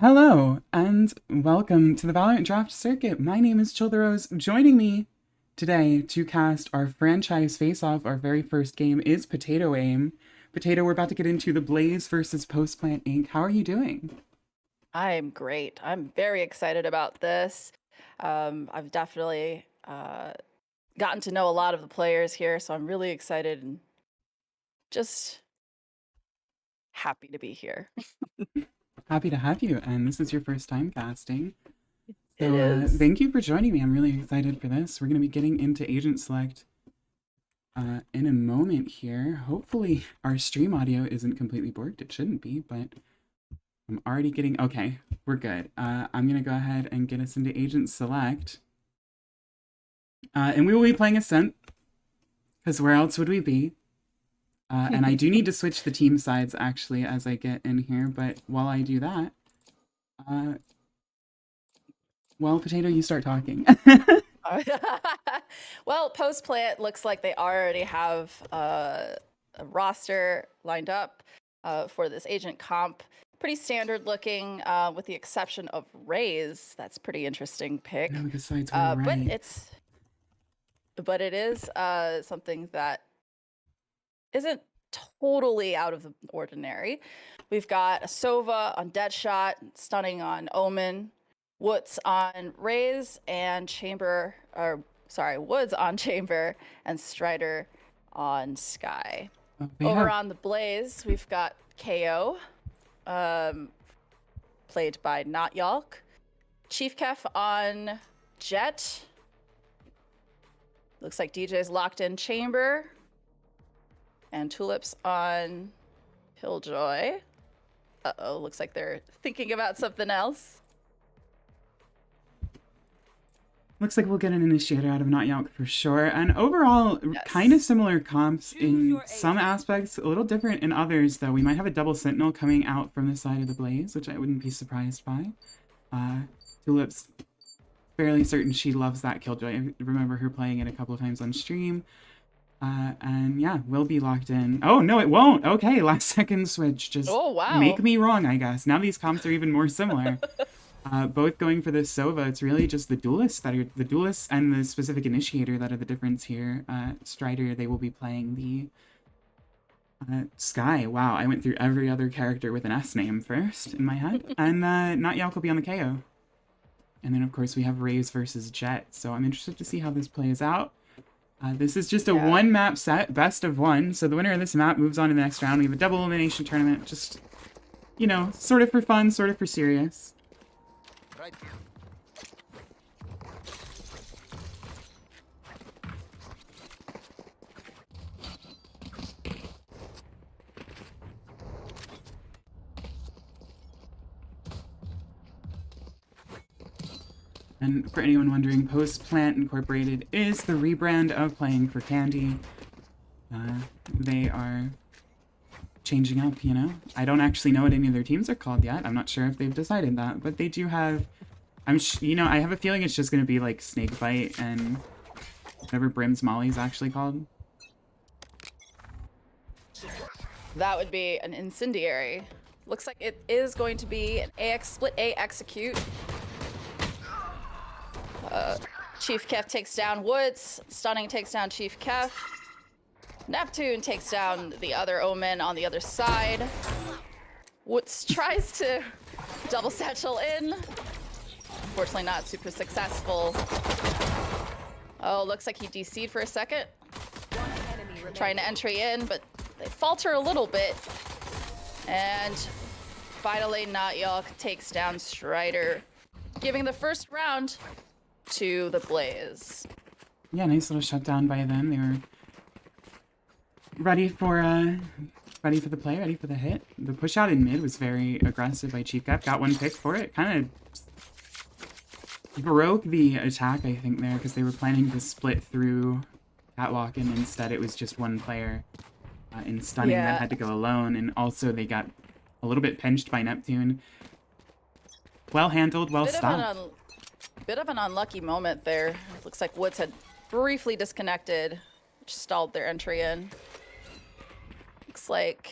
Hello, and welcome to the Valorant Draft Circuit. My name is Childerose. Joining me today to cast our franchise face-off, our very first game, is Potato Aim. Potato, we're about to get into the Blaze versus Postplant Inc. How are you doing? I'm great. I'm very excited about this. I've definitely gotten to know a lot of the players here, so I'm really excited and just happy to be here. Happy to have you, and this is your first time casting. It So is. thank you for joining me. I'm really excited for this. We're going to be getting into Agent Select in a moment here. Hopefully our stream audio isn't completely borked. It shouldn't be, but I'm already getting... Okay, we're good. I'm going to go ahead and get us into Agent Select. And we will be playing Ascent, because where else would we be? And I do need to switch the team sides, actually, as I get in here. But while I do that, well, Potato, you start talking. Well, Postplant looks like they already have a roster lined up for this agent comp. Pretty standard looking, with the exception of Raze. That's a pretty interesting pick. No, the sides were right. But it is something that isn't totally out of the ordinary. We've got a Sova on Deadshot, Stunning on Omen, Woods on Raze, and Woods on Chamber, and Strider on Sky. Over on the Blaze, we've got KO, played by Not Yalk, Chief Kef on Jet. Looks like DJ's locked in Chamber. And Tulips on Killjoy. Uh-oh, looks like they're thinking about something else. Looks like we'll get an initiator out of Not Yalk for sure. And overall, Yes. kind of similar comps in some aspects, a little different in others, though. We might have a double Sentinel coming out from the side of the Blaze, which I wouldn't be surprised by. Tulips, fairly certain she loves that Killjoy. I remember her playing it a couple of times on stream. And yeah, we'll be locked in. Oh, no, it won't. Okay, last second switch. Just make me wrong, I guess. Now these comps are even more similar. Both going for the Sova. It's really just the duelists and the specific initiator that are the difference here. Strider, they will be playing the Sky. Wow, I went through every other character with an S name first in my head. And Not Yalk will be on the KO. And then, of course, we have Raze versus Jet. So I'm interested to see how this plays out. This is just a one-map set, best of one. So the winner of this map moves on to the next round. We have a double elimination tournament. Just, you know, sort of for fun, sort of for serious. Right. And for anyone wondering, Postplant Incorporated is the rebrand of Playing for Candy. They are changing up, you know? I don't actually know what any of their teams are called yet. I'm not sure if they've decided that, but they do have... I have a feeling it's just going to be like Snakebite and whatever Brim's Molly's actually called. That would be an Incendiary. Looks like it is going to be an split A execute. Chief Kef takes down Woods. Stunning takes down Chief Kef. Neptune takes down the other Omen on the other side. Woods tries to double satchel in. Unfortunately not super successful. Oh, looks like he DC'd for a second. Trying to entry in, but they falter a little bit. And finally, Not Yalk takes down Strider, giving the first round to the Blaze. Yeah, nice little shutdown by them. They were ready for the play, ready for the hit. The push out in mid was very aggressive by Chief Kef. Got one pick for it. Kind of broke the attack, I think, there, because they were planning to split through Catwalk, and instead it was just one player in Stunning that had to go alone. And also they got a little bit pinched by Neptune. Well handled, well stopped. Bit of an unlucky moment there. Looks like Woods had briefly disconnected, which stalled their entry in. Looks like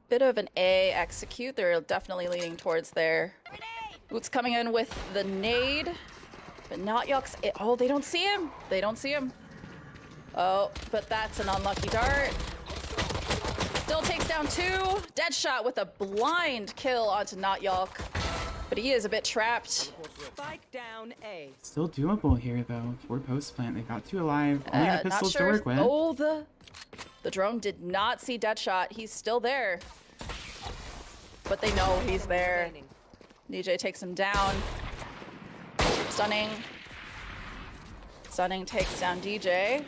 bit of an A execute. They're definitely leaning towards there. Boots coming in with the nade. But not Yuck's. Oh, they don't see him. They don't see him. Oh, but that's an unlucky dart. Still takes down 2. Deadshot with a blind kill onto Not Yalk. But he is a bit trapped. Spike down A. Still doable here, though. For post plant, they've got 2 alive. Only the Not pistols sure to work with. Oh, the drone did not see Deadshot. He's still there. But they know he's there. DJ takes him down. Stunning. Stunning takes down DJ.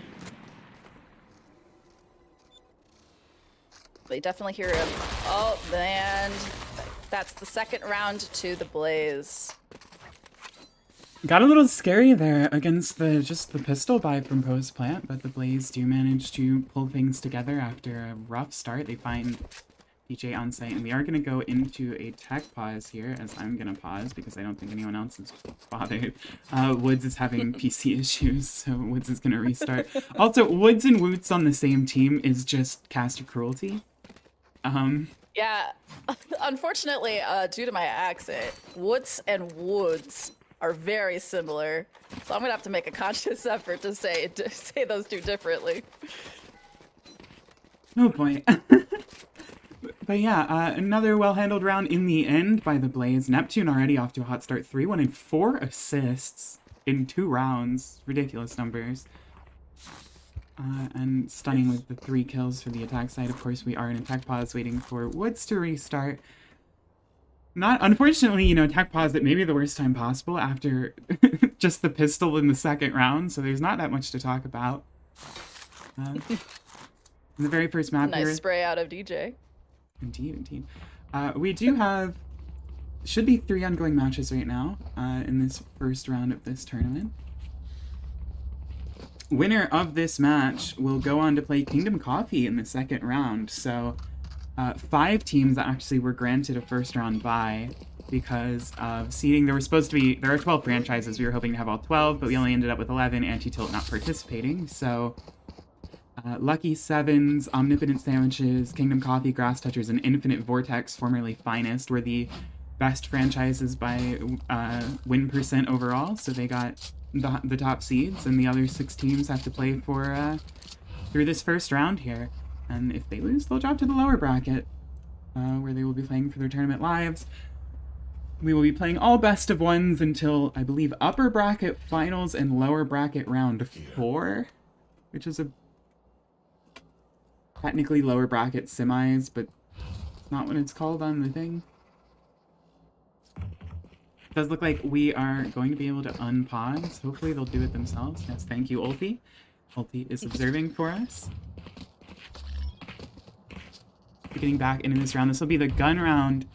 They definitely hear him. Oh, and that's the second round to the Blaze. Got a little scary there against just the pistol buy from post plant, but the Blaze do manage to pull things together after a rough start. They find DJ on site, and we are going to go into a tech pause here, as I'm going to pause because I don't think anyone else is bothered. Woods is having PC issues, so Woods is going to restart. Also, Woods and Woots on the same team is just caster cruelty. Yeah, unfortunately, due to my accent, Woods and Woods are very similar, so I'm gonna have to make a conscious effort to say those two differently. Oh boy. But yeah, another well-handled round in the end by the Blaze. Neptune already off to a hot start. 3-1 and 4 assists in 2 rounds. Ridiculous numbers. And stunning with the 3 kills for the attack side. Of course, we are in a tech pause waiting for Woods to restart. Not, unfortunately, tech pause at maybe the worst time possible after just the pistol in the second round, so there's not that much to talk about. In the very first map Nice here... spray out of DJ. Indeed. We do have... should be 3 ongoing matches right now in this first round of this tournament. Winner of this match will go on to play Kingdom Coffee in the second round. So 5 teams actually were granted a first round bye because of seeding. There are 12 franchises. We were hoping to have all 12, but we only ended up with 11, Anti-Tilt not participating. So Lucky Sevens, Omnipotent Sandwiches, Kingdom Coffee, Grass Touchers, and Infinite Vortex, formerly Finest, were the best franchises by win percent overall. So they got the top seeds, and the other 6 teams have to play for through this first round here. And if they lose, they'll drop to the lower bracket, where they will be playing for their tournament lives. We will be playing all best of ones until, I believe, upper bracket finals and lower bracket round 4, which is technically lower bracket semis, but not what it's called on the thing. Does look like we are going to be able to unpause. Hopefully they'll do it themselves. Yes, thank you, Ulti. Ulti is observing for us. Getting back into this round. This will be the gun round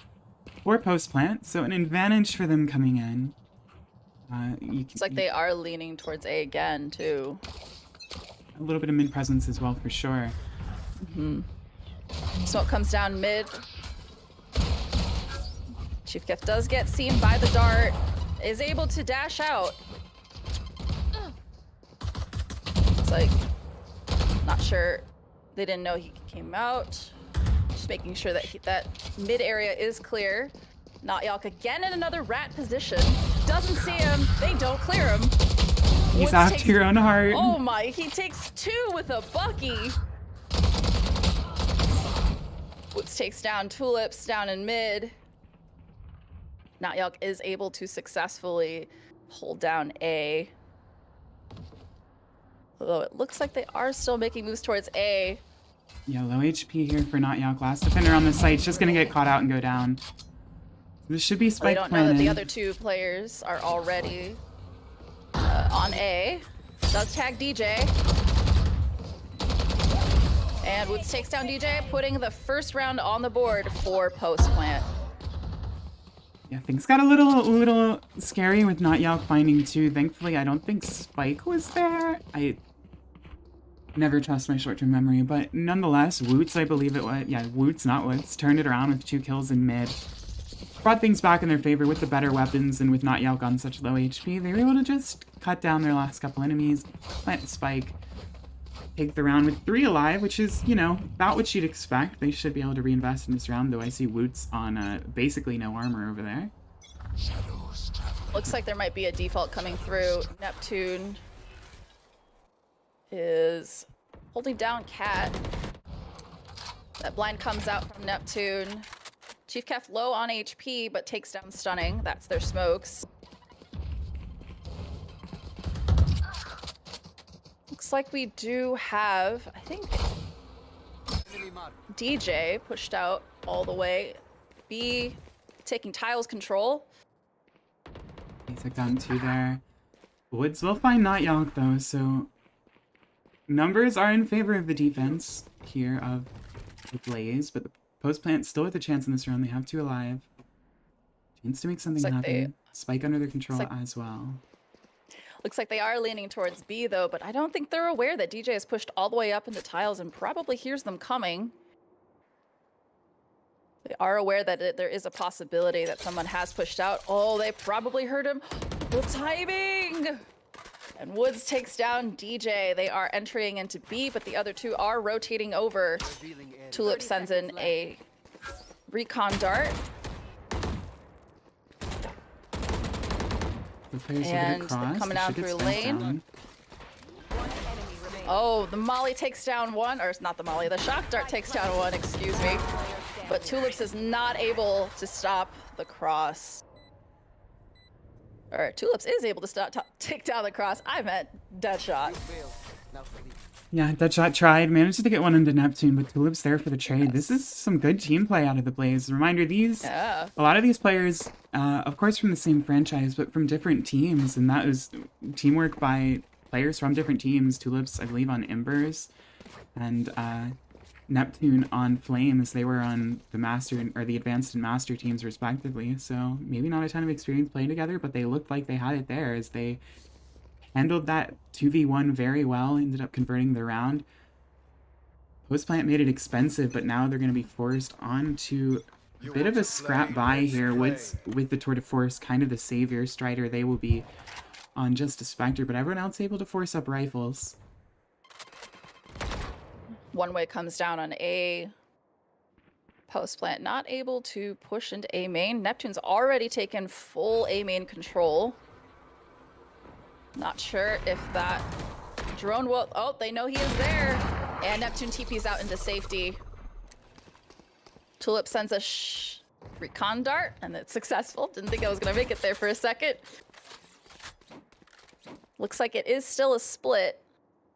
for post plant, so an advantage for them coming in. It's like they are leaning towards A again, too. A little bit of mid presence as well, for sure. Smoke comes down mid. Chief Kef does get seen by the dart, is able to dash out. It's like, not sure, they didn't know he came out. Just making sure that that mid area is clear. Not Yalk again in another rat position. Doesn't see him, they don't clear him. He's after your own heart. Oh my, he takes 2 with a Bucky. Woods takes down Tulips down in mid. Not Yalk is able to successfully hold down A. Although it looks like they are still making moves towards A. Yeah, low HP here for Not Yalk. Last defender on the site. Just gonna get caught out and go down. This should be spike planted. They don't know that the other 2 players are already on A. Does tag DJ. And Woods takes down DJ, putting the first round on the board for post plant. Yeah, things got a little scary with Not Yalk finding 2. Thankfully, I don't think Spike was there. I never trust my short-term memory, but nonetheless, Woots, I believe it was. Yeah, Woots, not Woods, turned it around with 2 kills in mid. Brought things back in their favor with the better weapons, and with Not Yalk on such low HP, they were able to just cut down their last couple enemies, plant Spike. take the round with 3 alive, which is, you know, about what you'd expect. They should be able to reinvest in this round, though I see Woots on basically no armor over there. Looks like there might be a default coming through. Neptune is holding down Cat. That blind comes out from Neptune. Chief Kef low on HP, but takes down Stunning. That's their smokes. Looks like we do have, I think, DJ pushed out all the way. B taking Tiles control. He took down 2 there. Woods will find Not Yonk though, so numbers are in favor of the defense here of the Blaze, but the post plant still with a chance in this round. They have 2 alive. Chance to make something happen. Spike under their control as well. Looks like they are leaning towards B though, but I don't think they're aware that DJ is pushed all the way up into Tiles and probably hears them coming. They are aware that there is a possibility that someone has pushed out. Oh, they probably heard him. The timing! And Woods takes down DJ. They are entering into B, but the other 2 are rotating over. Tulip sends in a recon dart. And they're coming down through lane. Oh, the Molly takes down 1, or not the Molly, the shock dart takes down 1, excuse me. But Tulips is not able to stop the cross. Or Tulips is able to take down the cross. I meant Deadshot. Yeah, Deadshot tried, managed to get one into Neptune, but Tulip's there for the trade. This is some good team play out of the Blaze. Reminder, a lot of these players, of course from the same franchise, but from different teams, and that was teamwork by players from different teams. Tulips, I believe, on Embers, and Neptune on Flames. They were on the Master or the Advanced and Master teams respectively, so maybe not a ton of experience playing together, but they looked like they had it there as they handled that 2v1 very well, ended up converting the round. Post plant made it expensive, but now they're going to be forced onto a bit of a scrap buy here. Woods with the Tour de Force, kind of the savior. Strider, they will be on just a Spectre, but everyone else able to force up rifles. One way comes down on A. Post plant not able to push into A main. Neptune's already taken full A main control. Not sure if that drone will... Oh, they know he is there. And Neptune TP's out into safety. Tulip sends a recon dart, and it's successful. Didn't think I was going to make it there for a second. Looks like it is still a split.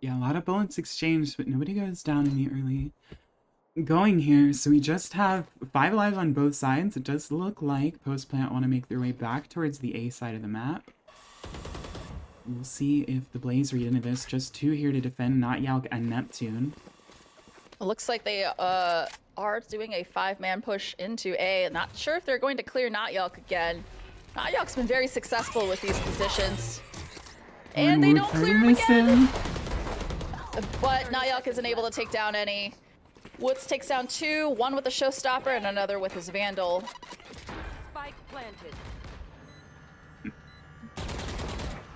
Yeah, a lot of bullets exchanged, but nobody goes down in the early going here. So we just have 5 alive on both sides. It does look like Post Plant want to make their way back towards the A side of the map. We'll see if the Blaze read into this. Just 2 here to defend Not Yalk and Neptune. It looks like they are doing a 5-man push into A. Not sure if they're going to clear Not Yalk again. Not Yalk's been very successful with these positions. And they don't clear him again. But Not Yalk isn't able to take down any. Woods takes down 2, 1 with a showstopper and another with his Vandal. Spike planted.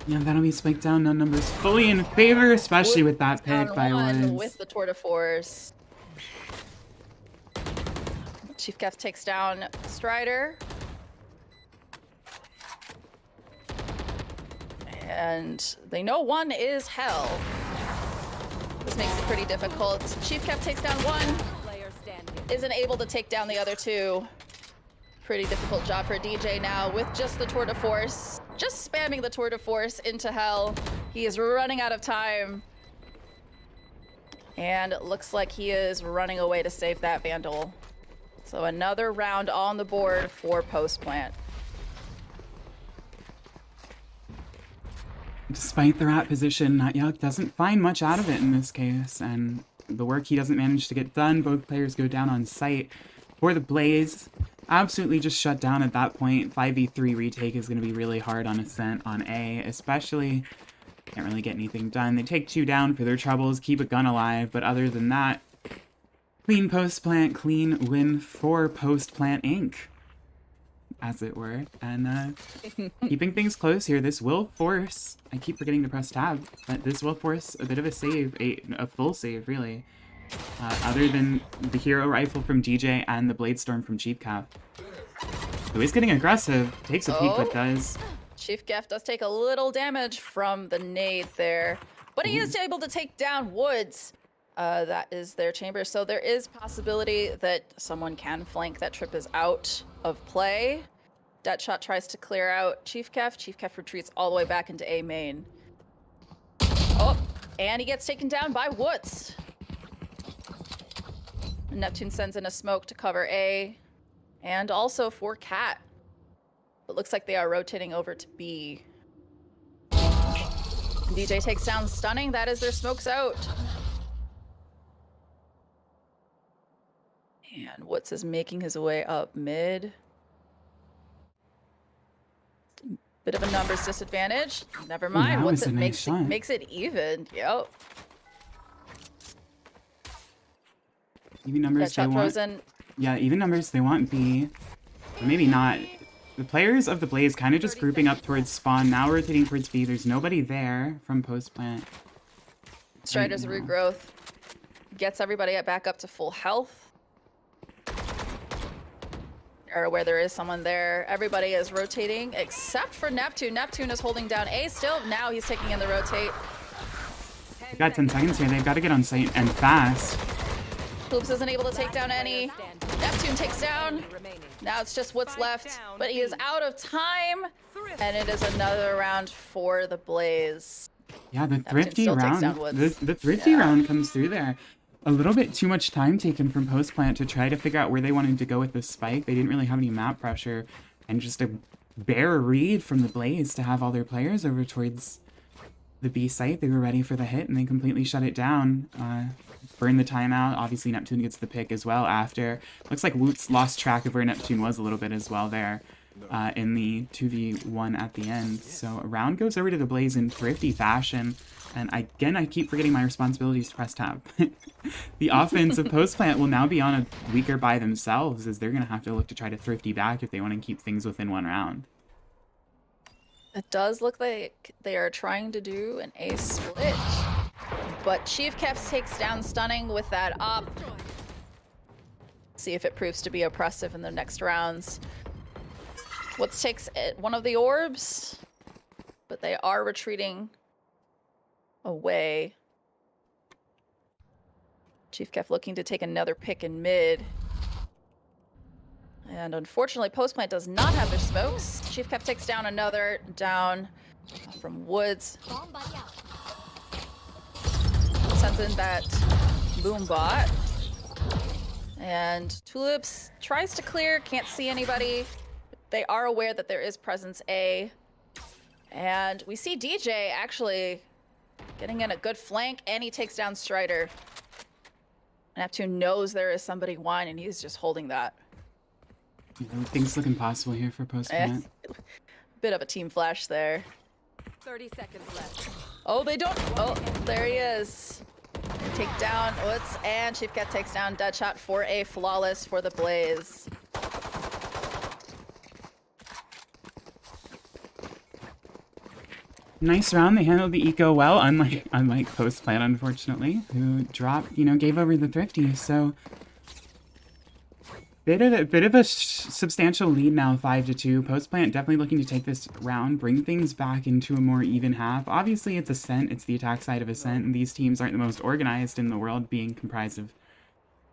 Yeah, that'll be spiked down. No numbers fully in favor, especially with that pick by Woods. With the Tour de Force. Chief Kef takes down Strider. And they know 1 is Hell. This makes it pretty difficult. Chief Kef takes down 1. Isn't able to take down the other 2. Pretty difficult job for DJ now with just the Tour de Force. Just spamming the Tour de Force into Hell. He is running out of time. And it looks like he is running away to save that Vandal. So another round on the board for Post Plant. Despite the rat position, Not Yalk doesn't find much out of it in this case, and the work he doesn't manage to get done, both players go down on sight. For the Blaze, absolutely just shut down at that point. 5v3 retake is going to be really hard on Ascent on A, especially. Can't really get anything done. They take 2 down for their troubles, keep a gun alive, but other than that, clean post plant, clean win for Post Plant Inc. as it were. And keeping things close here, this will force, I keep forgetting to press tab, but this will force a bit of a save, a full save, really. Other than the hero rifle from DJ and the blade storm from Chief Cap. Who is getting aggressive, takes a peek, but does. Chief Kev does take a little damage from the nade there, but he is able to take down Woods. That is their chamber, so there is possibility that someone can flank. That trip is out of play. Deadshot tries to clear out Chief Kev. Chief Kev retreats all the way back into A main. Oh, and he gets taken down by Woods. Neptune sends in a smoke to cover A, and also for Cat. It looks like they are rotating over to B. DJ takes down Stunning. That is their smokes out. And Woods is making his way up mid. Bit of a numbers disadvantage. Never mind. That Woods was a nice shot. makes it even. Yep. Even numbers they Deadshot want. throws in. Yeah, even numbers they want B. Or maybe not. The players of the Blaze kind of just grouping up towards spawn, now rotating towards B. There's nobody there from post plant. Strider's right now. regrowth gets everybody back up to full health. Or where there is someone there. Everybody is rotating except for Neptune. Neptune is holding down A still. Now he's taking in the rotate. They got 10 seconds here. They've got to get on site and fast. Hoops isn't able to take down any. Neptune takes down. Now it's just what's left. But he is out of time. And it is another round for the Blaze. Yeah, the Neptune thrifty still takes round. down Woods. The thrifty round comes through there. A little bit too much time taken from post plant to try to figure out where they wanted to go with the spike. They didn't really have any map pressure, and just a bare read from the Blaze to have all their players over towards the B site. They were ready for the hit, and they completely shut it down. Burn the timeout. Obviously, Neptune gets the pick as well after. Looks like Woots lost track of where Neptune was a little bit as well there in the 2v1 at the end. So a round goes over to the Blaze in thrifty fashion. And again, I keep forgetting my responsibilities to press tab. The offense of post plant will now be on a weaker by themselves, as they're going to have to look to try to thrifty back if they want to keep things within one round. It does look like they are trying to do an A split. But Chief Kev takes down Stunning with that up. See if it proves to be oppressive in the next rounds. Woods takes one of the orbs, but they are retreating away. Chief Kev looking to take another pick in mid. And unfortunately, Postplant does not have their smokes. Chief Kev takes down another down from Woods. Sends in that boom bot. And Tulips tries to clear, can't see anybody. They are aware that there is presence A. And we see DJ actually getting in a good flank, and he takes down Strider. Neptune knows there is somebody one, and he's just holding that. Things look impossible here for post plant. Bit of a team flash there. 30 seconds left. Oh, they don't. Oh, there he is. They take down Woods, and Chief Cat takes down Deadshot for a flawless for the Blaze. Nice round. They handled the eco well, unlike post plant, unfortunately, who dropped, gave over the thrifty. So bit of a substantial lead now, 5-2. Post plant definitely looking to take this round, bring things back into a more even half. Obviously, it's Ascent. It's the attack side of Ascent, and these teams aren't the most organized in the world, being comprised of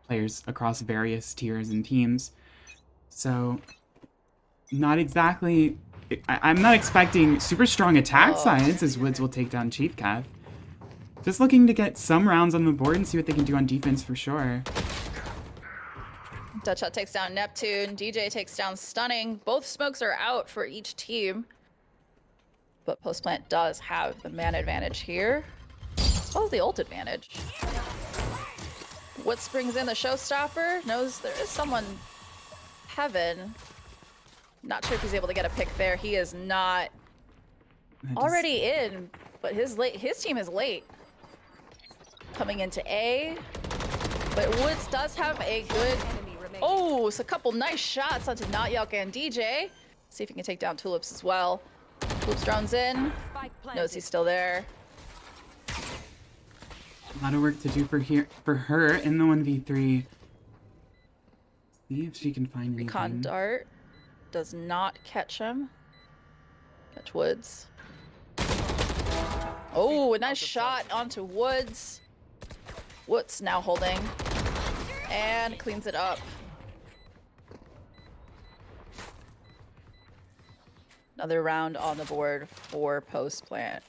players across various tiers and teams. So not exactly. I'm not expecting super strong attack sides, as Woods will take down Chief Cav. Just looking to get some rounds on the board and see what they can do on defense for sure. Deadshot takes down Neptune. DJ takes down Stunning. Both smokes are out for each team. But Postplant does have the man advantage here. As well as the ult advantage. Woods brings in the showstopper. Knows there is someone Heaven. Not sure if he's able to get a pick there. He is not already in, but his team is late. Coming into A, but Woods does have a good. Oh, it's a couple nice shots onto Not Yelk and DJ. See if he can take down Tulips as well. Tulips drones in. Spike planted. Knows he's still there. A lot of work to do for her in the 1v3. See if she can find anything. Recon dart does not catch him. Catch Woods. Oh, a nice shot onto Woods. Woods now holding. And cleans it up. Another round on the board for post plant.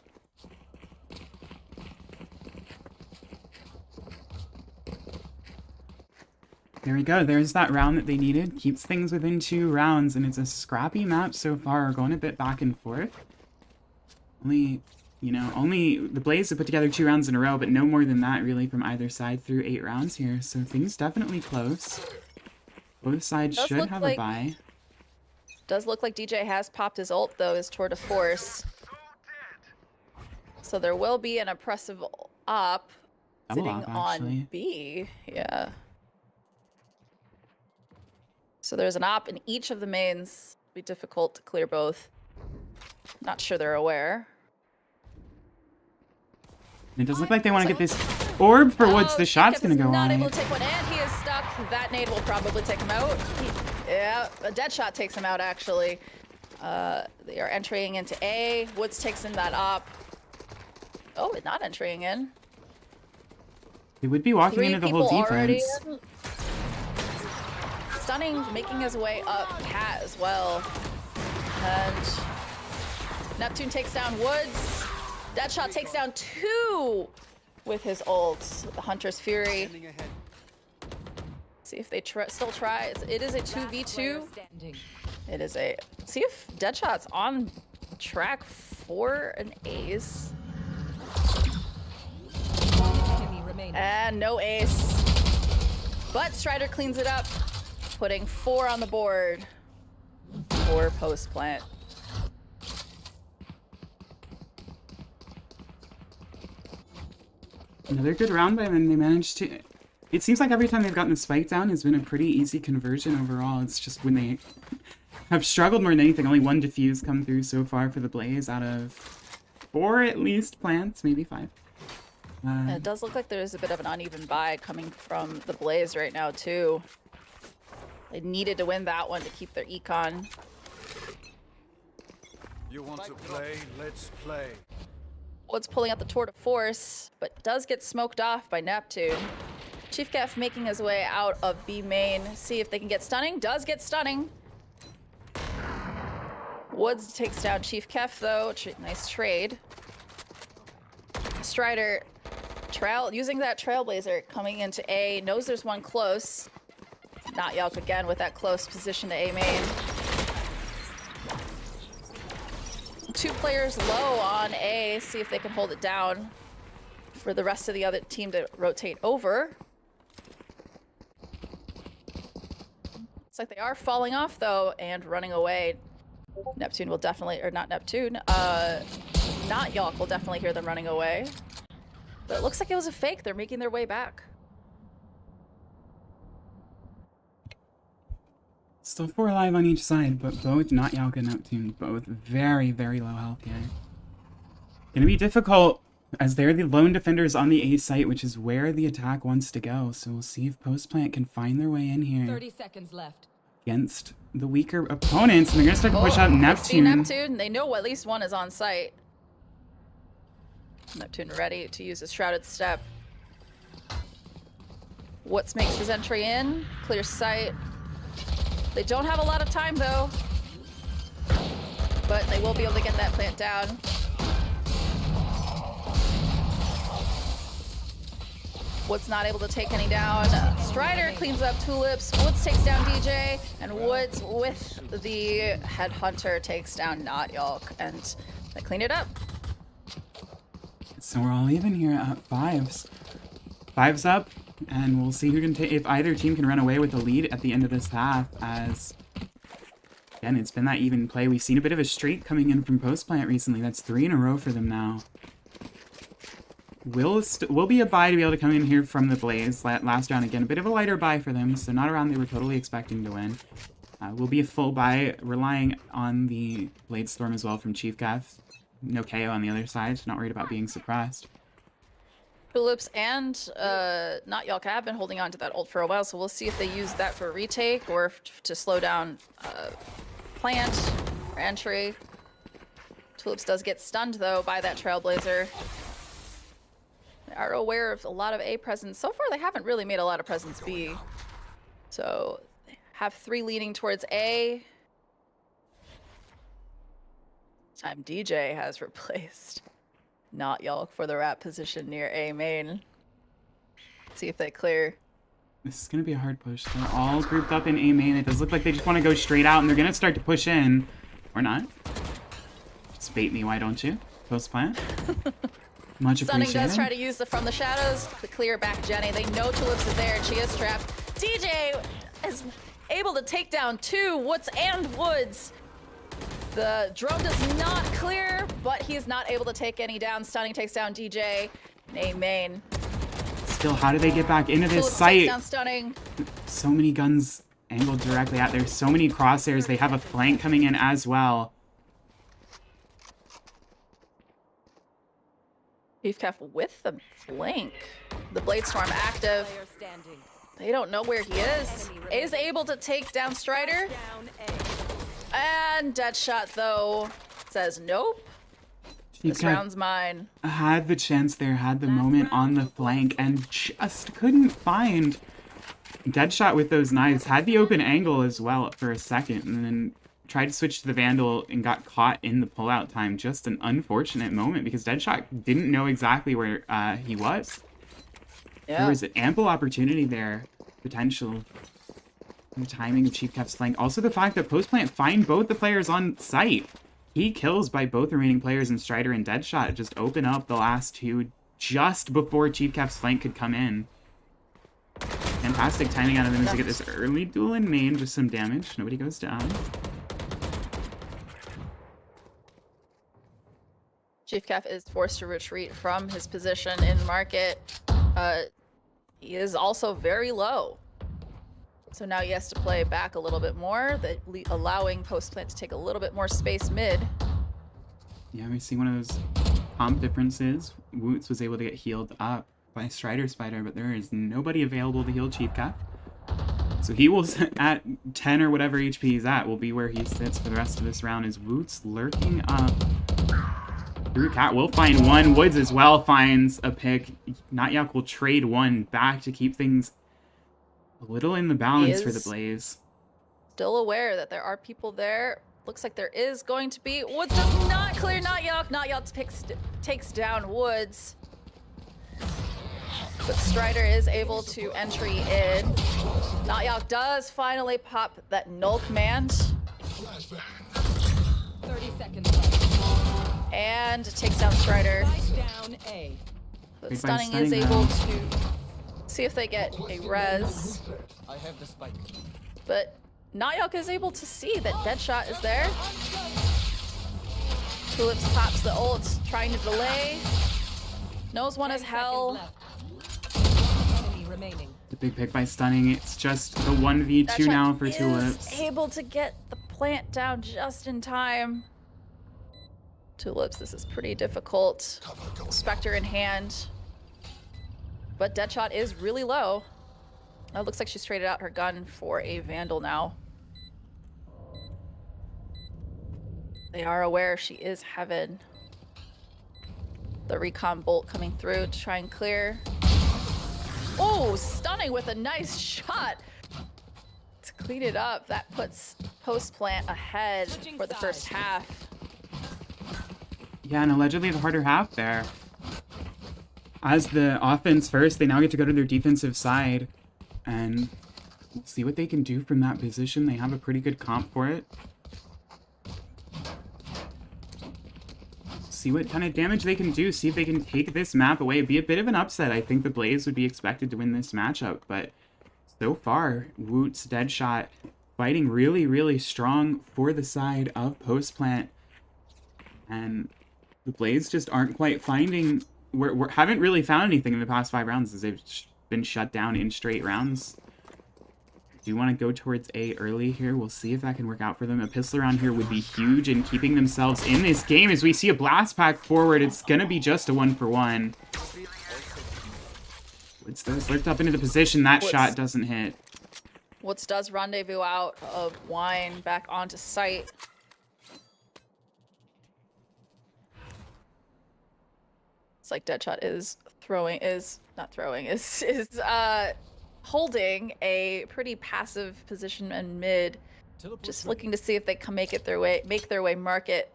There we go. There's that round that they needed. Keeps things within 2 rounds, and it's a scrappy map so far. Going a bit back and forth. Only the Blaze have put together 2 rounds in a row, but no more than that really from either side through 8 rounds here. So things definitely close. Both sides should have a bye. Does look like DJ has popped his ult though, his tour de force. So there will be an oppressive op sitting on B. Yeah. So there's an op in each of the mains. It'll be difficult to clear both. Not sure they're aware. It does look like they want to get this orb for Woods. The shot's going to go not on. able to take one, and he is stuck. That nade will probably take him out. Yeah, a dead shot takes him out, actually. They are entering into A. Woods takes in that op. Oh, not entering in. He would be walking into the whole defense. Stunning, making his way up. Cat as well. And Neptune takes down Woods. Deadshot takes down 2 with his ult. The Hunter's Fury. See if they still try. It is a 2v2. It is a... See if Deadshot's on track for an ace. And no ace. But Strider cleans it up, putting 4 on the board for post plant. Another good round by them. They managed to... It seems like every time they've gotten the spike down, it's been a pretty easy conversion overall. It's just when they have struggled more than anything, only 1 defuse come through so far for the Blaze out of 4 at least plants, maybe 5. It does look like there's a bit of an uneven buy coming from the Blaze right now, too. They needed to win that one to keep their econ. You want to play? Let's play. Woods pulling out the tour de force, but does get smoked off by Neptune. Chief Kef making his way out of B main. See if they can get stunning. Does get stunning. Woods takes down Chief Kef though. Nice trade. Strider using that Trailblazer coming into A. Knows there's one close. Not Yelk again with that close position to A main. 2 players low on A. See if they can hold it down for the rest of the other team to rotate over. Looks like they are falling off though and running away. Neptune will definitely, or not Neptune, not Yelk will definitely hear them running away. But it looks like it was a fake. They're making their way back. Still 4 alive on each side, but both not Yelk and Neptune, both very, very low health here. Gonna be difficult as they're the lone defenders on the A site, which is where the attack wants to go. So we'll see if Post Plant can find their way in here 30 seconds left. against the weaker opponents. And they're gonna start to push out They see Neptune. Neptune. They know at least one is on site. Neptune ready to use his Shrouded Step. Woods makes his entry in. Clear sight. They don't have a lot of time though, but they will be able to get that plant down. Woods not able to take any down. Strider cleans up Tulips. Woods takes down DJ, and Woods with the Headhunter takes down Not Yelk, and they clean it up. So we're all even here at 5s. 5's up. And we'll see who can take, if either team can run away with the lead at the end of this half, as, again, it's been that even play. We've seen a bit of a streak coming in from Post Plant recently. That's 3 in a row for them now. will be a buy to be able to come in here from the Blaze. Last round, again, a bit of a lighter buy for them, so not a round they were totally expecting to win. Will be a full buy, relying on the Blade Storm as well from Chief Gaff. No KO on the other side, not worried about being suppressed. Tulips and Not Yalka have been holding on to that ult for a while, so we'll see if they use that for retake or to slow down plant or entry. Tulips does get stunned, though, by that Trailblazer. They are aware of a lot of A presence. So far, they haven't really made a lot of presence B. So, they have 3 leaning towards A. This time DJ has replaced Not Yalk for the rat position near A main. See if they clear. This is going to be a hard push. They're all grouped up in A main. It does look like they just want to go straight out, and they're going to start to push in. Or not. Just bait me, why don't you? Post plant. Much Stunning appreciated. does try to use the From the Shadows to clear back Jenny. They know Tulips is there and she is trapped. DJ is able to take down 2 Woods and Woods. The drone does not clear, but he's not able to take any down. Stunning takes down DJ. A main. Still, how do they get back into this Tulips site? takes down Stunning. So many guns angled directly at there. So many crosshairs. They have a flank coming in as well. Chief Kef with the flank. The Blade Storm active. Player standing. They don't know where he is. Is able to take down Strider. Down A. And Deadshot, though, says nope. This Chief round's mine. had the chance there, had the moment on the flank, and just couldn't find Deadshot with those knives. Had the open angle as well for a second, and then tried to switch to the Vandal and got caught in the pullout time. Just an unfortunate moment because Deadshot didn't know exactly where he was. Yeah. There was an ample opportunity there, potential. The timing of Chief Kef's flank. Also the fact that Post Plant find both the players on site. Key kills by both remaining players in Strider and Deadshot just open up the last 2 just before Chief Kef's flank could come in. Fantastic timing out of them to get this early duel in main, just some damage. Nobody goes down. Chief Kef is forced to retreat from his position in market. He is also very low. So now he has to play back a little bit more, allowing Post Plant to take a little bit more space mid. Yeah, we see one of those comp differences. Woots was able to get healed up by Strider Spider, but there is nobody available to heal Chief Kef. So he will, at 10 or whatever HP he's at, will be where he sits for the rest of this round. Is Woots lurking up? Through Cat will find one. Woods as well finds a pick. Not Yak will trade one back to keep things a little in the balance for the Blaze. Still aware that there are people there. Looks like there is going to be. Woods does not clear Not Yak. Not Yak takes down Woods. But Strider is able to entry in. Not Yak does finally pop that null command. 30 seconds left. And takes down Strider. Down A. But Big Stunning Stunning is now. able to see if they get a res. I have the spike. But Nayok is able to see that Deadshot is there. Tulips pops the ult, trying to delay. Knows one is hell. Enemy remaining. The big pick by Stunning. It's just the 1v2 Deadshot now for is Tulips. able to get the plant down just in time. Tulips, this is pretty difficult. Spectre in hand. But Deadshot is really low. It looks like she's traded out her gun for a Vandal now. They are aware she is Heaven. The recon bolt coming through to try and clear. Oh, Stunning with a nice shot to clean it up. That puts Post Plant ahead for the first half. Yeah, and allegedly the harder half there. As the offense first, they now get to go to their defensive side. And we'll see what they can do from that position. They have a pretty good comp for it. See what kind of damage they can do. See if they can take this map away. It'd be a bit of an upset. I think the Blaze would be expected to win this matchup. But so far, Woots, Deadshot, fighting really, really strong for the side of Post Plant. And the Blaze just aren't quite finding we haven't really found anything in the past 5 rounds as they've been shut down in straight rounds. Do you want to go towards A early here? We'll see if that can work out for them. A pistol round here would be huge in keeping themselves in this game. As we see a blast pack forward, it's going to be just a 1-for-1. Woods those lurked up into the position. That shot doesn't hit. Woods does rendezvous out of Wine back onto site. It's like Deadshot is holding a pretty passive position in mid, just looking to see if they can make their way market.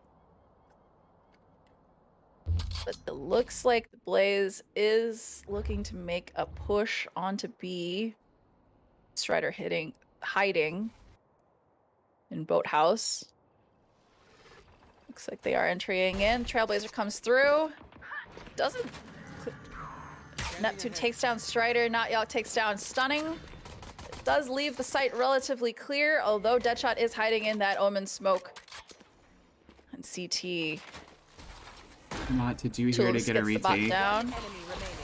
But it looks like the Blaze is looking to make a push onto B. Strider hiding in Boathouse. Looks like they are entering in. Trailblazer comes through. Doesn't. Neptune takes down Strider. Not takes down Stunning. It does leave the site relatively clear, although Deadshot is hiding in that Omen smoke. And CT. A lot to do here to get a retake. Down.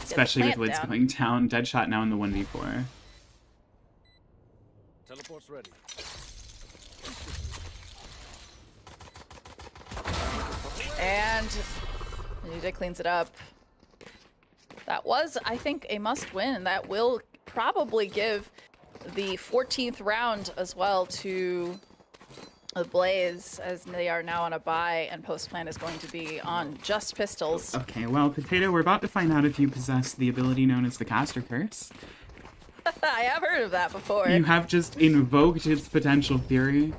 Especially with Woods going down. Deadshot now in the 1v4. Teleport's ready. And Nita cleans it up. That was, I think, a must-win, and that will probably give the 14th round as well to the Blaze, as they are now on a bye, and post-plan is going to be on just pistols. Okay, well, Potato, we're about to find out if you possess the ability known as the Caster Curse. I have heard of that before. You have just invoked its potential fury.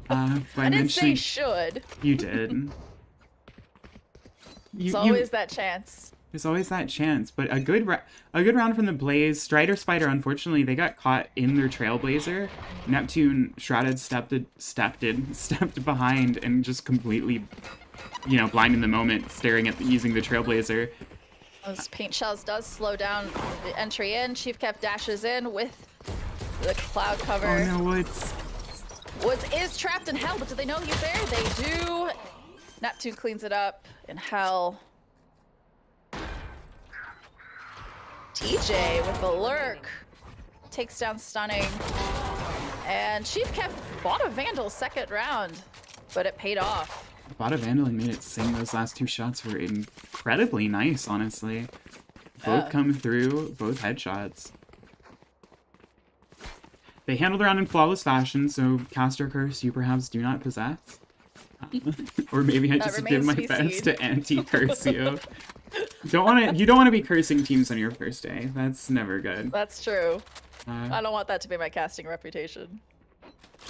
By I didn't say mentioning... should. You did. There's always that chance. There's always that chance, but a good round from the Blaze. Strider Spider, unfortunately, they got caught in their Trailblazer. Neptune Shrouded stepped behind and just completely, blind in the moment, staring at using the Trailblazer. Those paint shells does slow down the entry in. Chief Kev dashes in with the cloud cover. Oh no, Woods. Woods is trapped in Hell, but do they know he's there? They do. Neptune cleans it up in Hell. TJ with the lurk takes down Stunning. And Chief Kev bought a Vandal second round, but it paid off. Bought a Vandal and made it sing. Those last 2 shots were incredibly nice, honestly. Both come through, both headshots. They handled around in flawless fashion, so Caster Curse you perhaps do not possess. Or maybe I just did my best to anti-curse you. You don't want to be cursing teams on your first day. That's never good. That's true. I don't want that to be my casting reputation.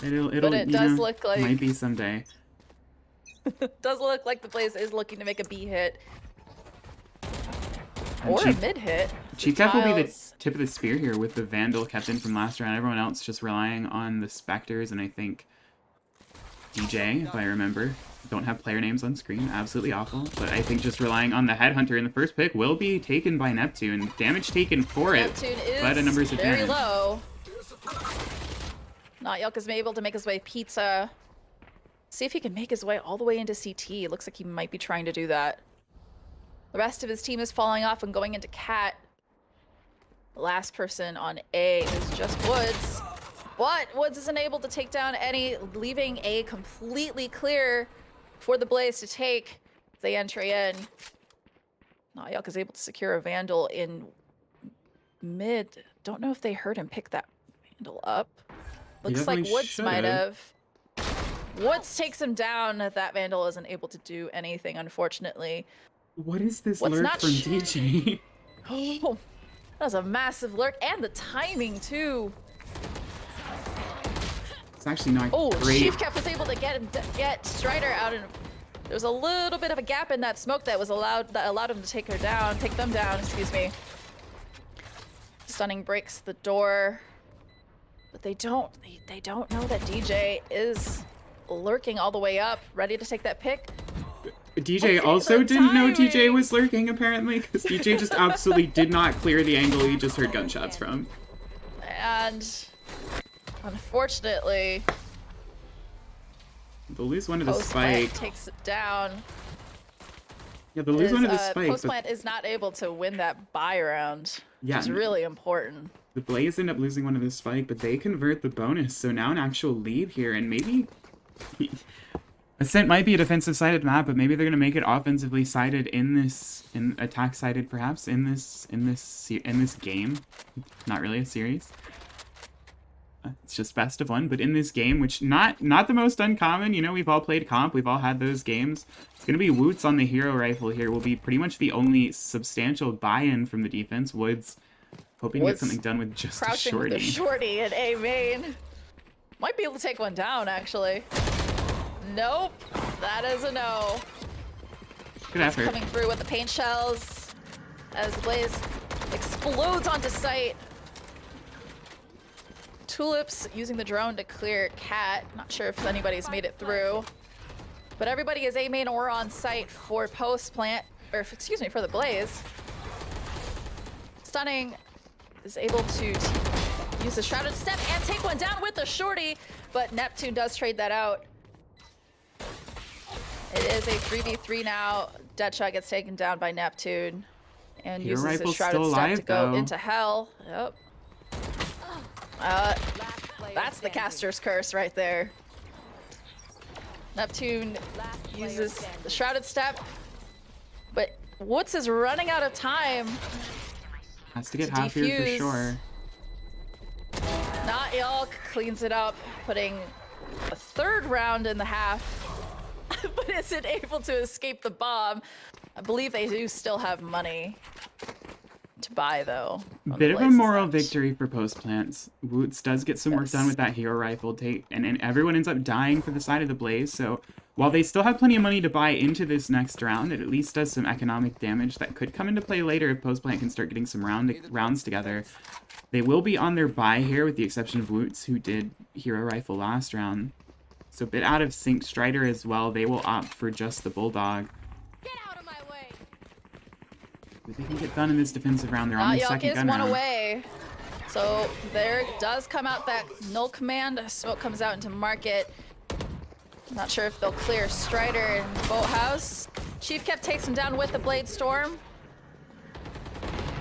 But it does look like might be someday. Does look like the Blaze is looking to make a B hit. Or a mid hit. Chief Kev will be the tip of the spear here with the Vandal kept in from last round. Everyone else just relying on the Spectres, and I think DJ, if I remember. Don't have player names on screen. Absolutely awful. But I think just relying on the Headhunter in the first pick will be taken by Neptune. Damage taken for it. Neptune is but a numbers very advantage. low. Not Yelk is able to make his way pizza. See if he can make his way all the way into CT. Looks like he might be trying to do that. The rest of his team is falling off and going into Cat. The last person on A is just Woods. But Woods isn't able to take down any, leaving A completely clear for the Blaze to take. They entry in. Yelk is able to secure a Vandal in mid. Don't know if they heard him pick that Vandal up. Looks like Woods might have. Woods takes him down. That Vandal isn't able to do anything, unfortunately. What is this lurk from DJ? Oh, that was a massive lurk. And the timing, too. It's actually not great. Oh, Chief Kev was able to get Strider out. And there was a little bit of a gap in that smoke that allowed him to take them down, excuse me. Stunning breaks the door. But they don't know that DJ is lurking all the way up, ready to take that pick. DJ also didn't know DJ was lurking, apparently, because DJ just absolutely did not clear the angle he just heard gunshots from. And unfortunately, they'll lose one of the spike. Takes it down. Yeah, they'll lose one of the Is, spikes. Post Plant is not able to win that buy round, Yeah, which is really important. The Blaze end up losing one of the spike, but they convert the bonus, so now an actual lead here, and maybe Ascent might be a defensive-sided map, but maybe they're gonna make it offensively sided in attack-sided perhaps in this game. Not really a series. It's just best of one, but in this game, which not the most uncommon. You know, we've all played comp, we've all had those games. It's gonna be Woots on the hero rifle here. Will be pretty much the only substantial buy-in from the defense. Woods hoping to get something done with just a Crouching shorty. with a shorty in A main. Might be able to take one down, actually. Nope, that is a no. Good effort. Coming through with the paint shells as the Blaze explodes onto site. Tulips using the drone to clear Cat. Not sure if anybody's made it through. But everybody is A main or on site for Post Plant, or excuse me, for the Blaze. Stunning is able to use the Shrouded Step and take one down with the shorty, but Neptune does trade that out. It is a 3v3 now. Deadshot gets taken down by Neptune and Hero uses the rifle's Shrouded still Step alive, to go though. into hell. Yep. That's the caster's curse right there. Neptune uses the Shrouded Step, but Woods is running out of time. Has to get half here for defuse. sure. Not Yelk cleans it up, putting a third round in the half, but isn't able to escape the bomb. I believe they do still have money to buy, though. Bit of a moral victory for Post Plants. Woots does get some work done with that hero rifle, and everyone ends up dying for the side of the Blaze, so while they still have plenty of money to buy into this next round, it at least does some economic damage that could come into play later if Post Plant can start getting some rounds together. They will be on their buy here, with the exception of Woots, who did hero rifle last round. So a bit out of sync. Strider as well. They will opt for just the Bulldog. Get out of my way. If they can get done in this defensive round, they're on their Yelk second is gun one round. away. So there does come out that null command. Smoke comes out into market. Not sure if they'll clear Strider and Boathouse. Chief Kev takes him down with the Blade Storm.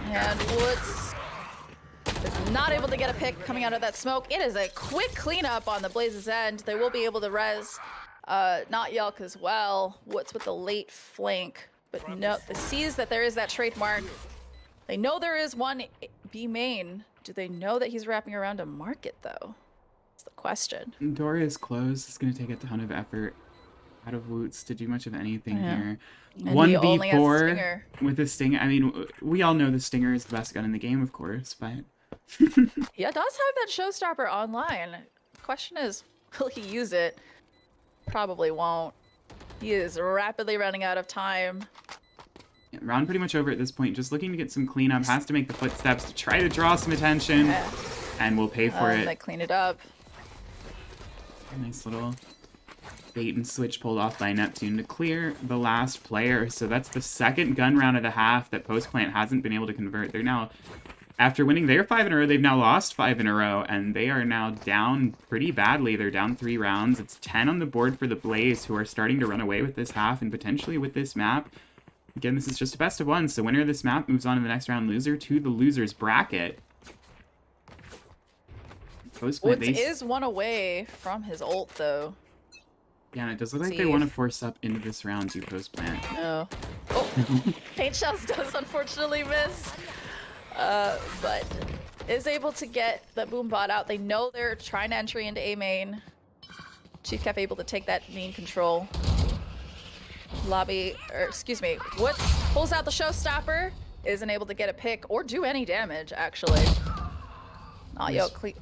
And Woods is not able to get a pick coming out of that smoke. It is a quick cleanup on the Blaze's end. They will be able to res not Yelk as well. Woods with the late flank. But no, they sees that there is that trademark. They know there is one B main. Do they know that he's wrapping around a market, though? That's the question. Door is closed. It's going to take a ton of effort out of Woots to do much of anything here. And he only has a 1v4 stinger. with the Stinger. I mean, we all know the Stinger is the best gun in the game, of course, but Yeah, does have that showstopper online. Question is, will he use it? Probably won't. He is rapidly running out of time. yeah, round pretty much over at this point. Just looking to get some cleanup. Has to make the footsteps to try to draw some attention, and we'll pay for They it. clean it up. Nice little bait and switch pulled off by Neptune to clear the last player. So that's the second gun round of the half that Post Plant hasn't been able to convert. They're now, after winning their 5 in a row, they've now lost 5 in a row, and they are now down pretty badly. They're down 3 rounds. It's 10 on the board for the Blaze, who are starting to run away with this half and potentially with this map. Again, this is just a best of one, so winner of this map moves on to the next round. Loser to the loser's bracket. Post Plant, Woods is one away from his ult, though. yeah, and it does look like they See want to if- force up into this round to Post Plant. No. Oh, Paint Shells does unfortunately miss. But is able to get the boom bot out. They know they're trying to entry into A main. Chief Kev able to take that main control. Lobby, or excuse me, Woods pulls out the showstopper. Isn't able to get a pick or do any damage, actually. Not Yes. Yelk.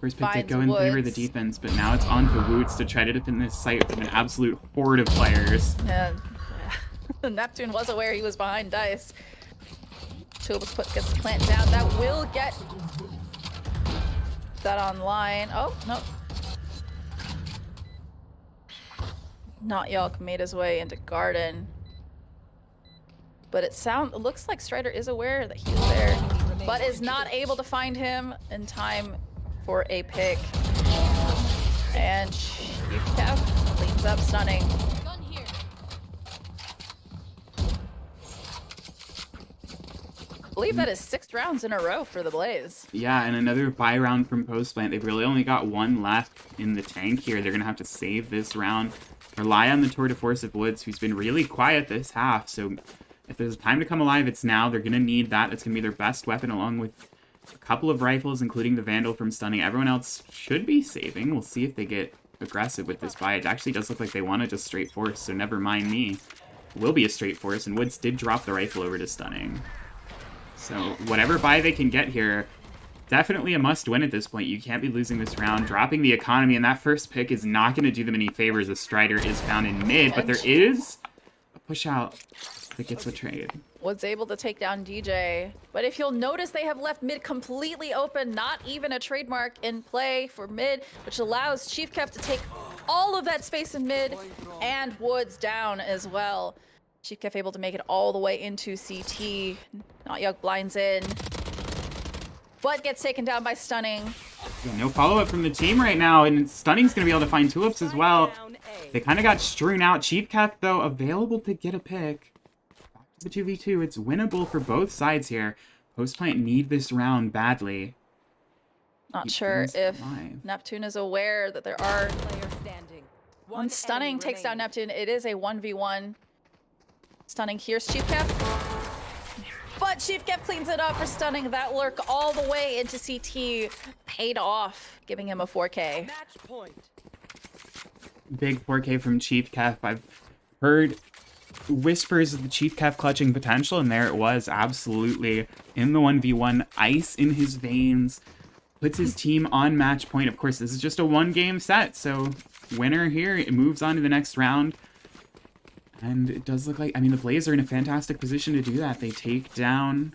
First pick did Finds go in favor of the Woods. defense, but now it's on to Woots to try to defend this site with an absolute horde of players. And Neptune was aware he was behind dice. Tulips gets the plant down. That will get that online. Oh, no. Not Yelk made his way into Garden. But it looks like Strider is aware that he's there, but is not able to find him in time for a pick. And Chief Kev cleans up Stunning. Gun here. believe that is 6 rounds in a row for the Blaze. Yeah, and another buy round from Post Plant. They've really only got one left in the tank here. They're going to have to save this round. Rely on the Tour de Force of Woods, who's been really quiet this half. So if there's time to come alive, it's now. They're going to need that. It's going to be their best weapon, along with a couple of rifles, including the Vandal from stunning. Everyone else should be saving. We'll see if they get aggressive with this buy. It actually does look like they want to just straight force, so never mind me. It will be a straight force, and Woods did drop the rifle over to stunning. So whatever buy they can get here, definitely a must-win at this point. You can't be losing this round. Dropping the economy, and that first pick is not going to do them any favors as Strider is found in mid, but there is a push-out that gets a trade. Was able to take down DJ, but if you'll notice, they have left mid completely open, not even a trademark in play for mid, which allows Chief Kev to take all of that space in mid, and Woods down as well. Chief Kev able to make it all the way into CT. Not Yug blinds in, but gets taken down by Stunning. Yeah, no follow-up from the team right now, and Stunning's going to be able to find Tulips as well. They kind of got strewn out. Chief Kev, though, available to get a pick. Back to the 2v2. It's winnable for both sides here. Post Plant need this round badly. Not Keep sure things if alive. Neptune is aware that there are... Player standing. When Stunning enemy takes down remaining. Neptune, it is a 1v1. Stunning here's Chief Kev. But Chief Kev cleans it up for Stunning. That lurk all the way into CT paid off, giving him a 4K. Match point. Big 4K from Chief Kev. I've heard whispers of the Chief Kev clutching potential, and there it was, absolutely. In the 1v1, ice in his veins. Puts his team on match point. Of course, this is just a one-game set, so winner here, it moves on to the next round. And it does look like, I mean, the Blaze are in a fantastic position to do that. They take down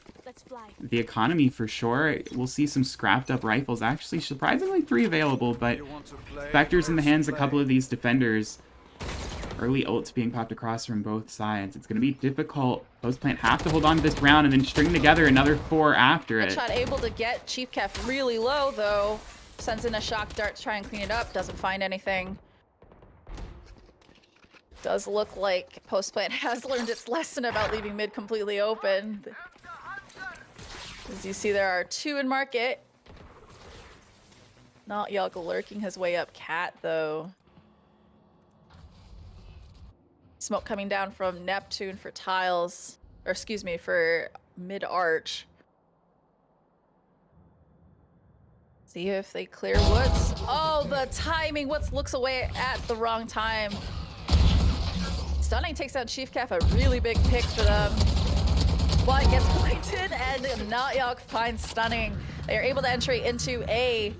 the economy for sure. We'll see some scrapped up rifles. Actually, surprisingly 3 available, but You want to play? Spectre's in the Let's hands of a play. couple of these defenders. Early ults being popped across from both sides. It's going to be difficult. Post Plant have to hold on to this round and then string together another 4 after it. Headshot able to get Chief Kev really low, though. Sends in a shock dart to try and clean it up. Doesn't find anything. Does look like Post Plant has learned its lesson about leaving mid completely open. As you see, there are 2 in market. Not Yelka lurking his way up Cat, though. Smoke coming down from Neptune for tiles. Or excuse me, for mid-arch. See if they clear Woods. Oh, the timing. Woods looks away at the wrong time. Stunning takes out Chief Kev, a really big pick for them. But gets blanted, and Natyok finds Stunning. They are able to enter into A.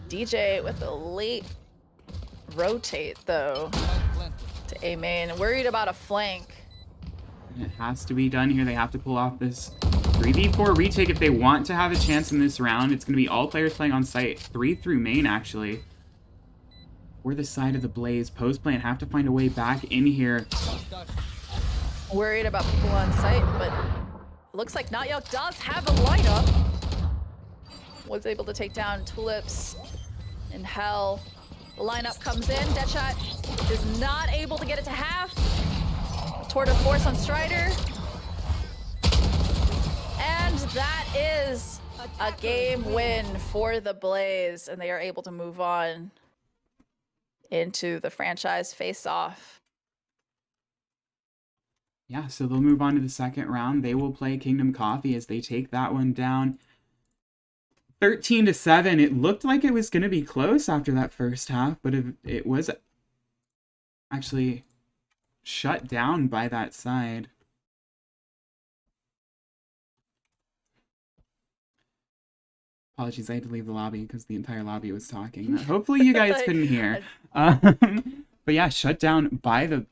DJ with a late rotate, though, to A main. Worried about a flank. It has to be done here. They have to pull off this 3v4 retake if they want to have a chance in this round. It's going to be all players playing on site. 3 through main, actually. For the side of the Blaze. Post Plant have to find a way back in here. Worried about people on site, but it looks like Natyok does have a lineup. Was able to take down Tulips in Hell. The lineup comes in. Deadshot is not able to get it to half. Tour de Force on Strider. And that is a game win for the Blaze, and they are able to move on into the franchise face-off. Yeah, so they'll move on to the second round. They will play Kingdom Coffee as they take that one down. 13-7. It looked like it was going to be close after that first half, but it was actually shut down by that side. Apologies, I had to leave the lobby because the entire lobby was talking. Hopefully you guys couldn't hear. But yeah, shut down by the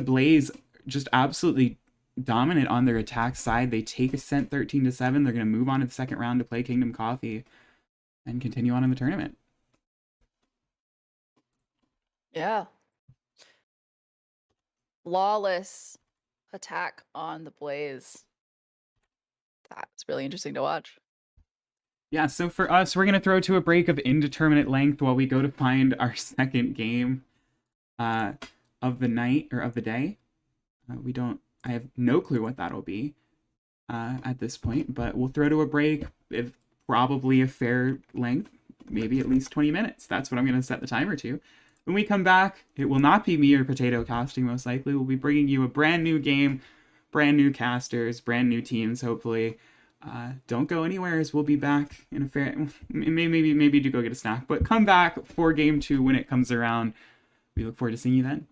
Blaze. Just absolutely dominant on their attack side. They take Ascent 13-7. They're going to move on to the second round to play Kingdom Coffee and continue on in the tournament. Yeah. Flawless attack on the Blaze. That's really interesting to watch. Yeah, so for us, we're going to throw to a break of indeterminate length while we go to find our second game of the night, or of the day. We don't I have no clue what that'll be at this point, but we'll throw to a break, if probably a fair length, maybe at least 20 minutes. That's what I'm going to set the timer to. When we come back, it will not be me or Potato casting, most likely. We'll be bringing you a brand new game, brand new casters, brand new teams, hopefully. Don't go anywhere, as we'll be back in a fair... Maybe do go get a snack, but come back for Game 2 when it comes around. We look forward to seeing you then.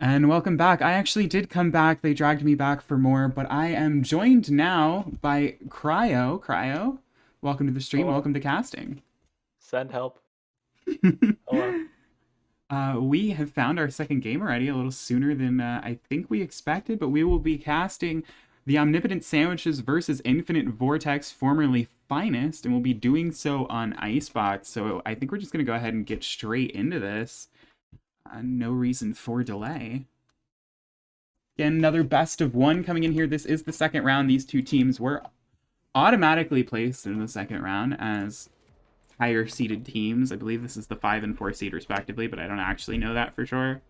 And welcome back. I actually did come back. They dragged me back for more, but I am joined now by Cryo. Cryo, welcome to the stream. Hello. Welcome to casting. Send help. Hello. We have found our second game already, a little sooner than I think we expected, but we will be casting the Omnipotent Sandwiches versus Infinite Vortex, formerly Finest, and we'll be doing so on Icebox. So I think we're just going to go ahead and get straight into this. No reason for delay. Again, another best of one coming in here. This is the second round. These two teams were automatically placed in the second round as higher seeded teams. I believe this is the 5 and 4 seed respectively, but I don't actually know that for sure.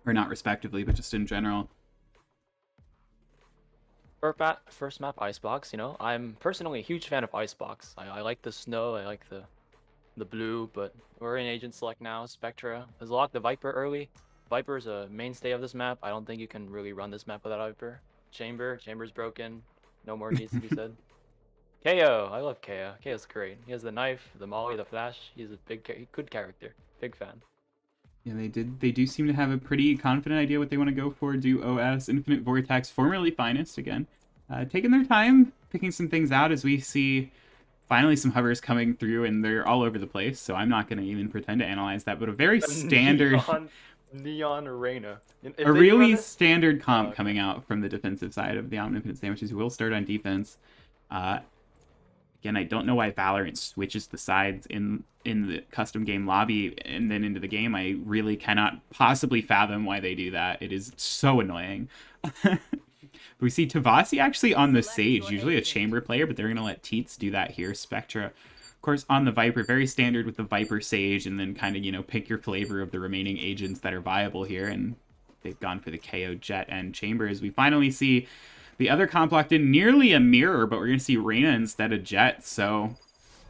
Or not respectively, but just in general. First map Icebox, you know. I'm personally a huge fan of Icebox. I like the snow, I like the blue, but we're in Agent Select now. Spectra has locked the Viper early. Viper is a mainstay of this map. I don't think you can really run this map without Viper. Chamber's broken. No more needs to be said. KO, I love KO. KO's great. He has the knife, the molly, the flash. He's a good character. Big fan. Yeah, they do seem to have a pretty confident idea what they want to go for. Do OS, Infinite Vortex, formerly Finest again. Taking their time, picking some things out as we see finally some hovers coming through, and they're all over the place, so I'm not going to even pretend to analyze that, but a very standard... Neon Arena. A really standard comp coming out from the defensive side of the Omnipotent Sandwiches. Will start on defense. Again, I don't know why Valorant switches the sides in the custom game lobby and then into the game. I really cannot possibly fathom why they do that. It is so annoying. We see Tavasi actually on the Sage, usually a Chamber player, but they're going to let Teets do that here. Spectra, of course, on the Viper, very standard with the Viper Sage, and then kind of, you know, pick your flavor of the remaining agents that are viable here, and they've gone for the KO Jet and Chamber as we finally see the other comp locked in, nearly a mirror, but we're going to see Reyna instead of Jet, so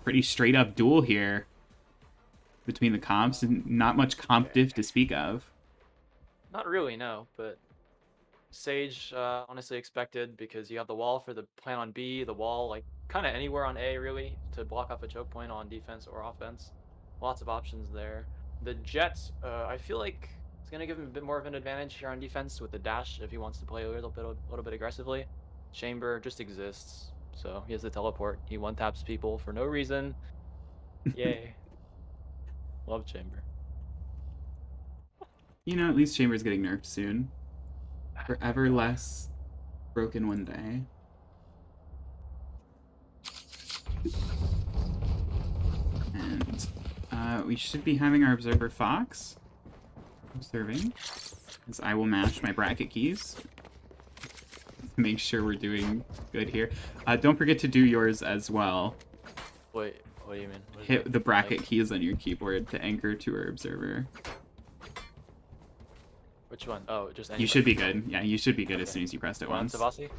pretty straight up duel here between the comps, and not much comp diff to speak of. Not really, no, but Sage, honestly expected, because you have the wall for the plant on B, the wall, like, kind of anywhere on A, really, to block off a choke point on defense or offense. Lots of options there. The Jet, I feel like it's going to give him a bit more of an advantage here on defense with the dash if he wants to play a little bit aggressively. Chamber just exists, so he has the teleport. He one-taps people for no reason. Yay. Love Chamber. You know, at least Chamber's getting nerfed soon. Forever less broken one day. And we should be having our Observer Fox observing, as I will mash my bracket keys. Make sure we're doing good here. Don't forget to do yours as well. Wait, what do you mean? Hit the bracket keys on your keyboard to anchor to our observer. Which one? Oh, just anybody. You should be good. Yeah, you should be good as soon as you pressed it once. Tavasi?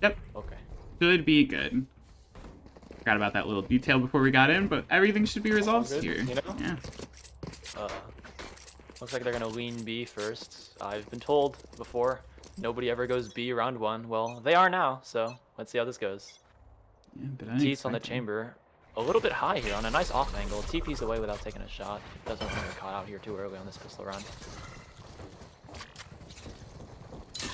Yep. Okay. Should be good. Forgot about that little detail before we got in, but everything should be resolved Good, here. you know? Yeah. Looks like they're gonna lean B first. I've been told before, nobody ever goes B round one. Well, they are now, so let's see how this goes. Yeah, but Teets on the unexpected. Chamber. A little bit high here on a nice off angle. TP's away without taking a shot. Doesn't want to get caught out here too early on this pistol round.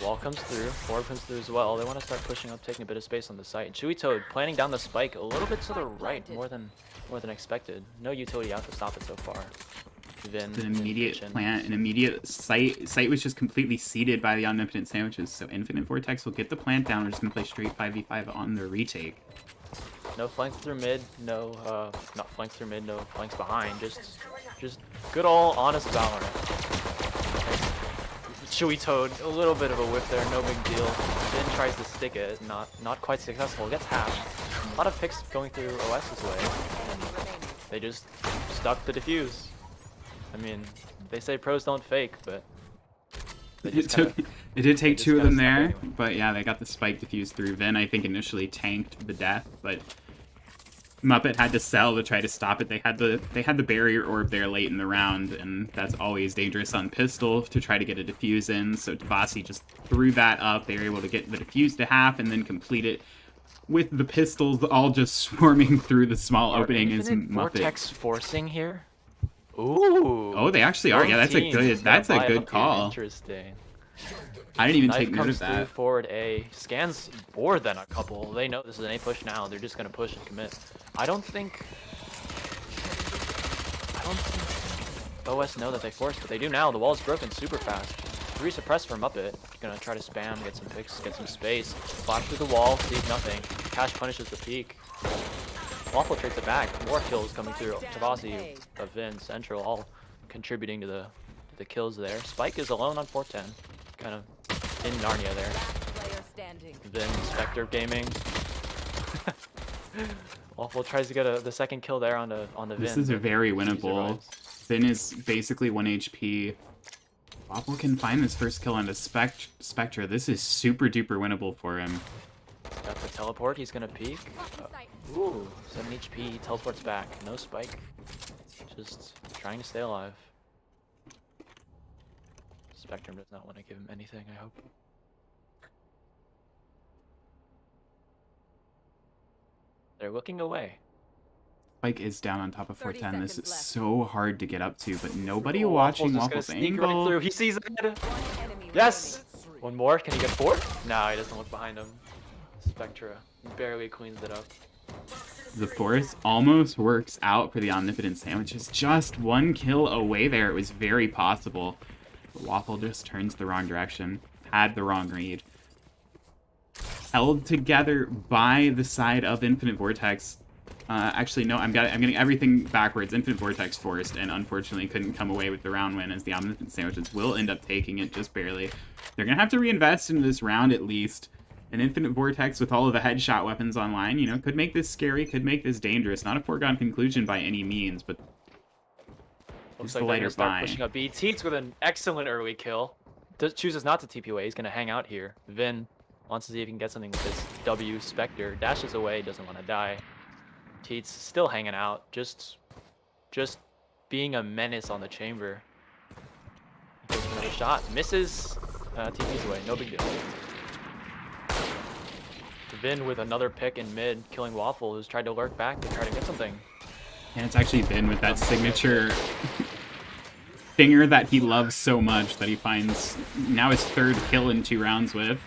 Wall comes through, Orb comes through as well. They want to start pushing up, taking a bit of space on the site. Chewy Toad planning down the spike a little bit to the right, more than expected. No utility out to stop it so far. Vin, An immediate Kitchen. plant, an immediate site. Site was just completely seeded by the Omnipotent Sandwiches, so Infinite Vortex will get the plant down. We're just gonna play straight 5v5 on the retake. No flanks through mid, no not flanks through mid, no flanks behind. Just good old honest Valorant. Chewy Toad, a little bit of a whiff there, no big deal. Vin tries to stick it, not quite successful. Gets half. A lot of picks going through OS's way, and they just stuck the defuse. I mean, they say pros don't fake, but they just It did take two of them there, anyway. but yeah, they got the spike diffused through. Vin, I think, initially tanked the death, but Muppet had to sell to try to stop it. They had the barrier orb there late in the round, and that's always dangerous on pistol to try to get a defuse in. So Tavasi just threw that up. They were able to get the defuse to half and then complete it with the pistols all just swarming through the small opening as Infinite Muppet. Vortex forcing here? Ooh. Oh, they actually are. Yeah, that's a 14. good. He's gonna That's a buy good up here. call. Interesting. I didn't even Knife take note comes of through that. forward A. Scans more than a couple. They know this is an A push now. They're just gonna push and commit. I don't think OS know that they forced, but they do now. The wall is broken super fast. 3 suppressed from Muppet. Gonna try to spam, get some picks, get some space. Flash through the wall, sees nothing. Cash punishes the peak. Waffle trades it back. More kills coming through. Tavasi, Vin, Central, all contributing to the kills there. Spike is alone on 410. Kind of in Narnia there. Player standing. Vin, Spectre Gaming. Waffle tries to get the second kill there on the Vin. This is a very He winnable. survives. Finn is basically 1 HP. Waffle can find this first kill on the Spectre. This is super duper winnable for him. Got the teleport, he's gonna peek. Ooh, 7 HP, teleports back. No spike. Just trying to stay alive. Spectrum does not want to give him anything, I hope. They're looking away. Spike is down on top of 30 410. This is seconds left. so hard to get up to, but nobody Oh, watching just Waffle's gonna sneak running angle. through. He sees it. One enemy Yes! One more. Can he get 4? No, he doesn't look behind him. Spectra barely cleans it up. The force almost works out for the Omnipotent Sandwiches. Just 1 kill away there. It was very possible. But Waffle just turns the wrong direction. Had the wrong read. Held together by the side of Infinite Vortex. Actually, no, I'm getting everything backwards. Infinite Vortex forced, and unfortunately couldn't come away with the round win, as the Omnipotent Sandwiches will end up taking it just barely. They're going to have to reinvest into this round at least. An Infinite Vortex with all of the headshot weapons online, you know, could make this scary, could make this dangerous. Not a foregone conclusion by any means, but Looks just like the they're later gonna start buy. pushing up B. Teats with an excellent early kill. Chooses not to TP away. He's gonna hang out here. Vin wants to see if he can get something with this W Spectre. Dashes away, doesn't want to die. Teats still hanging out, just being a menace on the chamber. Goes for another shot, misses. TP's away, no big deal. Vin with another pick in mid, killing Waffle, who's tried to lurk back to try to get something. And it's actually been with that signature finger that he loves so much that he finds now his 3rd kill in 2 rounds with.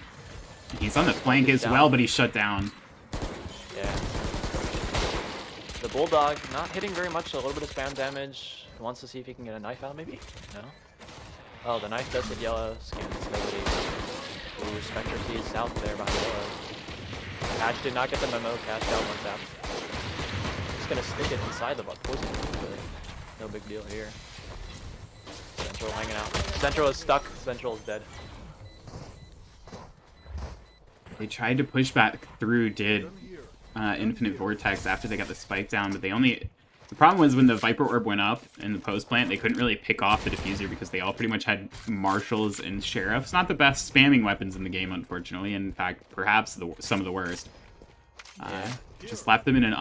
He's on the flank as well, but he's shut down. Yeah. The Bulldog not hitting very much, a little bit of spam damage. Wants to see if he can get a knife out, maybe? No? Oh, the knife does hit yellow. Scans nobody. Ooh, Spectre sees south there behind yellow. Cash did not get the memo. Cash down 1 tap. Just gonna stick it inside the poison, but no big deal here. Central hanging out. Central is stuck. Central is dead. They tried to push back through, did Infinite Vortex after they got the spike down, but they only... The problem was when the Viper Orb went up in the post plant, they couldn't really pick off the diffuser because they all pretty much had Marshals and Sheriffs. Not the best spamming weapons in the game, unfortunately. In fact, perhaps some of the worst. Just left them in an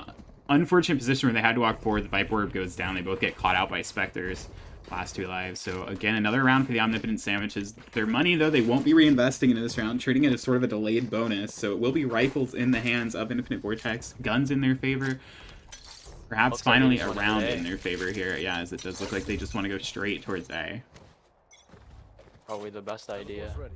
unfortunate position where they had to walk forward. The Viper Orb goes down. They both get caught out by Spectres. Last 2 lives. So again, another round for the Omnipotent Sandwiches. Their money, though, they won't be reinvesting into this round, treating it as sort of a delayed bonus. So it will be rifles in the hands of Infinite Vortex, guns in their favor. Perhaps Looks like finally they a just wanna round hit A. in their favor here. Yeah, as it does look like they just want to go straight towards A. Probably the best idea. Almost ready.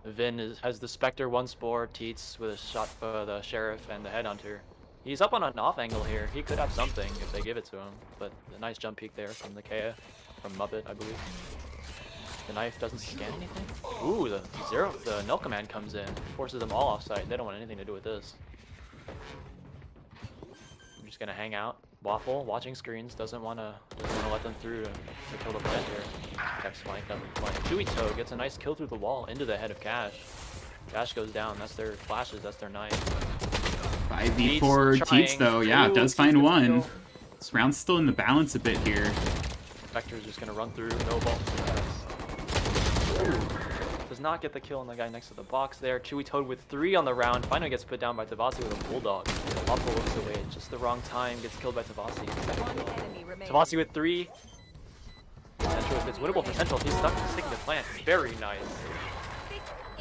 Vin has the Spectre 1 spore, Teats with a shot for the Sheriff and the Headhunter. He's up on an off angle here. He could have something if they give it to him, but a nice jump peek there from the Kea, from Muppet, I believe. The knife doesn't scan anything. Ooh, the Null command comes in, forces them all offside. They don't want anything to do with this. I'm just gonna hang out. Waffle, watching screens, doesn't wanna let them through to kill the plant here. Text flank, doesn't flank. Chewy Toe gets a nice kill through the wall into the head of Cash. Cash goes down, that's their flashes, that's their knife. 5v4 Teats Teats, though. Yeah, Ooh, does Teats find gets a 1. kill. This round's still in the balance a bit here. Vector's just gonna run through, no ball. Does not get the kill on the guy next to the box there. Chewy Toad with 3 on the round, finally gets put down by Tavasi with a Bulldog. Waffle looks away, just the wrong time, gets killed by Tavasi. One enemy remaining. Tavasi with 3. Central, it's winnable for Central. He's stuck sticking to plant. Very nice.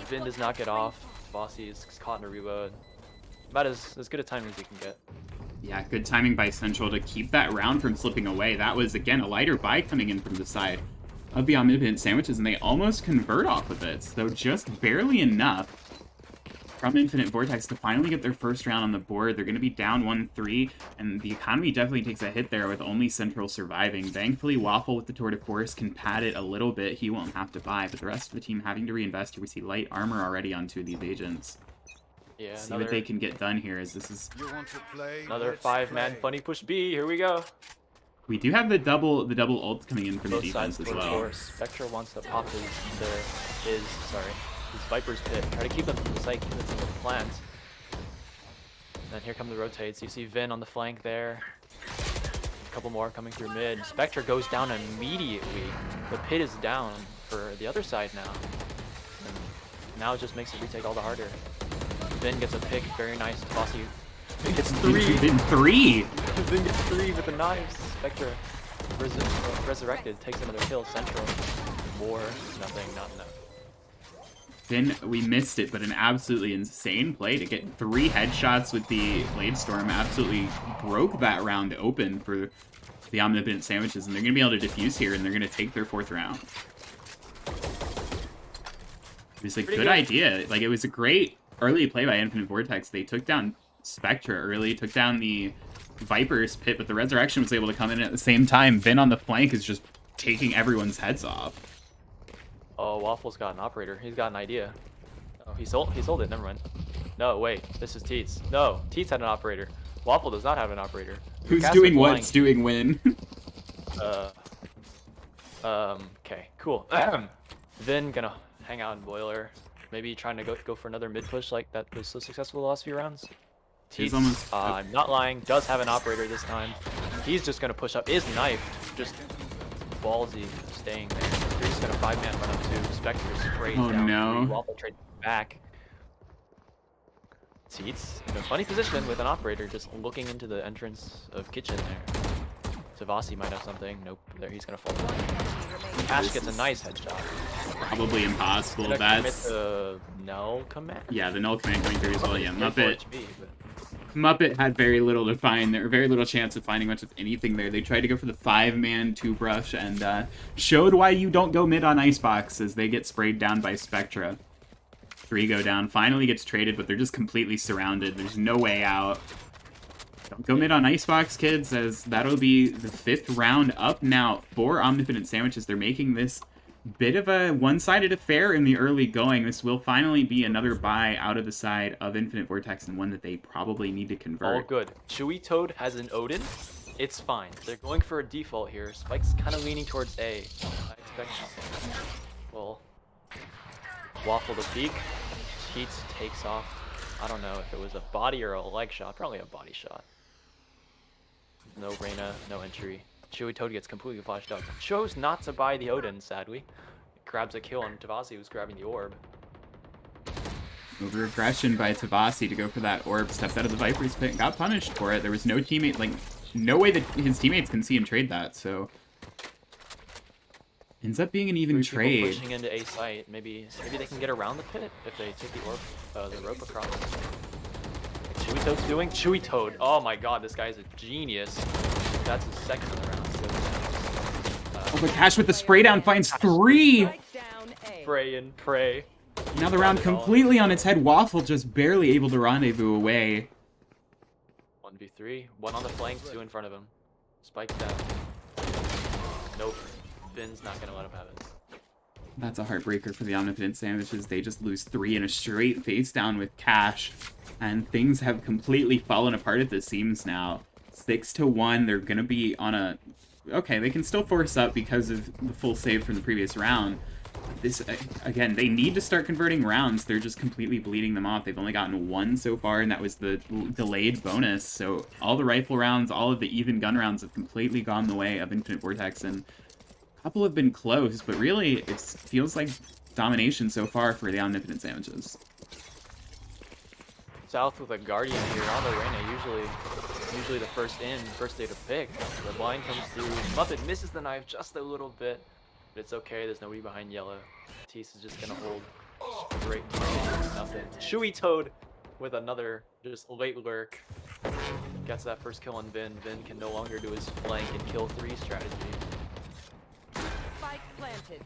Vin does not get off. Tavasi is caught in a reload. About as good a time as he can get. Yeah, good timing by Central to keep that round from slipping away. That was, again, a lighter buy coming in from the side of the Omnipotent Sandwiches, and they almost convert off of it. So just barely enough from Infinite Vortex to finally get their first round on the board. They're going to be down 1-3, and the economy definitely takes a hit there with only Central surviving. Thankfully, Waffle with the Tour de Force can pad it a little bit. He won't have to buy, but the rest of the team having to reinvest here. We see light armor already on 2 of these agents. Yeah, See what they can get done here, as this is... You want to play? another Let's 5-man play. funny push B. Here we go. We do have the double ult coming in from the Both defense sides as for well. force. Spectre wants to pop his Viper's Pit. Try to keep them from the site, keep them from the plant. Then here come the rotates. You see Vin on the flank there. A couple more coming through mid. Spectre goes down immediately. The pit is down for the other side now. And now it just makes the retake all the harder. Vin gets a pick, very nice. Bossy gets 3. Vin 3! Vin gets 3 with the knives. Spectre resurrected, takes another kill. Central, more, nothing, not enough. Then we missed it, but an absolutely insane play to get 3 headshots with the Blade Storm. Absolutely broke that round open for the Omnipotent Sandwiches, and they're going to be able to defuse here, and they're going to take their 4th round. It was a good idea. Like, it was a great early play by Infinite Vortex. They took down Spectre early, took down the Viper's Pit, but the Resurrection was able to come in at the same time. Vin on the flank is just taking everyone's heads off. Oh, Waffle's got an operator. He's got an idea. Oh, he sold it. Never mind. No, wait. This is Teets. No, Teets had an operator. Waffle does not have an operator. Who's Cast doing it what's blind. doing when? Okay, cool. Vin gonna hang out in Boiler. Maybe trying to go for another mid push like that was so successful the last few rounds. He's Teets, almost- I'm not lying, does have an operator this time. He's just gonna push up. Is knifed. Just ballsy staying there. They're just gonna 5-man run up to Spectre straight Oh, down. no. Waffle trade back. Teets in a funny position with an operator just looking into the entrance of kitchen there. Tavasi might have something. Nope. There he's gonna fall. Cash gets a nice headshot. Probably impossible. Gonna commit That's... the null command. Yeah, the null command going through as well. Yeah, Very Muppet. full HP, but- Muppet had very little to find there, very little chance of finding much of anything there. They tried to go for the 5-man 2-brush and showed why you don't go mid on Icebox as they get sprayed down by Spectra. 3 go down, finally gets traded, but they're just completely surrounded. There's no way out. Don't go mid on Icebox, kids, as that'll be the 5th round up now for Omnipotent Sandwiches. They're making this bit of a one-sided affair in the early going. This will finally be another buy out of the side of Infinite Vortex, and one that they probably need to convert. All good. Chewy Toad has an Odin. It's fine. They're going for a default here. Spike's kind of leaning towards A. I expect. Well, Waffle to peek. Teets takes off. I don't know if it was a body or a leg shot. Probably a body shot. No Reyna, no entry. Chewy Toad gets completely flashed up. Chose not to buy the Odin, sadly. Grabs a kill on Tavasi, who's grabbing the orb. Over aggression by Tavasi to go for that orb, stepped out of the Viper's Pit and got punished for it. There was no teammate, like, no way that his teammates can see him trade that, so... Ends up being an even 3 people trade. pushing into A site. Maybe they can get around the pit if they take the orb, the rope across. Chewy Toad's doing Chewy Toad. Oh my god, this guy's a genius. That's his 2nd of the round. Oh, but Cash with the spray down finds 3! Strike down A. Pray and pray. Now the round completely on its head. Waffle just barely able to rendezvous away. 1v3. 1 on the flank, 2 in front of him. Spike down. Nope. Vin's not gonna let him have it. That's a heartbreaker for the Omnipotent Sandwiches. They just lose 3 in a straight face down with Cash. And things have completely fallen apart at the seams now. 6-1. They're gonna be on a... Okay, they can still force up because of the full save from the previous round. This, again, they need to start converting rounds. They're just completely bleeding them off. They've only gotten 1 so far, and that was the delayed bonus. So all the rifle rounds, all of the even gun rounds have completely gone the way of Infinite Vortex, and a couple have been close, but really it feels like domination so far for the Omnipotent Sandwiches. South with a Guardian here on the Reyna, usually the first day to pick. The blind comes through. Muppet misses the knife just a little bit, but it's okay. There's nobody behind yellow. Tease is just gonna hold straight nothing. Chewy Toad with another just late lurk. gets that first kill on Vin, Vin can no longer do his flank and kill 3 strategy. Spike planted.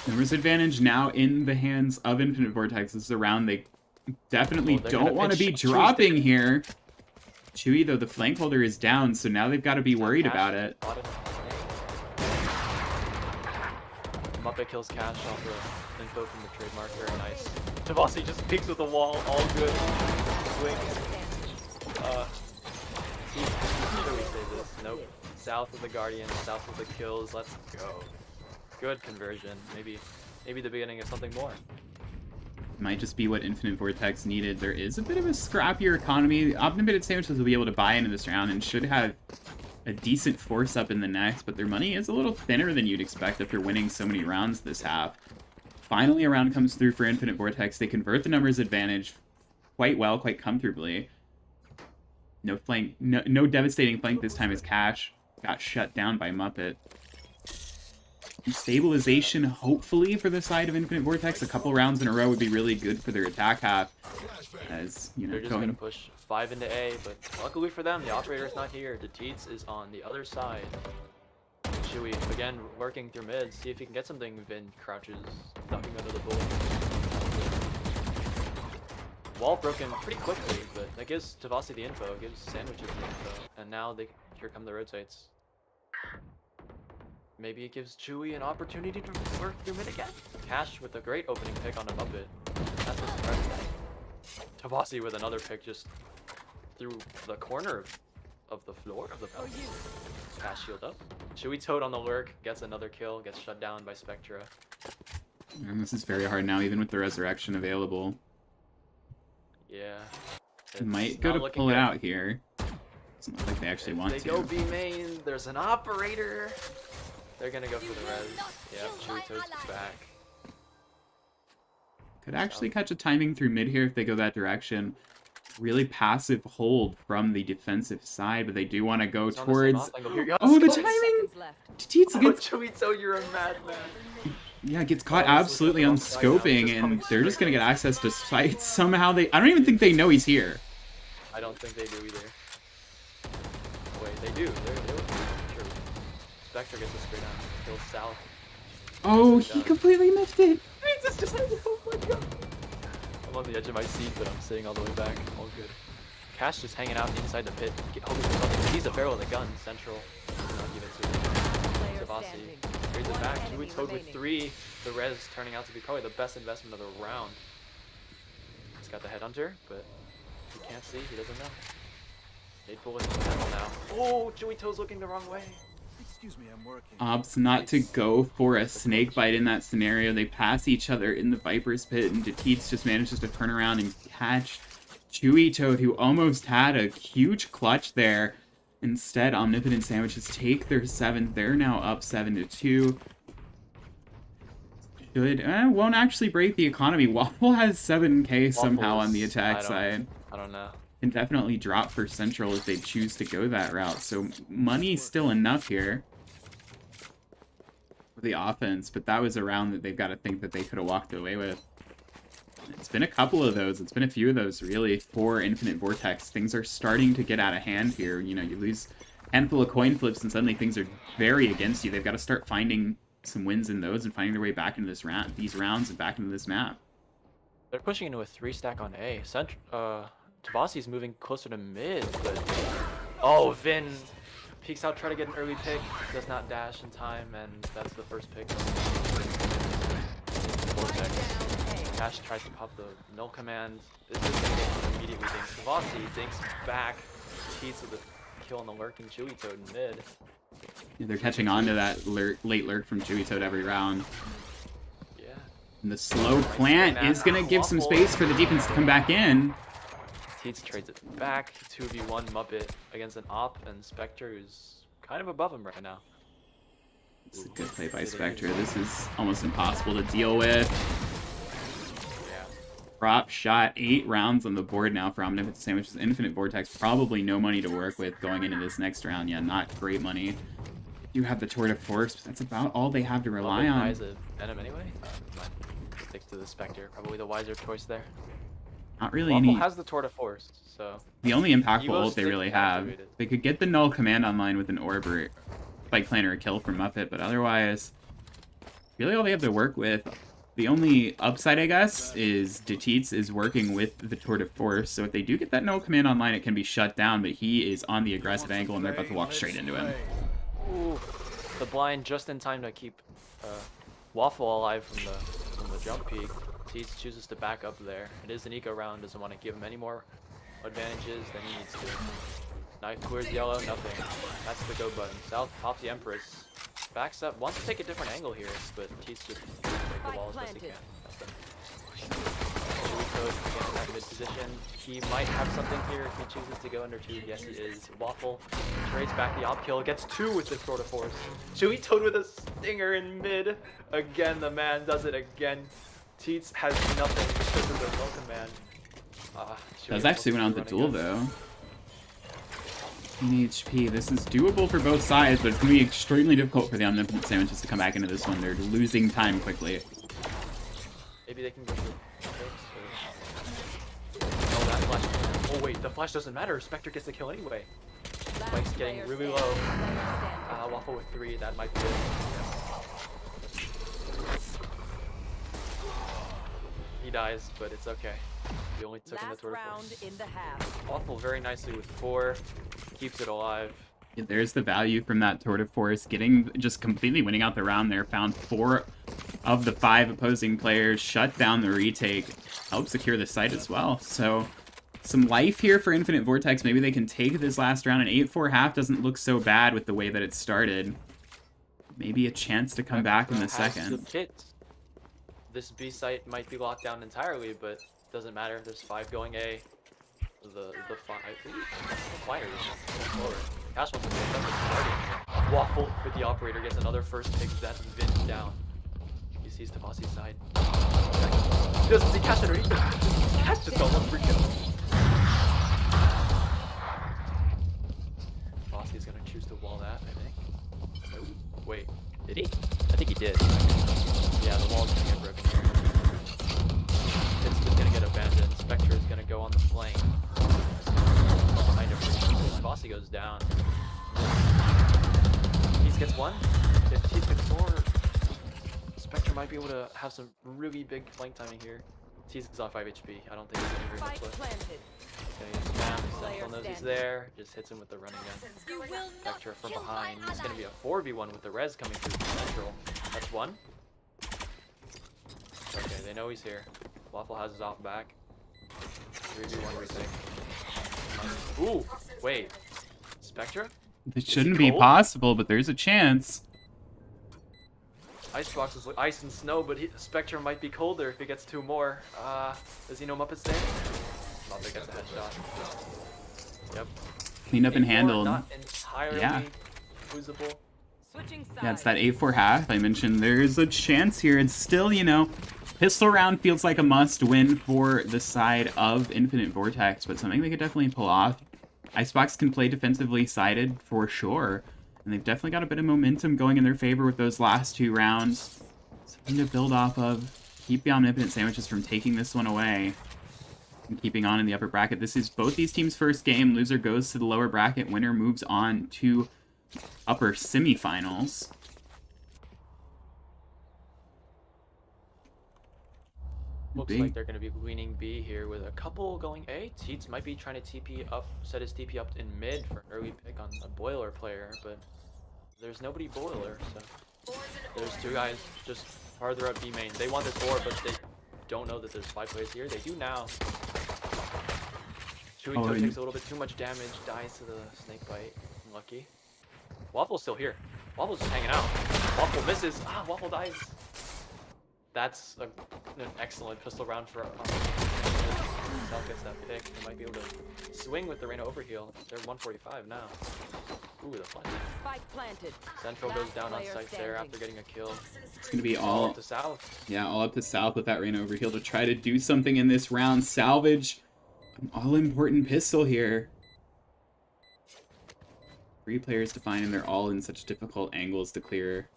Numbers advantage now in the hands of Infinite Vortex. This is a round they definitely Well, they're gonna don't want to be pitch Chewy's dropping there. here. Chewy, though, the flank holder is down, so now they've got to be worried Cash about it. spotted on flank. Muppet kills Cash off the info from the trademark. Very nice. Tavasi just peeks with the wall. All good. Swing. How do we say this? Nope. South of the Guardian, south of the kills. Let's go. Good conversion. Maybe the beginning of something more. Might just be what Infinite Vortex needed. There is a bit of a scrappier economy. Omnibited Sandwiches will be able to buy into this round and should have a decent force up in the next, but their money is a little thinner than you'd expect after winning so many rounds this half. Finally, a round comes through for Infinite Vortex. They convert the numbers advantage quite well, quite comfortably. No flank, no devastating flank this time as Cash got shut down by Muppet. Stabilization, hopefully, for the side of Infinite Vortex. A couple rounds in a row would be really good for their attack half. As, you know, They're just going to push 5 into A, but luckily for them, the operator's not here. Deteets is on the other side. Chewy, again, working through mid. See if he can get something. Vin crouches, ducking under the bullet. Wall broken pretty quickly, but that gives Tavasi the info, gives Sandwiches the info. And now here come the rotates. Maybe it gives Chewy an opportunity to work through mid again. Cash with a great opening pick on a Muppet. That's what's impressive. Tavasi with another pick just through the corner of the floor of the belt. Cash shield up. Chewy Toad on the lurk, gets another kill, gets shut down by Spectra. And this is very hard now, even with the resurrection available. Yeah. Might go to pull it out here. Doesn't look like they actually want They to. go B main, there's an operator. They're gonna go for the res. Yeah, Chewy Toad's back. Could actually catch a timing through mid here if they go that direction. Really passive hold from the defensive side, but they do want to go He's on the same towards... off angle. Here you go. Oh, the 30 timing! seconds left. Teets Oh, gets... Chewy Toad, you're a madman. Yeah, gets caught Oh, this looks absolutely like on the wrong side now. scoping, Just and coming they're just straight gonna get in. access to sight somehow. I don't even think they know he's here. I don't think they do either. Wait, they do. They're sure. Spectre gets a straight on. Kills South. Oh, Nicely he done. completely missed it. It's just like, oh my god. I'm on the edge of my seat, but I'm sitting all the way back. All good. Cash just hanging out inside the pit, hoping for something. He's a barrel of the gun, central. I'll give it to Player Tavasi. standing. Trades it back. Enemy Chewy Toad with remaining. 3. The res turning out to be probably the best investment of the round. He's got the headhunter, but he can't see. He doesn't know. They'd pull it from the panel now. Oh, Chewy Toad's looking the wrong way. Excuse me, I'm working. Opts not to go for a snake bite in that scenario. They pass each other in the Viper's pit, and Deteets just manages to turn around and catch Chewy Toad, who almost had a huge clutch there. Instead, Omnipotent Sandwiches take their 7th. They're now up 7-2. Won't actually break the economy. Waffle has 7k somehow on the attack side. I don't know. Can definitely drop for Central if they choose to go that route. So money's still enough here for the offense, but that was a round that they've got to think that they could have walked away with. It's been a couple of those. It's been a few of those, really, for Infinite Vortex. Things are starting to get out of hand here. You know, you lose a handful of coin flips and suddenly things are very against you. They've got to start finding some wins in those and finding their way back into these rounds and back into this map. They're pushing into a 3-stack on A. Tavasi's moving closer to mid, but... Oh, Vin peeks out, try to get an early pick. Does not dash in time, and that's the first pick. Vortex. Cash tries to pop the null command. This is going to get immediately dinked. Tavasi dinks back. Teets with a kill on the lurking Chewy Toad in mid. Yeah, they're catching on to that late lurk from Chewy Toad every round. Yeah. And the slow plant is going to give some space for the defense to come back in. Teets trades it back. 2v1 Muppet against an op, and Spectre who's kind of above him right now. It's a good play by Spectre. This is almost impossible to deal with. Yeah. Prop shot, 8 rounds on the board now for Omnipotent Sandwiches. Infinite Vortex, probably no money to work with going into this next round. Yeah, not great money. You have the Tour de Force, but that's about all they have to rely Muppet on. buys a Venom anyway. Sticks to the Spectre. Probably the wiser choice there. Not really Waffle any. has the Tour de Force, so The only impactful Evo's ult they still really have. activated. They could get the null command online with an orb or spike plant or a kill from Muppet, but otherwise, really all they have to work with. The only upside, I guess, is Detitz is working with the Tour de Force, so if they do get that null command online, it can be shut down, but he is on the aggressive angle, and they're about to walk straight into him. Ooh, the blind just in time to keep Waffle alive from the jump peak. Teats chooses to back up there. It is an eco round, doesn't want to give him any more advantages than he needs to. Knife clears yellow, nothing. That's the go button. South pops the Empress. Backs up, wants to take a different angle here, but Teats just break the wall as best he can. That's done. Shuito again in that mid position. He might have something here if he chooses to go under 2. Yes, he is. Waffle trades back the op kill, gets 2 with the Tour de Force. Shuito with a stinger in mid. Again, the man does it again. Teats has nothing because of the null command. Does actually went out the duel, though. 10 HP. This is doable for both sides, but it's going to be extremely difficult for the Omnipotent Sandwiches to come back into this one. They're losing time quickly. Maybe they can go for fix or... Oh, that flash. Oh, wait, the flash doesn't matter. Spectre gets the kill anyway. Spike's getting really low. Waffle with 3. That might be it. He dies, but it's okay. He only took in the Tour de Force. In the half. Waffle very nicely with 4. Keeps it alive. Yeah, there's the value from that Tour de Force. Just completely winning out the round there. Found 4 of the 5 opposing players. Shut down the retake. Helped secure the site as well. So some life here for Infinite Vortex. Maybe they can take this last round. An 8-4 half doesn't look so bad with the way that it started. Maybe a chance to come back in the second. The kit. This B site might be locked down entirely, but doesn't matter. There's 5 going A. The 5. Fighters. Cash wants to pick up starting. Waffle with the operator gets another first pick. That's Vin down. He sees Tavasi's side. He doesn't see Cash underneath him. Cash just got 1 free kill. Tavasi's gonna choose to wall that, I think. Oh, wait, did he? I think he did. Yeah, the wall's gonna get broken here. It's just gonna get abandoned. Spectre is gonna go on the flank. Behind him. Tavasi goes down. Teats gets 1. If Teats gets 4, Spectre might be able to have some really big flank timing here. Teats is off 5 HP. I don't think he's gonna very much left. He's gonna get spam. Central knows he's there. Just hits him with the running gun. Spectre from behind. It's gonna be a 4v1 with the res coming through from Central. That's 1. Okay, they know he's here. Waffle has his off back. 3v1 retake. Ooh, wait. Spectre? It shouldn't be possible, but there's a chance. Icebox is like ice and snow, but Spectre might be colder if he gets 2 more. Does he know Muppet's name? Muppet gets a headshot. Yep. Clean up and 8-4, handled. Not entirely losable. Switching sides. Yeah, it's that 8-4 half I mentioned. There's a chance here. It's still, you know, pistol round feels like a must-win for the side of Infinite Vortex, but something they could definitely pull off. Icebox can play defensively sided for sure, and they've definitely got a bit of momentum going in their favor with those last 2 rounds. Something to build off of. Keep the Omnipotent Sandwiches from taking this one away and keeping on in the upper bracket. This is both these teams' first game. Loser goes to the lower bracket. Winner moves on to upper semifinals. Looks like they're going to be leaning B here with a couple going A. Teats might be trying to TP up, set his TP up in mid for an early pick on a boiler player, but there's nobody boiler, so there's 2 guys just farther up B main. They want this ore, but they don't know that there's 5 players here. They do now. Shuito takes a little bit too much damage, dies to the snake bite. Unlucky. Waffle's still here. Waffle's just hanging out. Waffle misses. Waffle dies. That's an excellent pistol round for South gets that pick. They might be able to swing with the Reyna overheal. They're 145 now. Ooh, the flash. Spike planted. Central goes down on site there after getting a kill. It's going to be all all up to South. Yeah, all up to South with that Reyna overheal to try to do something in this round. Salvage an all-important pistol here. 3 players to find, and they're all in such difficult angles to clear.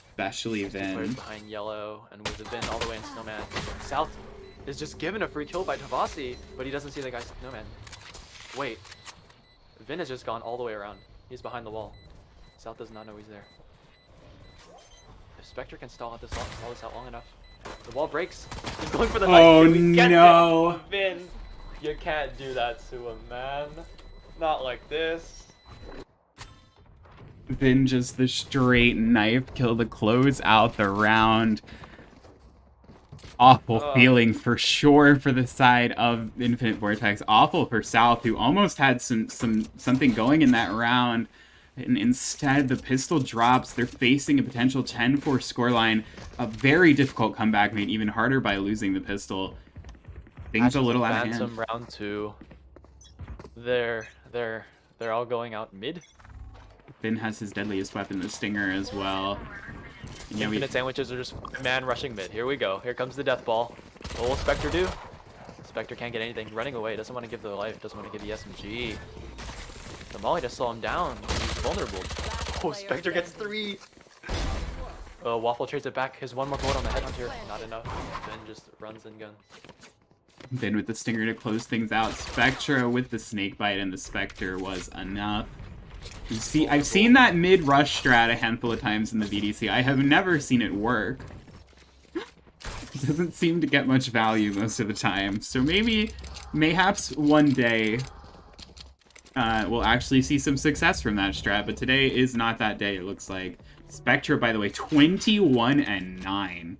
Especially Players Vin. behind yellow, and with the Vin all the way in Snowman. South is just given a free kill by Tavasi, but he doesn't see the guy's no man. Wait. Vin has just gone all the way around. He's behind the wall. South does not know he's there. If Spectre can stall this out long enough. The wall breaks. He's going for the knife. Oh, He gets no. it. Vin, you can't do that to him, man. Not like this. Then just the straight knife kill to close out the round. Awful feeling for sure for the side of Infinite Vortex. Awful for South, who almost had something going in that round. And instead, the pistol drops. They're facing a potential 10-4 scoreline. A very difficult comeback made even harder by losing the pistol. Things a little out of hand. Phantom round 2. They're all going out mid. Finn has his deadliest weapon, the Stinger, as well. And yeah, Infinite sandwiches are just man rushing mid. Here we go. Here comes the death ball. What will Spectre do? Spectre can't get anything. Running away. Doesn't want to give the life. Doesn't want to give the SMG. The Molly just slow him down. He's vulnerable. Oh, Spectre gets 3. Waffle trades it back. His one more bullet on the headhunter. Not enough. Then just runs and guns. Finn with the Stinger to close things out. Spectra with the snake bite, and the Spectre was enough. You see, I've seen that mid-rush strat a handful of times in the VDC. I have never seen it work. It doesn't seem to get much value most of the time. So mayhaps one day, we'll actually see some success from that strat. But today is not that day, it looks like. Spectra, by the way, 21-9.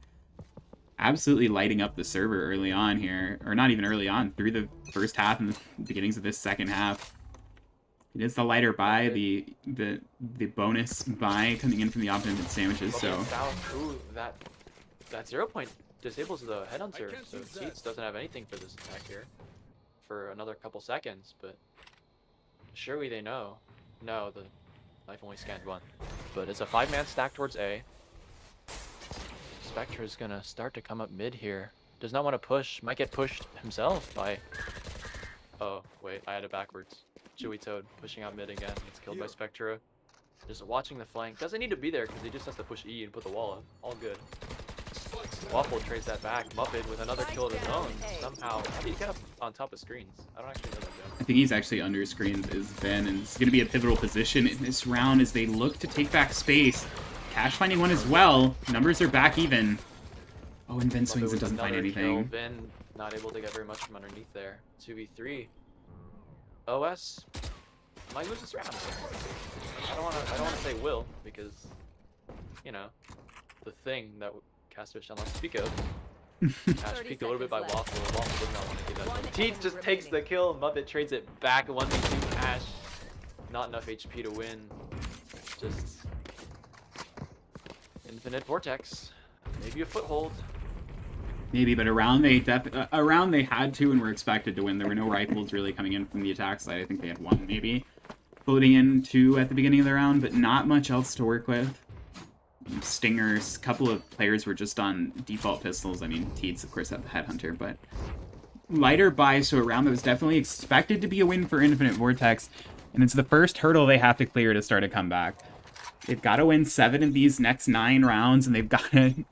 Absolutely lighting up the server early on here. Or not even early on, through the first half and the beginnings of this second half. It is the lighter buy, the bonus buy coming in from the opponent sandwiches. So Ooh, that 0 point disables the headhunter, so Teats doesn't have anything for this attack here for another couple seconds. But surely they know. No, the knife only scanned 1, but it's a 5-man stack towards A. Spectre is gonna start to come up mid here. Does not want to push. Might get pushed himself by. Oh wait, I had it backwards. Chewy Toad pushing out mid again. Gets killed by Spectra. Just watching the flank. Doesn't need to be there because he just has to push E and put the wall up. All good. Waffle trades that back. Muppet with another kill of his own. Somehow. How did he get up on top of screens? I don't actually know that yet. I think he's actually under screens is Ben, and it's going to be a pivotal position in this round as they look to take back space. Cash finding one as well. Numbers are back even. Oh, and Ben swings and doesn't find anything. Ben not able to get very much from underneath there. 2v3. OS might lose this round. I don't want to say will, because you know the thing that Caster shall not speak of. Cash peeked a little bit by Waffle. Waffle does not want to give that. Teats just takes the kill. Muppet trades it back. 1v2 Ash. Not enough HP to win. Just Infinite Vortex. Maybe a foothold. Maybe, but around they had to and were expected to win. There were no rifles really coming in from the attack side. I think they had 1 maybe. Floating in 2 at the beginning of the round, but not much else to work with. Stingers, a couple of players were just on default pistols. I mean, Teats, of course, had the Headhunter, but lighter buy, so a round that was definitely expected to be a win for Infinite Vortex, and it's the first hurdle they have to clear to start a comeback. They've got to win 7 of these next 9 rounds, and they've got to,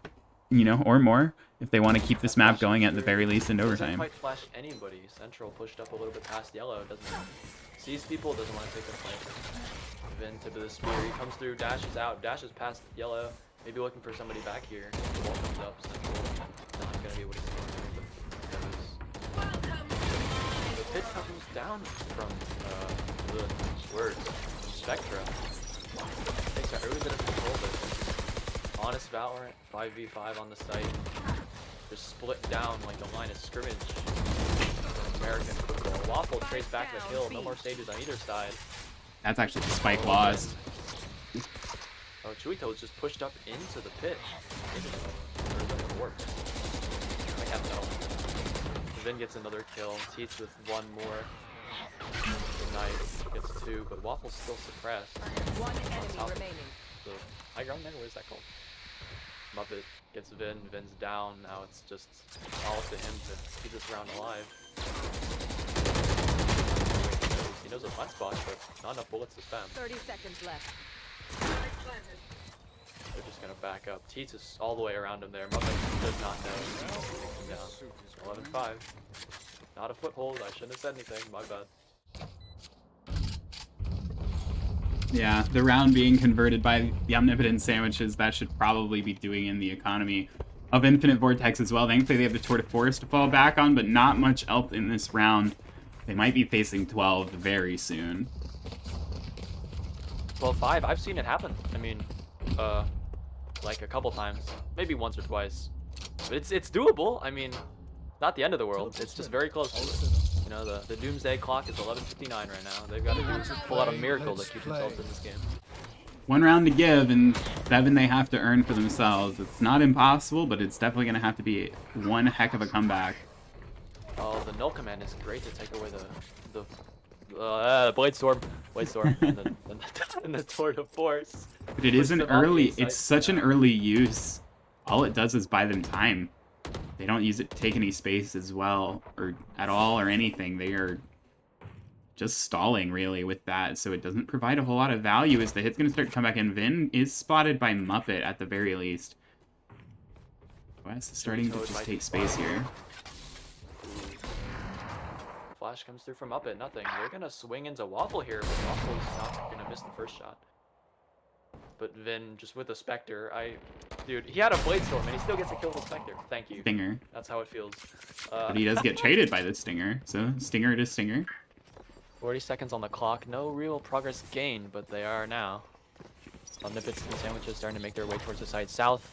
or more, if they want to keep this map going at the very least in overtime. Doesn't quite flash anybody. Central pushed up a little bit past yellow. Sees people, doesn't want to take the flank. Vin tip of the spear. He comes through, dashes out, dashes past yellow. Maybe looking for somebody back here. The wall comes up. Central not gonna be able to see the pit comes down from the words from Spectra. Takes a early bit of control, but honest Valorant 5v5 on the site. Just split down like the line of scrimmage. American football. Waffle trades back the kill. No more stages on either side. That's actually the spike lost. Oh, Chuito was just pushed up into the pit. I can't tell. Vin gets another kill. Teats with 1 more. The knife gets 2, but Waffle's still suppressed. 1 enemy remaining. The high ground there, what is that called? Muppet gets Vin. Vin's down. Now it's just all up to him to keep this round alive. He knows a flat spot, but not enough bullets to spam. 30 seconds left. They're just gonna back up. Teats is all the way around him there. Muppet does not know. Takes him down. 11-5. Not a foothold. I shouldn't have said anything. My bad. Yeah, the round being converted by the Omnipotent Sandwiches, that should probably be doing in the economy of Infinite Vortex as well. Thankfully, they have the Tour de Force to fall back on, but not much else in this round. They might be facing 12 very soon. 12-5. I've seen it happen. I mean, like a couple times, maybe once or twice. But it's doable. I mean, not the end of the world. It's just very close to it. You know, the doomsday clock is 11:59 right now. They've got to pull out a miracle to keep themselves in this game. One round to give, and 7 they have to earn for themselves. It's not impossible, but it's definitely going to have to be one heck of a comeback. Oh, the null command is great to take away the Blade Storm, and the Tour de Force. But it is an early, it's such an early use. All it does is buy them time. They don't use it to take any space as well, or at all, or anything. They are just stalling, really, with that, so it doesn't provide a whole lot of value as the hit's going to start to come back in. Vin is spotted by Muppet, at the very least. Wes is starting to just take space here. Flash comes through from Muppet, nothing. They're going to swing into Waffle here, but Waffle's not going to miss the first shot. But Vin, just with the Spectre, dude, he had a Blade Storm, and he still gets to kill the Spectre. Thank you. Stinger. That's how it feels. But he does get traded by the Stinger, so Stinger to Stinger. 40 seconds on the clock. No real progress gained, but they are now. Omnipotent Sandwiches starting to make their way towards the side south.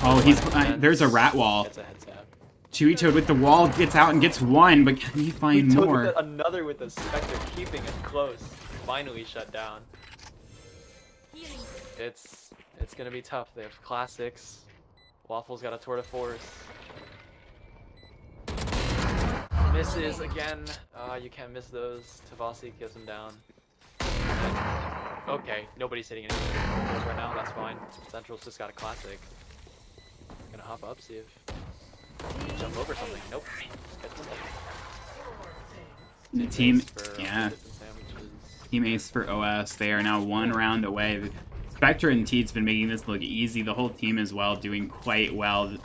Oh, he's there's a rat wall. It's a head tap. Chewy Toad with the wall gets out and gets one, but can he find Toad more? with another with the Spectre, keeping it close. Finally shut down. It's gonna be tough. They have classics. Waffle's got a Tour de Force. Misses again. You can't miss those. Tavasi gives him down. Okay, nobody's hitting any of right now. That's fine. Central's just got a classic. Gonna hop up, see if jump over something. Nope. Team, yeah. Team Ace for OS. They are now one round away. Spectre and Teed's been making this look easy. The whole team as well, doing quite well.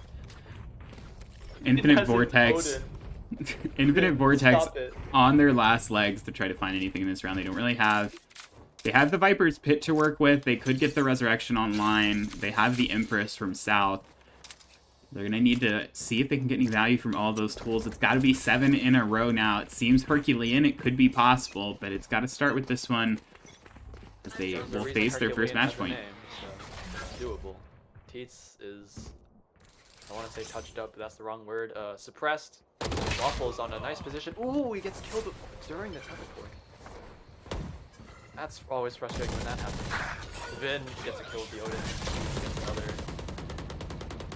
Infinite Vortex. Infinite Vortex on their last legs to try to find anything in this round. They don't really have... They have the Viper's Pit to work with. They could get the Resurrection online. They have the Empress from South. They're going to need to see if they can get any value from all those tools. It's got to be 7 in a row now. It seems Herculean. It could be possible, but it's got to start with this one as they will face their first match point. Doable. Teets is, I want to say touched up, but that's the wrong word. Suppressed. Waffle's on a nice position. Ooh, he gets killed during the teleport. That's always frustrating when that happens. Vin gets a kill with the Odin. Gets another.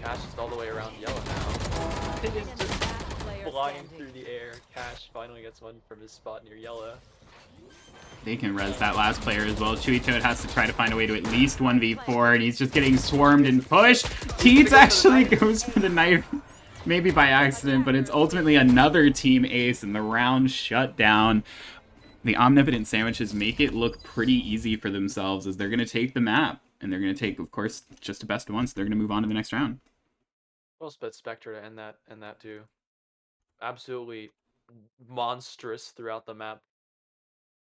Cash is all the way around yellow now. It is just flying through the air. Cash finally gets one from his spot near yellow. They can res that last player as well. Chewy Toad has to try to find a way to at least 1v4, and he's just getting swarmed and pushed. Teeds actually goes for the knife, maybe by accident, but it's ultimately another team ace, and the round shut down. The Omnipotent Sandwiches make it look pretty easy for themselves as they're going to take the map, and they're going to take, of course, just the best of one, so they're going to move on to the next round. Well split Spectre to end that too. Absolutely monstrous throughout the map.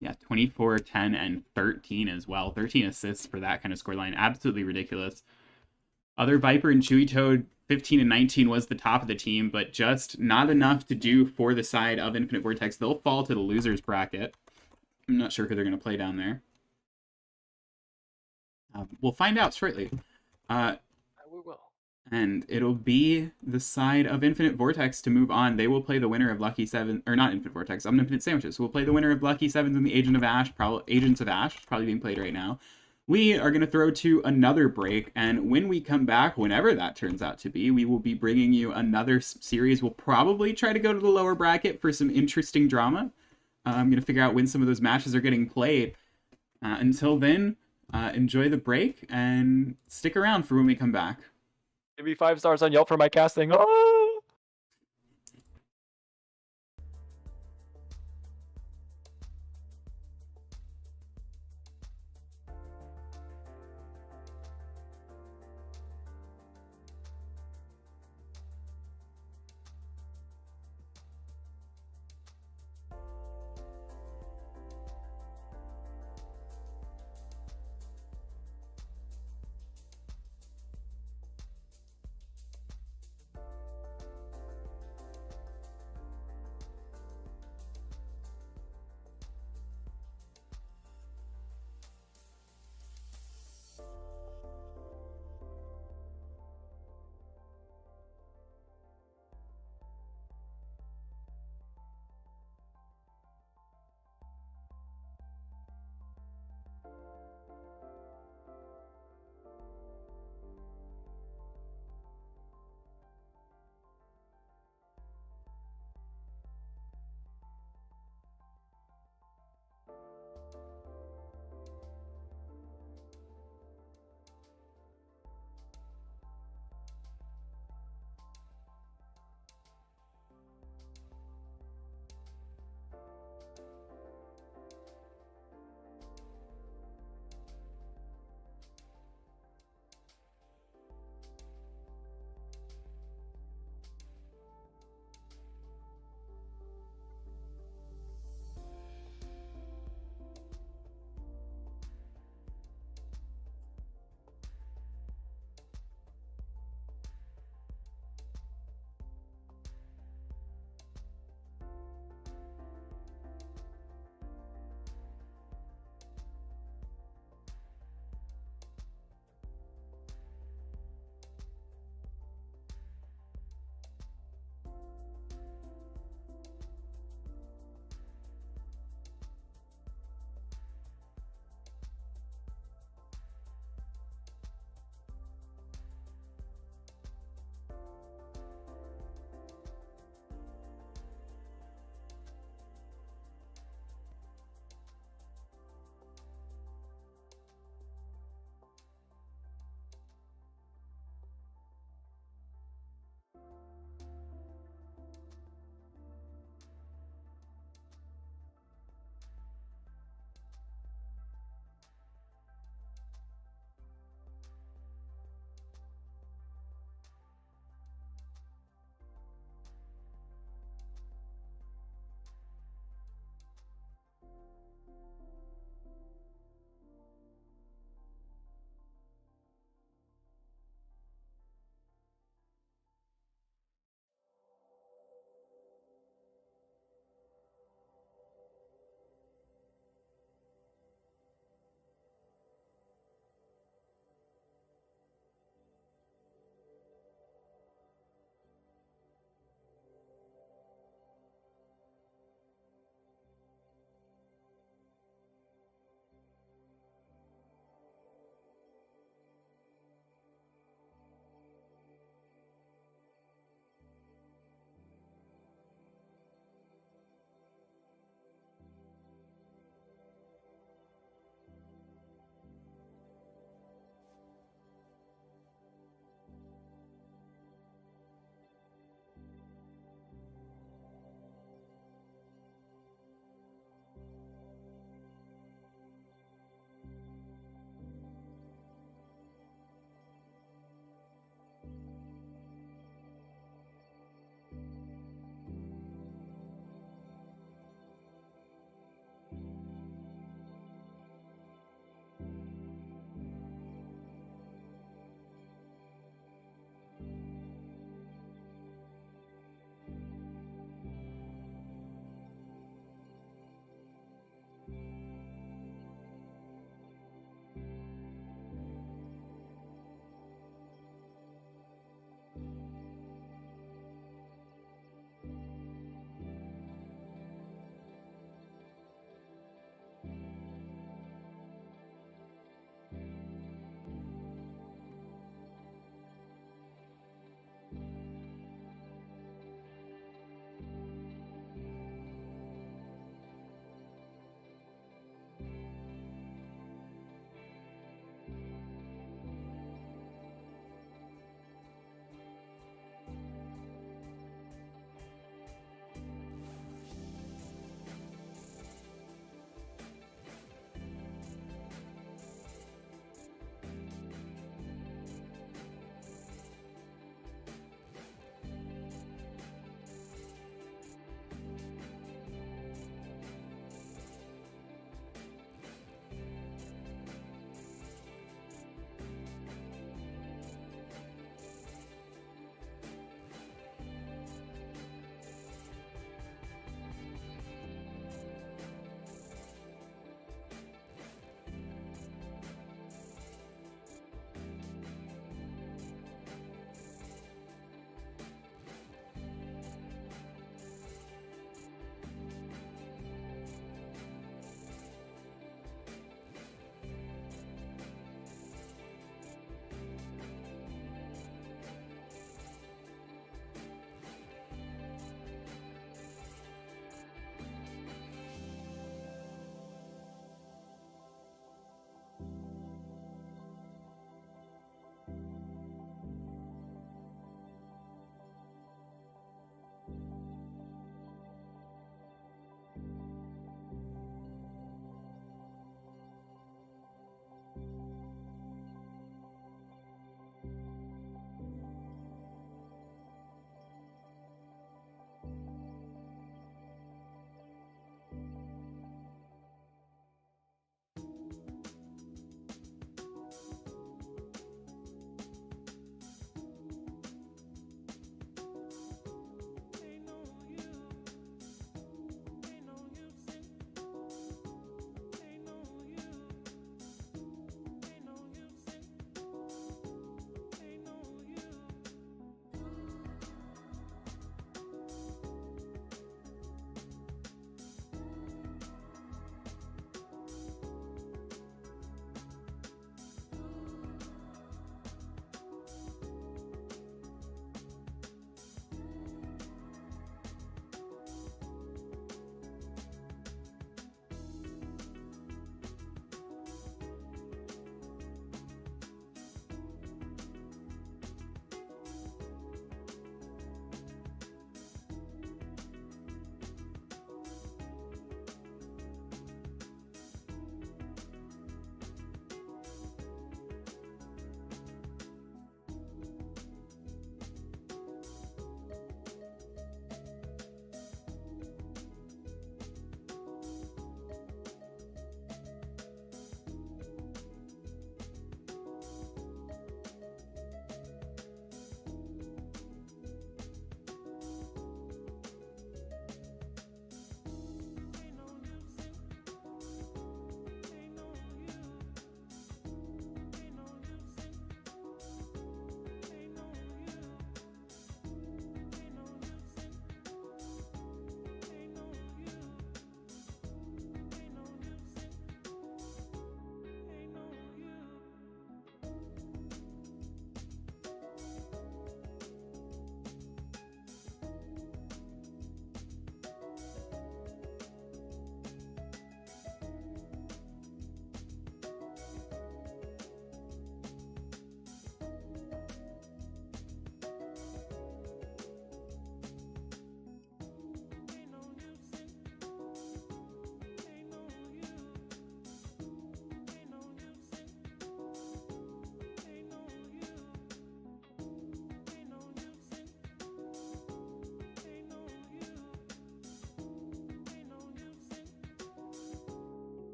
Yeah, 24, 10, and 13 as well. 13 assists for that kind of scoreline. Absolutely ridiculous. Other Viper and Chewy Toad, 15 and 19 was the top of the team, but just not enough to do for the side of Infinite Vortex. They'll fall to the losers bracket. I'm not sure who they're going to play down there. We'll find out shortly. We will. And it'll be the side of Infinite Vortex to move on. They will play the winner of Lucky Seven, or not Infinite Vortex, Omnipotent Sandwiches. We'll play the winner of Lucky Sevens and the Agents of Ash, probably being played right now. We are going to throw to another break, and when we come back, whenever that turns out to be, we will be bringing you another series. We'll probably try to go to the lower bracket for some interesting drama. I'm going to figure out when some of those matches are getting played. Until then, enjoy the break, and stick around for when we come back. Give me 5 stars on Yelp for my casting. Oh!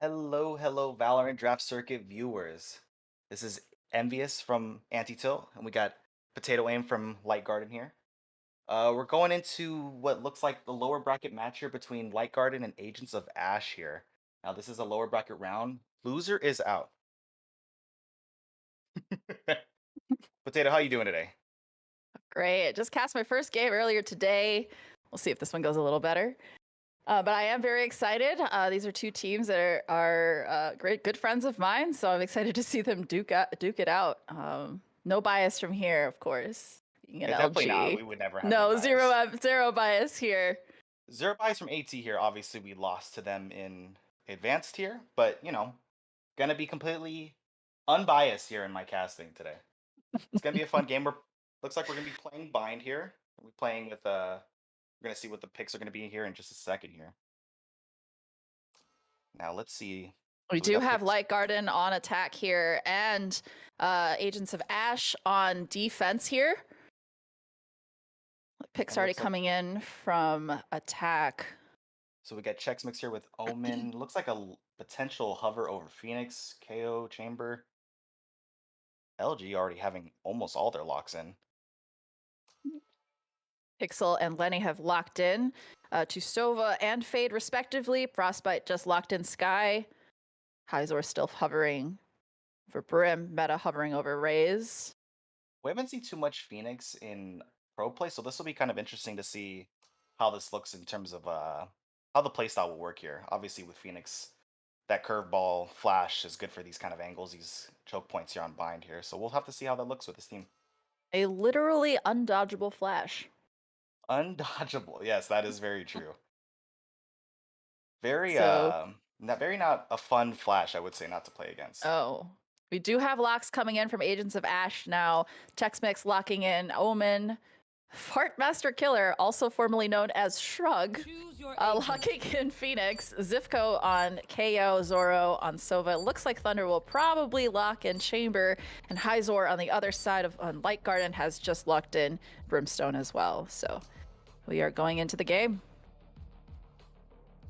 Hello, hello, Valorant Draft Circuit viewers. This is Envious from Anti-Till, and we got Potato Aim from Light Garden here. We're going into what looks like the lower bracket match here between Light Garden and Agents of Ash here. Now, this is a lower bracket round. Loser is out. Potato, how you doing today? Great. Just cast my first game earlier today. We'll see if this one goes a little better. But I am very excited. These are two teams that are great, good friends of mine, so I'm excited to see them duke it out. No bias from here, of course. Being an Yeah, definitely not. LG. We would never have No, any bias. zero bias here. Zero bias from AT here. Obviously, we lost to them in advanced here, but gonna be completely unbiased here in my casting today. It's gonna be a fun game. Looks like we're gonna be playing bind here. We're playing with we're gonna see what the picks are gonna be here in just a second here. Now let's see. We who do got have picked. Light Garden on attack here, and Agents of Ash on defense here. Picks And already looks like- coming in from attack. So we got Chex Mix here with Omen. Looks like a potential hover over Phoenix, KO, Chamber. LG already having almost all their locks in. Pixel and Lenny have locked in to Sova and Fade respectively. Frostbite just locked in Sky. Hyzor still hovering over Brim. Meta hovering over Raze. We haven't seen too much Phoenix in pro play, so this will be kind of interesting to see how this looks in terms of how the playstyle will work here. Obviously, with Phoenix, that curveball flash is good for these kind of angles, these choke points here on bind here. So we'll have to see how that looks with this team. A literally undodgeable flash. Undodgeable. Yes, that is very true. Very So- not a fun flash, I would say, not to play against. Oh. We do have locks coming in from Agents of Ash now. Tex-Mex locking in Omen. Fart Master Killer, also formerly known as Shrug, Choose your agent. locking in Phoenix. Zifko on KO, Zoro on Sova. It looks like Thunder will probably lock in Chamber, and Hyzor on the other side on Light Garden has just locked in Brimstone as well. So we are going into the game.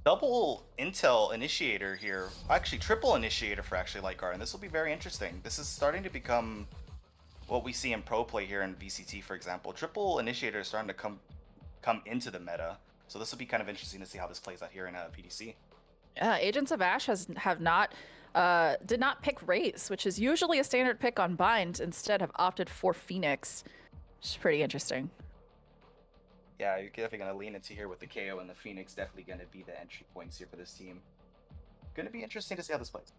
Double Intel Initiator here. Actually, triple Initiator for Light Garden. This will be very interesting. This is starting to become what we see in pro play here in VCT, for example. Triple Initiator is starting to come into the meta. So this will be kind of interesting to see how this plays out here in PDC. Yeah, Agents of Ash did not pick Raze, which is usually a standard pick on Bind. Instead, have opted for Phoenix, which is pretty interesting. Yeah, you're definitely going to lean into here with the KO and the Phoenix. Definitely going to be the entry points here for this team. Going to be interesting to see how this plays.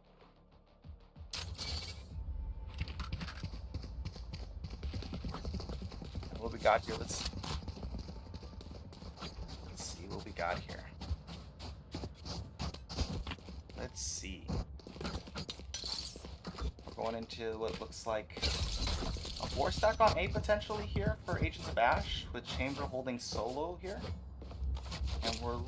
What we got here? Let's see what we got here. Let's see. We're going into what looks like a 4-stack on A potentially here for Agents of Ash, with Chamber holding solo here. And we're...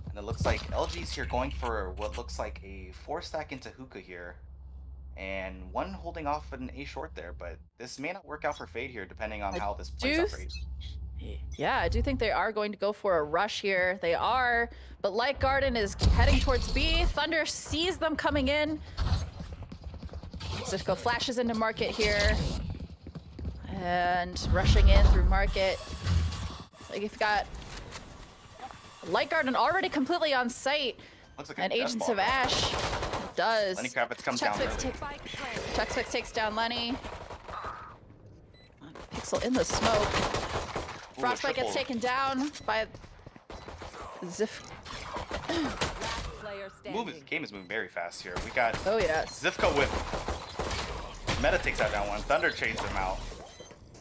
And it looks like LG's here going for what looks like a 4-stack into Hookah here. And one holding off an A short there, but this may not work out for Fade here, depending on how this plays out for Agents. Yeah, I do think they are going to go for a rush here. They are, but Light Garden is heading towards B. Thunder sees them coming in. Zifko flashes into Market here. And rushing in through Market. Like, you've got Light Garden already completely on site. Looks like And a Agents death of ball. Ash does. Lenny Kravitz comes down early. Chex takes down Lenny. Pixel in the smoke. Frostbite gets triple. taken down by Zif. Last player standing. Game is moving very fast here. We got Oh yes. Zifko with Meta takes out that one. Thunder chains him out.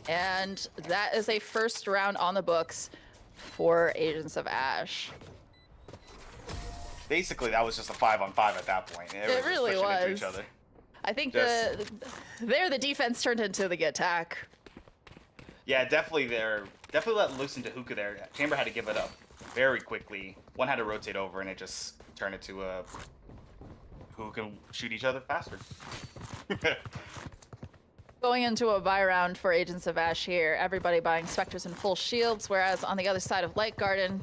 And that is a first round on the books for Agents of Ash. Basically, that was just a 5-on-5 at that point. Everyone just really pushing into was. each other. I think Yes. the defense turned into the attack. Yeah, definitely let loose into Hookah there. Chamber had to give it up very quickly. One had to rotate over, and it just turned into who can shoot each other faster. Going into a buy round for Agents of Ash here, everybody buying Spectres and full shields, whereas on the other side of Light Garden,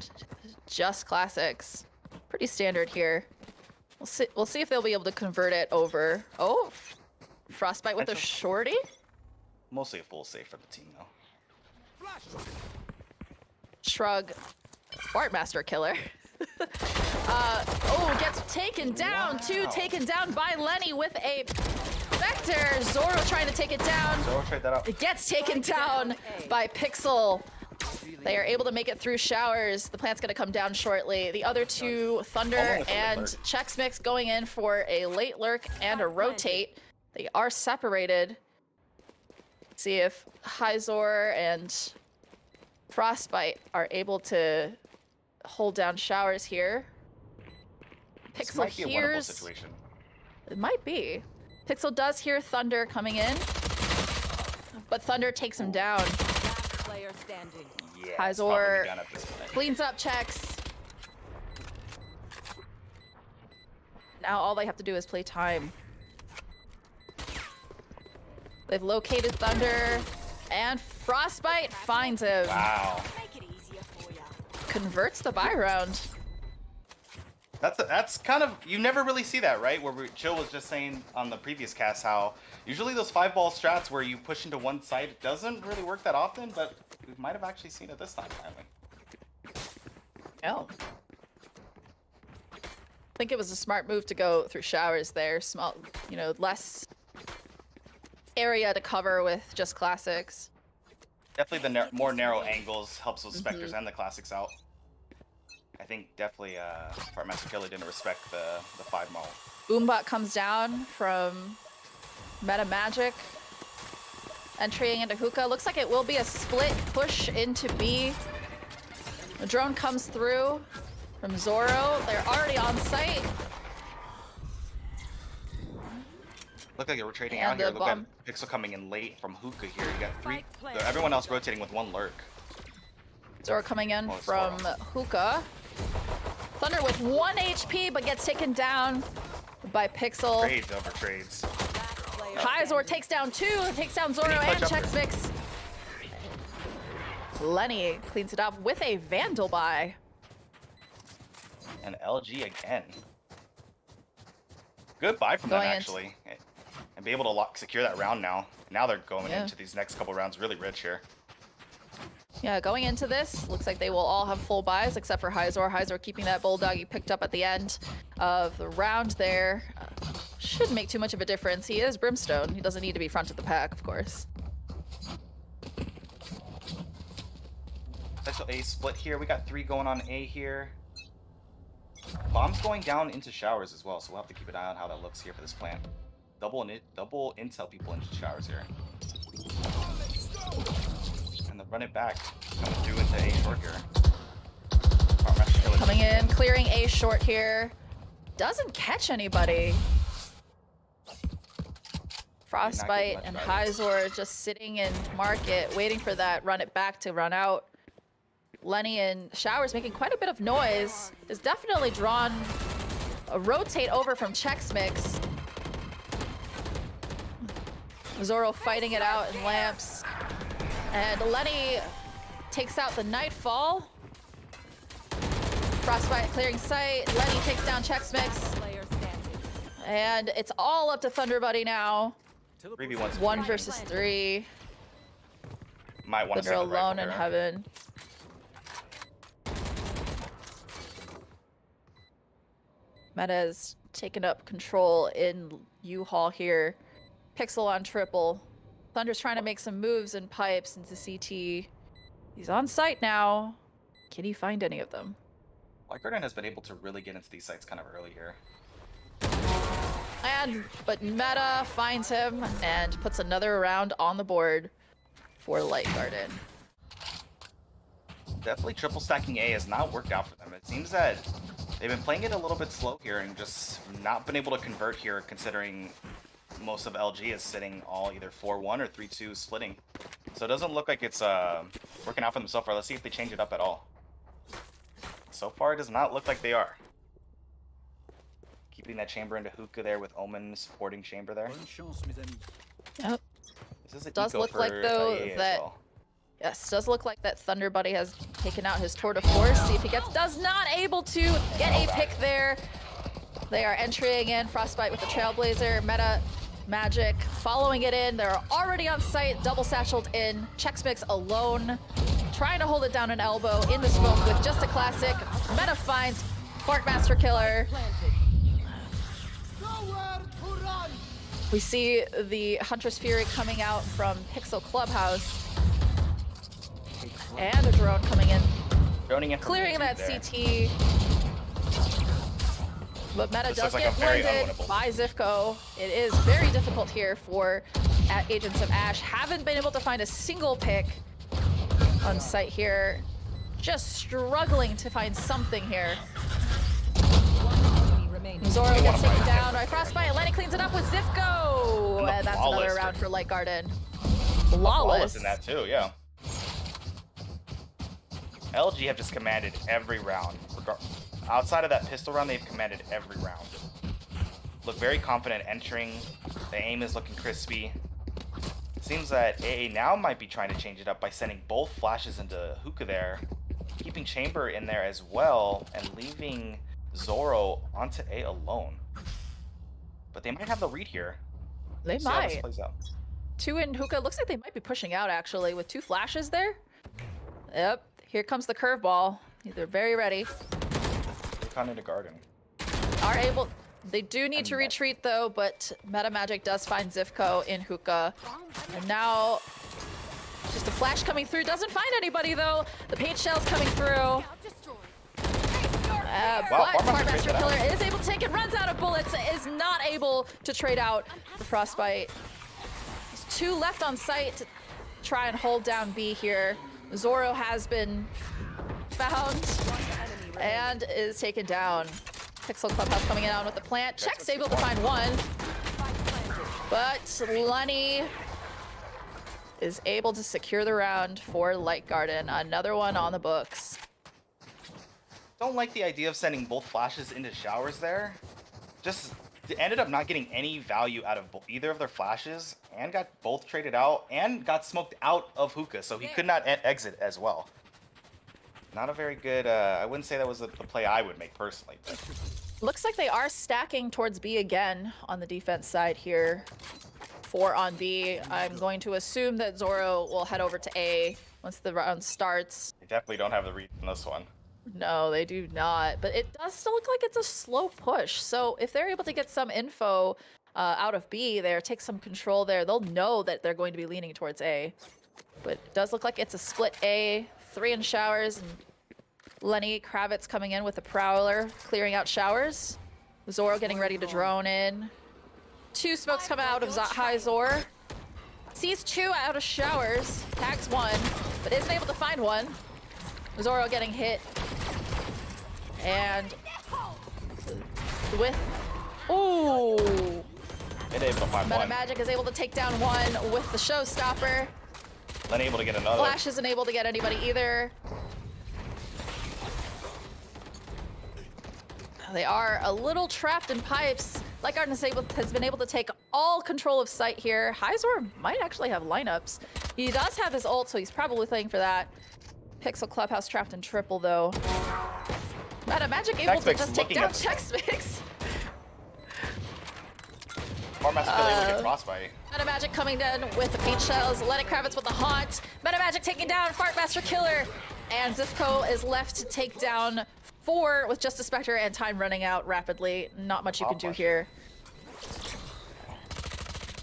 just classics. Pretty standard here. We'll see if they'll be able to convert it over. Oh, Frostbite with a shorty? Mostly a full save for the team, though. Shrug. Fartmaster killer. Oh, gets taken down. Wow. Taken down by Lenny with a Spectre. Zoro trying to take it down. Zoro trade that out. It gets taken down by Pixel. They are able to make it through showers. The plant's gonna come down shortly. The other two, Thunder and Chex Mix, going in for a late lurk and a rotate. They are separated. See if Hyzor and Frostbite are able to hold down showers here. Pixel might be a winnable hears. Situation. It might be. Pixel does hear Thunder coming in, but Thunder takes him down. Last player standing. Yeah, Hyzor done at this point. cleans up checks. Now all they have to do is play time. They've located Thunder, and Frostbite finds him. Wow. Converts the buy round. That's kind of, you never really see that, right? Where Chill was just saying on the previous cast how usually those 5-ball strats where you push into one side, it doesn't really work that often, but we might have actually seen it this time finally. Oh. I think it was a smart move to go through showers there. Small, you know, less area to cover with just classics. Definitely the more narrow angles helps those Spectres and the classics out. I think definitely Fartmaster Killer didn't respect the 5-ball. Boombot comes down from Meta Magic. Entering into Hookah. Looks like it will be a split push into B. The drone comes through from Zoro. They're already on site. Look like we're trading And out here. the Look at bomb. Pixel coming in late from Hookah here. You got three. Everyone else rotating with one lurk. Zoro coming in Oh, it's from Hookah. Thunder with 1 HP, but gets taken down by Pixel. Trades over trades. Hyzor takes down 2, takes down Zoro Clutch and up Chex there. Mix. Lenny cleans it up with a Vandal buy. And LG again. Good buy from them, Going into- actually. And be able to secure that round now. Now they're going Yeah. into these next couple rounds really rich here. Yeah, going into this, looks like they will all have full buys except for Hyzor. Hyzor keeping that Bulldog he picked up at the end of the round there. Shouldn't make too much of a difference. He is Brimstone. He doesn't need to be front of the pack, of course. Special A split here. We got 3 going on A here. Bomb's going down into showers as well, so we'll have to keep an eye on how that looks here for this plant. Double intel people into showers here. And then run it back. Coming through into A short here. Coming in, clearing A short here. Doesn't catch anybody. Frostbite and Hyzor just sitting in market, waiting for that run it back to run out. Lenny and Showers making quite a bit of noise. Is definitely drawn a rotate over from Chex Mix. Zoro fighting it out in lamps. And Lenny takes out the Nightfall. Frostbite clearing sight. Lenny takes down Chex Mix. Player standing. And it's all up to Thunder Buddy now. 3v1. 1 versus 3. Might want to Thunder send the alone rifle in here. heaven. Meta's taken up control in U-Haul here. Pixel on triple. Thunder's trying to make some moves in pipes into CT. He's on site now. Can he find any of them? Garden has been able to really get into these sites kind of early here. But Meta finds him and puts another round on the board for Light Garden. Definitely triple stacking A has not worked out for them. It seems that they've been playing it a little bit slow here and just not been able to convert here, considering most of LG is sitting all either 4-1 or 3-2 splitting. So it doesn't look like it's working out for them so far. Let's see if they change it up at all. So far, it does not look like they are. Keeping that chamber into Hookah there with Omen supporting chamber there. Bonne chance, mes amis. Yep. This is a Does eco look like, for, though, AA as that- well. Yes, does look like that Thunder Buddy has taken out his tour de force. See if he gets, does not able to get a pick there. They are entering in, Frostbite with the Trailblazer, Meta Magic following it in. They're already on site, double satcheled in. Chex Mix alone, trying to hold it down an elbow in the smoke with just a classic. Meta finds Fart Master Killer. We see the Huntress Fury coming out from Pixel Clubhouse. And a drone coming in, Droning in from clearing that YouTube there. CT. But Meta This does looks like get a very blended unwinnable. by Zifco. It is very difficult here for Agents of Ash. Haven't been able to find a single pick on site here. Just struggling to find something here. Enemy remaining. Zoro They gets wanna taken fight. down by Frostbite. Lenny cleans it up with Zifco. And the And that's another flawless round there. for Light Garden. Flawless in that too, yeah. LG have just commanded every round. Outside of that pistol round, they've commanded every round. Look very confident entering. The aim is looking crispy. Seems that AA now might be trying to change it up by sending both flashes into Hookah there, keeping Chamber in there as well, and leaving Zoro onto A alone. But they might have the read here. They See how this might. plays out. Two in Hookah. Looks like they might be pushing out, actually, with two flashes there. Yep. Here comes the curveball. They're very ready. Recon into Garden. Are able... They do need And to that- retreat, though, but Meta Magic does find Zifco in Hookah. And now... Just a flash coming through. Doesn't find anybody, though. The paint shell's coming through. But Fartmaster Fartmaster trades it Killer out. is able to take it, runs out of bullets, is not able to trade out the Frostbite. There's two left on site to try and hold down B here. Zoro has been found and is taken down. Pixel Clubhouse coming in on with the plant. Check's able to find one, but Lenny is able to secure the round for Light Garden. Another one on the books. Don't like the idea of sending both flashes into showers there. Just ended up not getting any value out of either of their flashes, and got both traded out, and got smoked out of Hookah, so he could not exit as well. Not a very good, I wouldn't say that was the play I would make personally. But Looks like they are stacking towards B again on the defense side here. 4 on B. I'm going to assume that Zoro will head over to A once the round starts. they definitely don't have the read in this one. No, they do not. But it does still look like it's a slow push. So if they're able to get some info out of B there, take some control there, they'll know that they're going to be leaning towards A. But it does look like it's a split A, 3 in showers, and Lenny Kravitz coming in with a Prowler, clearing out showers. Zoro getting ready to drone in. 2 smokes come out of High Zor. Sees 2 out of showers, tags 1, but isn't able to find one. Zoro getting hit. And with, ooh, Been able to find Meta one. Magic is able to take down 1 with the showstopper. Then able to get another. Flash isn't able to get anybody either. They are a little trapped in pipes. Light Garden has been able to take all control of site here. Hyzor might actually have lineups. He does have his ult, so he's probably playing for that. Pixel Clubhouse trapped in triple, though. Meta Magic able to Chex Mix just take looking down at- Chex Mix. Fartmaster able to get Frostbite. Meta Magic coming down with the paint shells. Lenny Kravitz with the haunt. Meta Magic taking down Fartmaster Killer. And Zifco is left to take down 4 with just a Spectre and time running out rapidly. Not much you can do here.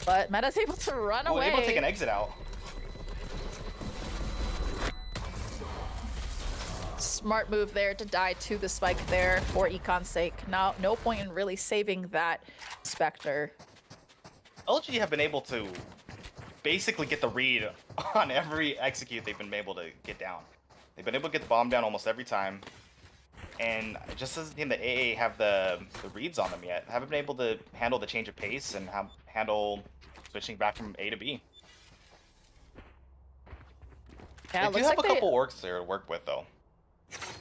But Meta's able to run Oh, away. able to take an exit out. Smart move there to die to the spike there for Econ's sake. Now, no point in really saving that Spectre. LG have been able to basically get the read on every execute they've been able to get down. They've been able to get the bomb down almost every time. And it just doesn't seem that AA have the reads on them yet. Haven't been able to handle the change of pace and handle switching back from A to B. Yeah, They do have a couple orcs there to work with, though.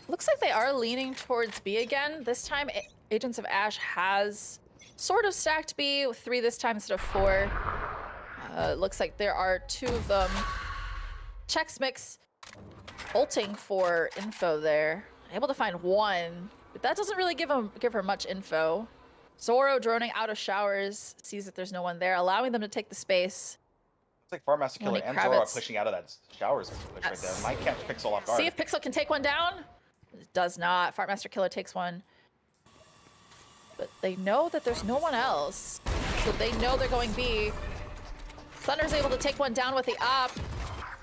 Looks like they are leaning towards B again. This time, Agents of Ash has sort of stacked B with 3 this time instead of 4. Looks like there are two of them. Chex Mix ulting for info there. Able to find one, but that doesn't really give her much info. Zoro droning out of showers, sees that there's no one there, allowing them to take the space. Looks like Farmaster Killer Lenny and Zoro are Kravitz. pushing out of that showers push right there. Yes. Might catch Pixel off guard. See if Pixel can take one down. It does not. Fartmaster Killer takes one. But they know that there's no one else. So they know they're going B. Thunder's able to take one down with the op.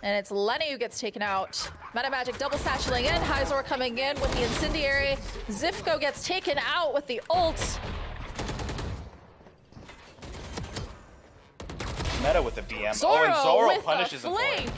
And it's Lenny who gets taken out. Meta Magic double satcheling in. Hyzor coming in with the incendiary. Zifko gets taken out with the ult. Meta with the BM. Zoro, and Zoro with punishes a him for it. flank.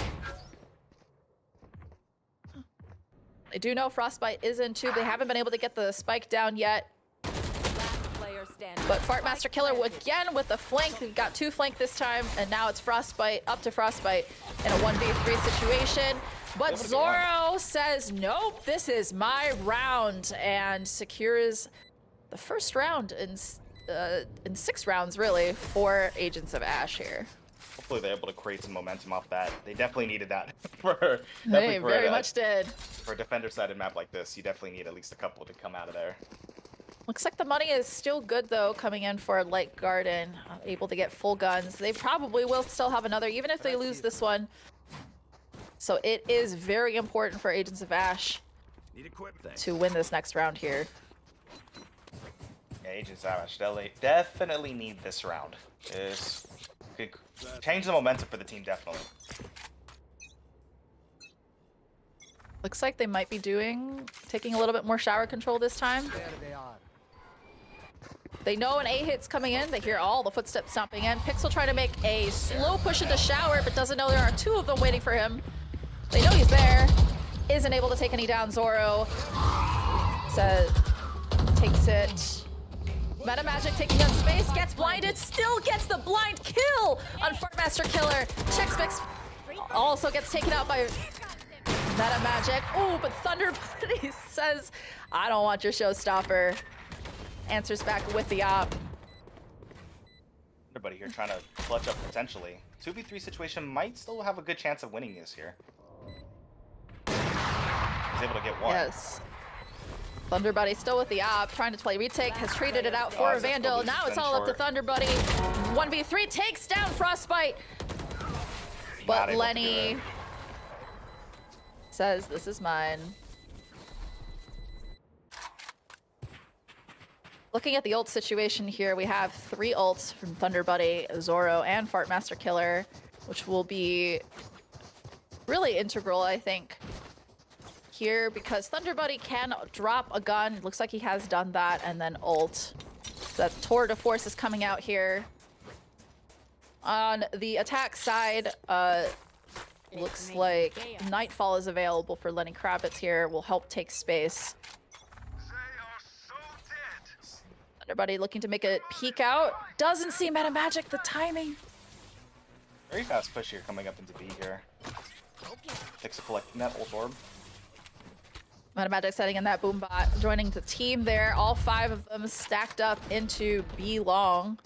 I do know Frostbite is in too. They haven't been able to get the spike down yet. Last player standing. But Fartmaster Killer again with the flank. We've got two flank this time, and now it's Frostbite up to Frostbite in a 1v3 situation. But Able to get Zoro says, nope, this is my round, and secures the first round in 6 rounds, really, for Agents of Ash here. Hopefully they're able to create some momentum off that. They definitely needed that for They definitely for very a- much did. For a defender-sided map like this, you definitely need at least a couple to come out of there. Looks like the money is still good, though, coming in for Light Garden. Able to get full guns. They probably will still have another, even if they lose this one. So it is very important for Agents of Ash Need equipment. to win this next round here. Yeah, Agent Savage definitely need this round. This could change the momentum for the team, definitely. Looks like they might be taking a little bit more shower control this time. There they are. They know an A hit's coming in. They hear all the footsteps stomping in. Pixel trying to make a slow push into shower, but doesn't know there are 2 of them waiting for him. They know he's there. Isn't able to take any down. Zoro says, takes it. Meta Magic taking up space, gets blinded, still gets the blind kill on Fartmaster Killer. Chex Mix also gets taken out by Meta Magic. Oh, but Thunder Buddy says, I don't want your showstopper. Answers back with the op. Everybody here trying to clutch up potentially. 2v3 situation might still have a good chance of winning this here. He's able to get one. Yes. Thunder Buddy still with the op, trying to play retake, has traded it out for a Zifko Vandal. loses Now it's then all up to short. Thunder Buddy. 1v3 takes down Frostbite. Not But able to do Lenny it. says, this is mine. Looking at the ult situation here, we have 3 ults from Thunder Buddy, Zoro, and Fartmaster Killer, which will be really integral, I think, here, because Thunder Buddy can drop a gun. Looks like he has done that, and then ult. The tour de force is coming out here. On the attack side, looks like Nightfall is available for Lenny Kravitz here. Will help take space. Everybody looking to make a peek out. Doesn't see Meta Magic, the timing. Very fast push here coming up into B here. Pixel collecting that ult orb. Meta Magic setting in that boom bot, joining the team there. All 5 of them stacked up into B long.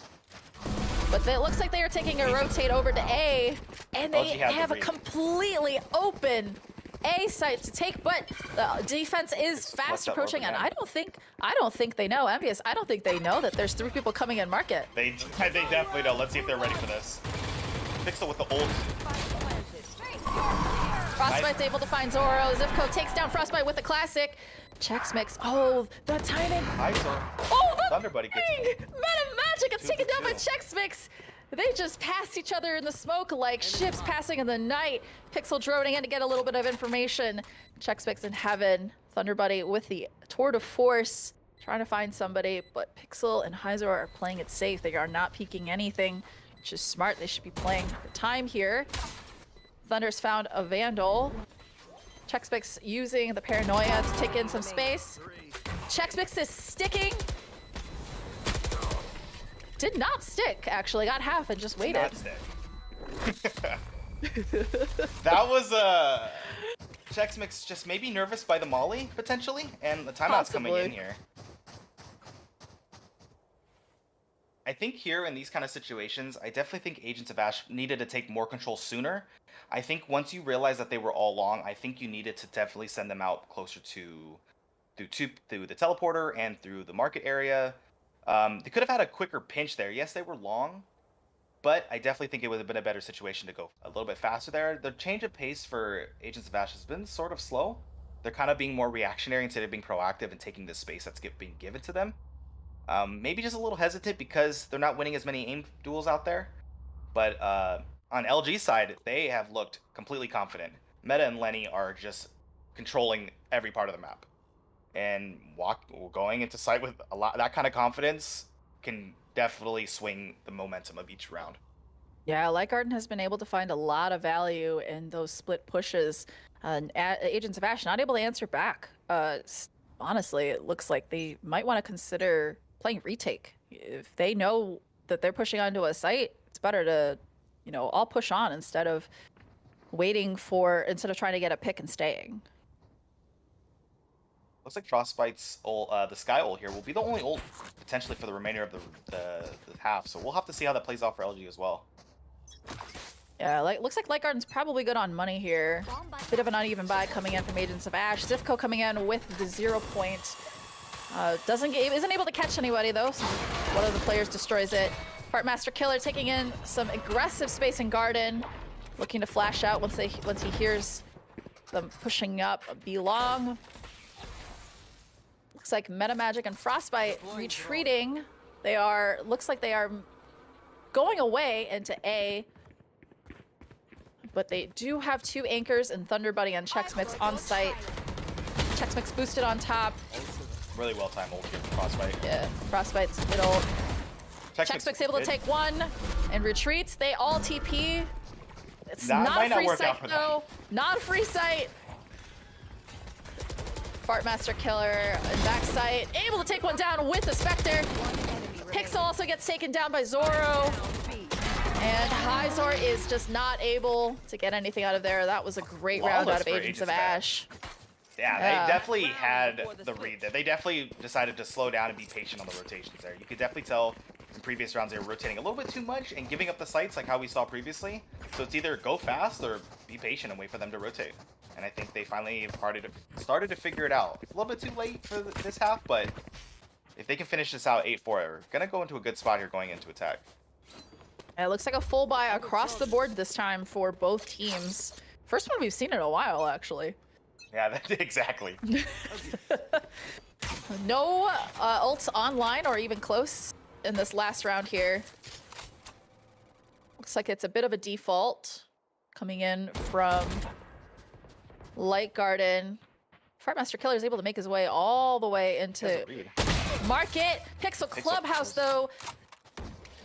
But it looks like they are taking a rotate over to A, and they LG had the have a read. completely open A site to take, but the defense is It's fast clutch up approaching, and over I don't think they know, Envious, I don't think they know that there's 3 people coming in market. They definitely know. Let's see if they're ready for this. Pixel with the ult. Frostbite's able to find Zoro. Zifko takes down Frostbite with the classic. Chex Mix. Oh, the timing. Hyzor. Oh, the Thunder Buddy gets thing! Meta Magic gets 2 taken for down by 2. Chex Mix. They just passed each other in the smoke like ships passing in the night. Pixel droning in to get a little bit of information. Chex Mix in heaven. Thunder Buddy with the tour de force, trying to find somebody, but Pixel and Hyzor are playing it safe. They are not peeking anything, which is smart. They should be playing for time here. Thunder's found a Vandal. Chex Mix using the paranoia to take in some space. Chex Mix is sticking. Did not stick, actually. Got half and just waited. Not stick. That was Chex Mix just maybe nervous by the molly potentially, and the timeout's coming in Possibly. here. I think here in these kind of situations, I definitely think Agents of Ash needed to take more control sooner. I think once you realize that they were all long, I think you needed to definitely send them out closer to through the teleporter and through the market area. They could have had a quicker pinch there. Yes, they were long, but I definitely think it would have been a better situation to go a little bit faster there. The change of pace for Agents of Ash has been sort of slow. They're kind of being more reactionary instead of being proactive and taking the space that's being given to them. Maybe just a little hesitant because they're not winning as many aim duels out there. But on LG's side, they have looked completely confident. Meta and Lenny are just controlling every part of the map. And going into sight with a lot that kind of confidence can definitely swing the momentum of each round. Yeah, Light Garden has been able to find a lot of value in those split pushes. Agents of Ash not able to answer back. Honestly, it looks like they might want to consider playing retake. If they know that they're pushing onto a site, it's better to, all push on instead of instead of trying to get a pick and staying. Looks like Frostbite's the Sky ult here will be the only ult potentially for the remainder of the half. So we'll have to see how that plays out for LG as well. Yeah, looks like Light Garden's probably good on money here. Bit of an uneven buy coming in from Agents of Ash. Zifco coming in with the 0 point. Isn't able to catch anybody though. So one of the players destroys it. Fartmaster Killer taking in some aggressive space in Garden, looking to flash out once he hears them pushing up. Belong. Looks like Meta Magic and Frostbite retreating. Looks like they are going away into A. But they do have 2 anchors and Thunder Buddy and Chex Mix on site. Chex Mix boosted on top. Really well timed ult here from Frostbite. Yeah, Frostbite's middle. Chex Mix able to take 1 and retreats. They all TP. It's not a free site though. Not a free site. Fartmaster Killer and backside able to take 1 down with the Spectre. Pixel also gets taken down by Zoro. And Hyzor is just not able to get anything out of there. That was a great round out of Agents of Ash. Yeah, they definitely had the read there. They definitely decided to slow down and be patient on the rotations there. You could definitely tell in previous rounds they were rotating a little bit too much and giving up the sites like how we saw previously. So it's either go fast or be patient and wait for them to rotate. And I think they finally started to figure it out. It's a little bit too late for this half, but if they can finish this out 8-4, we're gonna go into a good spot here going into attack. It looks like a full buy across the board this time for both teams. First one we've seen in a while, actually. Yeah, exactly. No ults online or even close in this last round here. Looks like it's a bit of a default coming in from Light Garden. Fartmaster Killer is able to make his way all the way into Market. Pixel Clubhouse, though,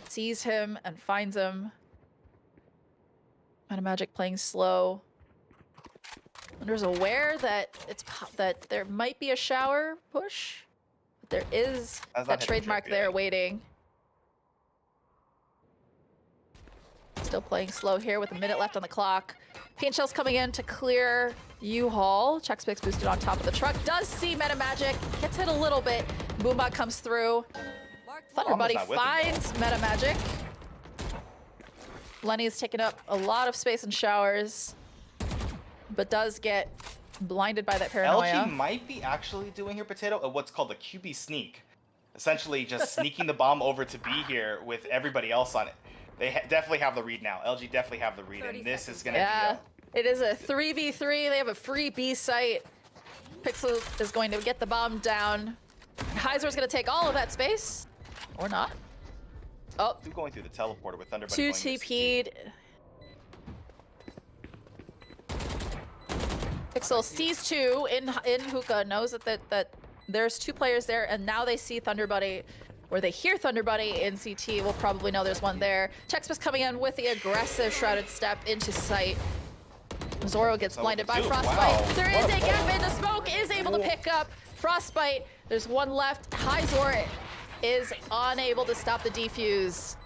sees him and finds him. Meta Magic playing slow. Wonder's aware that that there might be a shower push, but there is that trademark there waiting. Still playing slow here with a minute left on the clock. Paint Shell's coming in to clear U-Haul. Chex Mix boosted on top of the truck. Does see Meta Magic. Gets hit a little bit. Boombot comes through. Thunder Buddy finds Meta Magic. Lenny's taking up a lot of space in showers, but does get blinded by that paranoia. LG might be actually doing here, Potato, what's called a QB sneak. Essentially just sneaking the bomb over to B here with everybody else on it. They definitely have the read now. LG definitely have the read, and this is going to be it is a 3v3. They have a free B site. Pixel is going to get the bomb down. Hyzor's going to take all of that space. Or not. Oh. Two going through the teleporter with Thunder. 2 TP'd. Pixel sees 2 in hookah, knows that there's 2 players there, and now they see Thunder Buddy, or they hear Thunder Buddy in CT. We'll probably know there's one there. Chex was coming in with the aggressive Shrouded Step into sight. Zoro gets blinded by Frostbite. Wow. There is a gap in the smoke, is able to pick up Frostbite. There's one left. Hyzor is unable to stop the defuse.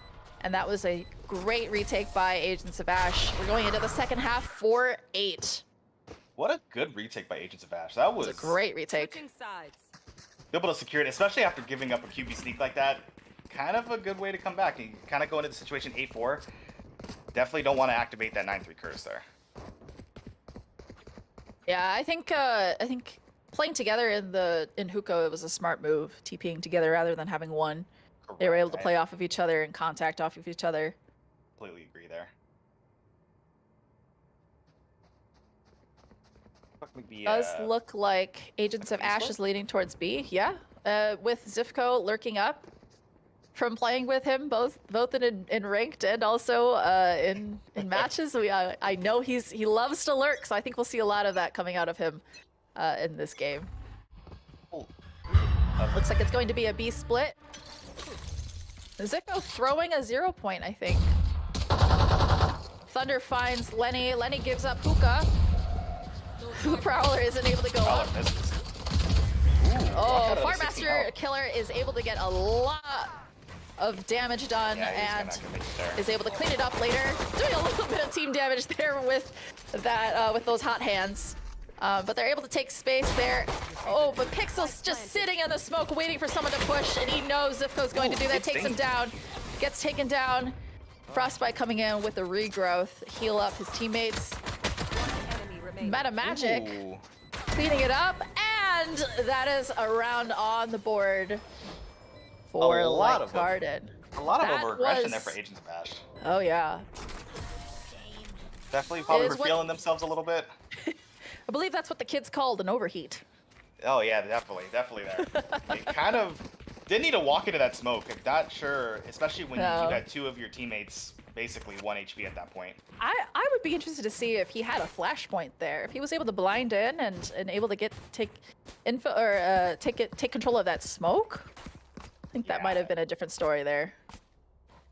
And that was a great retake by Agents of Ash. We're going into the second half, 4-8. What a good retake by Agents of Ash. That was a great retake. Be able to secure it, especially after giving up a QB sneak like that. kind of a good way to come back. You kind of go into the situation 8-4. Definitely don't want to activate that 9-3 curse there. Yeah, I think playing together in hookah was a smart move. TPing together rather than having one. They were able to Correct. play off of each other and contact off of each other. Completely agree there. Does look like Agents of Ash is leading towards B. Yeah, with Zifko lurking up from playing with him both in ranked and also in matches. I know he loves to lurk, so I think we'll see a lot of that coming out of him in this game. Looks like it's going to be a B split. Zifko throwing a 0 point, I think. Thunder finds Lenny. Lenny gives up hookah. The Prowler isn't able to go up. Oh, Farmaster Killer is able to get a lot of damage done and is able to clean it up later. Doing a little bit of team damage there with that, with those hot hands. But they're able to take space there. Oh, but Pixel's just sitting in the smoke waiting for someone to push, and he knows Zifko's going to do that. Takes him down. Gets taken down. Frostbite coming in with the regrowth. Heal up his teammates. Meta Magic cleaning it up, and that is a round on the board for Light Garden. A lot of over-aggression there for Agents of Ash. Oh yeah. Definitely probably were feeling themselves a little bit. I believe that's what the kids called an overheat. Oh yeah, definitely there. They kind of didn't need to walk into that smoke. I'm not sure, especially when you had two of your teammates basically 1 HP at that point. I would be interested to see if he had a flashpoint there. If he was able to blind in and able to take info or take control of that smoke. I think that might have been a different story there.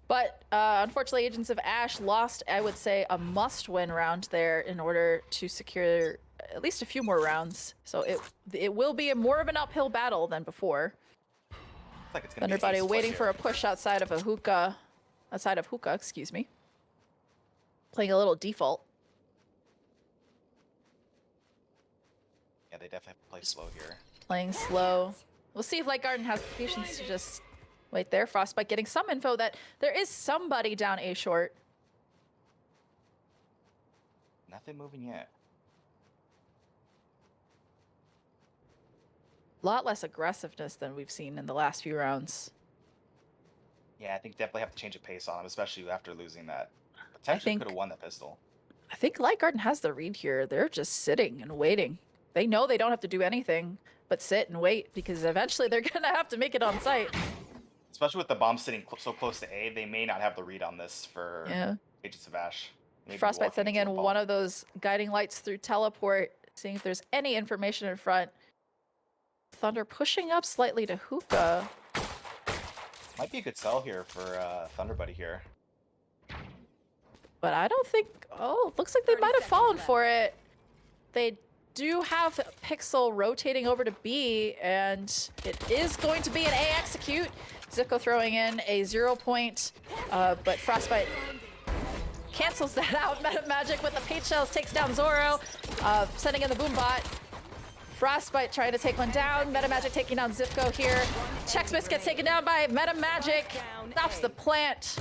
But unfortunately, Agents of Ash lost, I would say, a must-win round there in order to secure at least a few more rounds. So it will be more of an uphill battle than before. Like it's gonna Thunderbody waiting for a push outside of hookah, excuse me. Playing a little default. Yeah, they definitely have to play slow here. Playing slow. We'll see if Light Garden has the patience to just wait there. Frostbite getting some info that there is somebody down A short. Nothing moving yet. A lot less aggressiveness than we've seen in the last few rounds. Yeah, I think definitely have to change the pace on him, especially after losing that. Potentially could have won that pistol. I think Light Garden has the read here. They're just sitting and waiting. They know they don't have to do anything but sit and wait, because eventually they're going to have to make it on site. Especially with the bomb sitting so close to A, they may not have the read on this for Agents of Ash. Maybe Frostbite sending in one of those guiding lights through teleport, seeing if there's any information in front. Thunder pushing up slightly to hookah. Might be a good sell here for Thunderbuddy here. But I don't think... Oh, looks like they might have fallen for it. They do have Pixel rotating over to B, and it is going to be an A execute. Zifko throwing in a 0 point, but Frostbite cancels that out. Meta Magic with the Page Shells takes down Zoro, sending in the Boombot. Frostbite trying to take one down. Meta Magic taking down Zifko here. Checksmith gets taken down by Meta Magic. Stops the plant.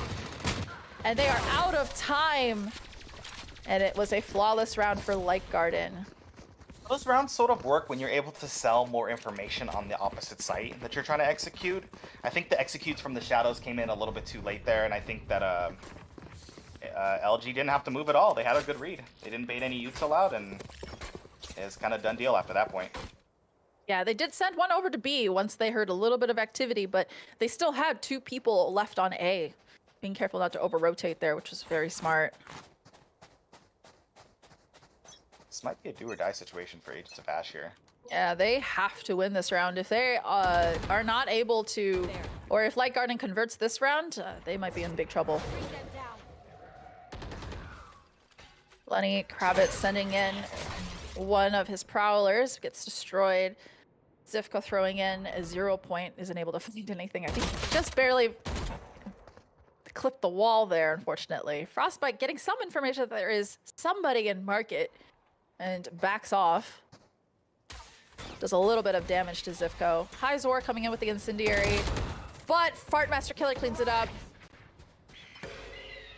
And they are out of time. And it was a flawless round for Light Garden. Those rounds sort of work when you're able to sell more information on the opposite site that you're trying to execute. I think the executes from the shadows came in a little bit too late there, and I think that LG didn't have to move at all. They had a good read. They didn't bait any util out, and it's kind of done deal after that point. Yeah, they did send one over to B once they heard a little bit of activity, but they still had 2 people left on A. Being careful not to over-rotate there, which was very smart. This might be a do-or-die situation for Agents of Ash here. Yeah, they have to win this round. If they are not able to, or if Light Garden converts this round, they might be in big trouble. Lenny Kravitz sending in one of his Prowlers, gets destroyed. Zifko throwing in a 0 point, isn't able to find anything. I think he just barely clipped the wall there, unfortunately. Frostbite getting some information that there is somebody in market and backs off. Does a little bit of damage to Zifko. High Zor coming in with the incendiary. but Fartmaster Killer cleans it up.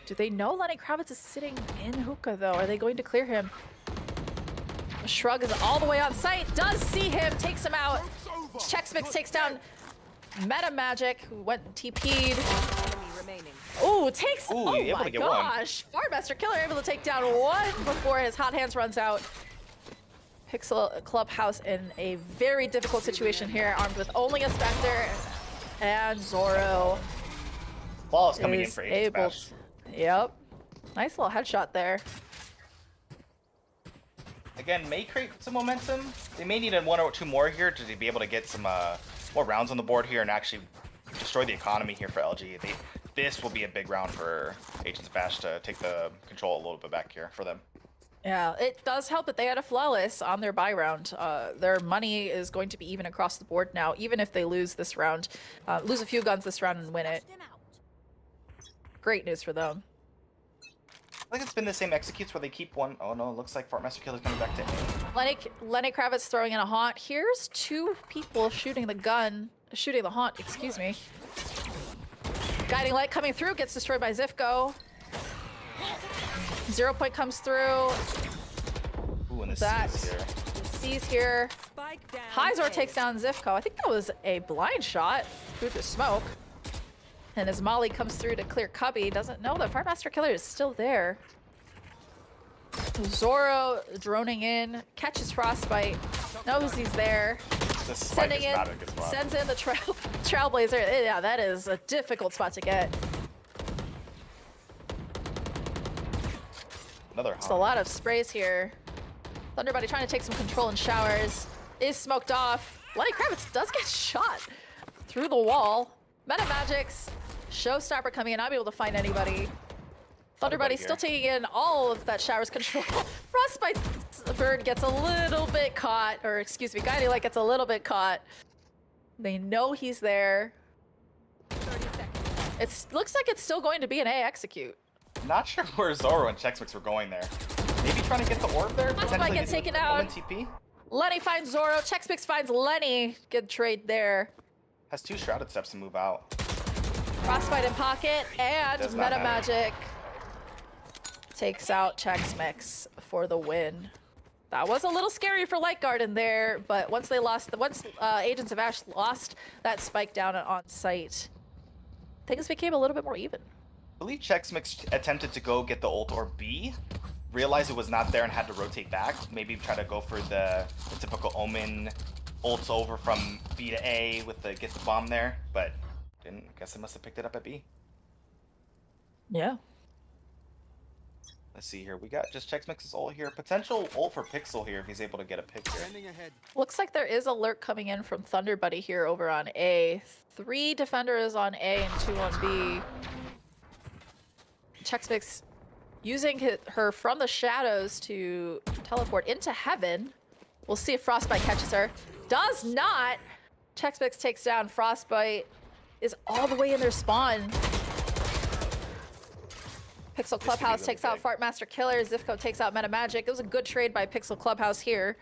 Do they know Lenny Kravitz is sitting in hookah though? Are they going to clear him? Shrug is all the way on site, does see him, takes him out. Checksmix takes down Meta Magic, who went and TP'd. Enemy remaining. Ooh, takes, Ooh, oh able my to get one. gosh. Fartmaster Killer able to take down one before his hot hands runs out. Pixel Clubhouse in a very difficult situation here, armed with only a Spectre and Zoro. Ball is coming in is for able Bash. to, yep. Nice little headshot there. Again, may create some momentum. They may need one or two more here to be able to get some more rounds on the board here and actually destroy the economy here for LG. This will be a big round for Agents of Ash to take the control a little bit back here for them. Yeah, it does help that they had a flawless on their buy round. Their money is going to be even across the board now, even if they lose this round. Lose a few guns this round and win it. Great news for them. I think it's been the same executes where they keep one. Oh no, it looks like Fartmaster Killer's coming back to A. Lenny Kravitz throwing in a haunt. Here's two people shooting the haunt, excuse me. Guiding Light coming through, gets destroyed by Zifko. 0 point comes through. Ooh, and the That C's here. C's here. Spike down. Hyzor A. takes down Zifko. I think that was a blind shot through the smoke. And as Molly comes through to clear Cubby, doesn't know that Fartmaster Killer is still there. Zoro droning in, catches Frostbite, knows he's there. This spike Sending is in, not a good spot. sends in the Trailblazer. Yeah, that is a difficult spot to get. Another There's a lot of sprays here. Thunderbody trying to take some control in showers. Is smoked off. Lenny Kravitz does get shot through the wall. Meta Magics. Showstopper coming in, not able to find anybody. Thunderbody still taking in all of that shower's control. Frostbite Bird gets a little bit caught, or excuse me, Guiding Light gets a little bit caught. They know he's there. 30 seconds. It looks like it's still going to be an A execute. Not sure where Zoro and Checksmix were going there. Maybe trying to get the orb there? Frostbite Potentially gets get taken the out. Omen TP? Lenny finds Zoro. Checksmix finds Lenny. Good trade there. Has 2 Shrouded Steps to move out. Frostbite in pocket, and Does not Meta matter. Magic takes out Checksmix for the win. That was a little scary for Light Garden there, but once Agents of Ash lost that spike down on site, things became a little bit more even. I believe Checksmix attempted to go get the ult or B, realized it was not there and had to rotate back. Maybe try to go for the typical Omen ults over from B to A with the get the bomb there, but didn't. I guess they must have picked it up at B. Yeah. Let's see here. We got just Checksmix's ult here. Potential ult for Pixel here if he's able to get a pick here. Standing ahead. Looks like there is alert coming in from Thunderbuddy here over on A. 3 defenders on A and 2 on B. Checksmix using her from the shadows to teleport into heaven. We'll see if Frostbite catches her. Does not! Checksmix takes down Frostbite. Is all the way in their spawn. Pixel Clubhouse really takes out big. Fartmaster Killer. Zifko takes out Meta Magic. It was a good trade by Pixel Clubhouse here.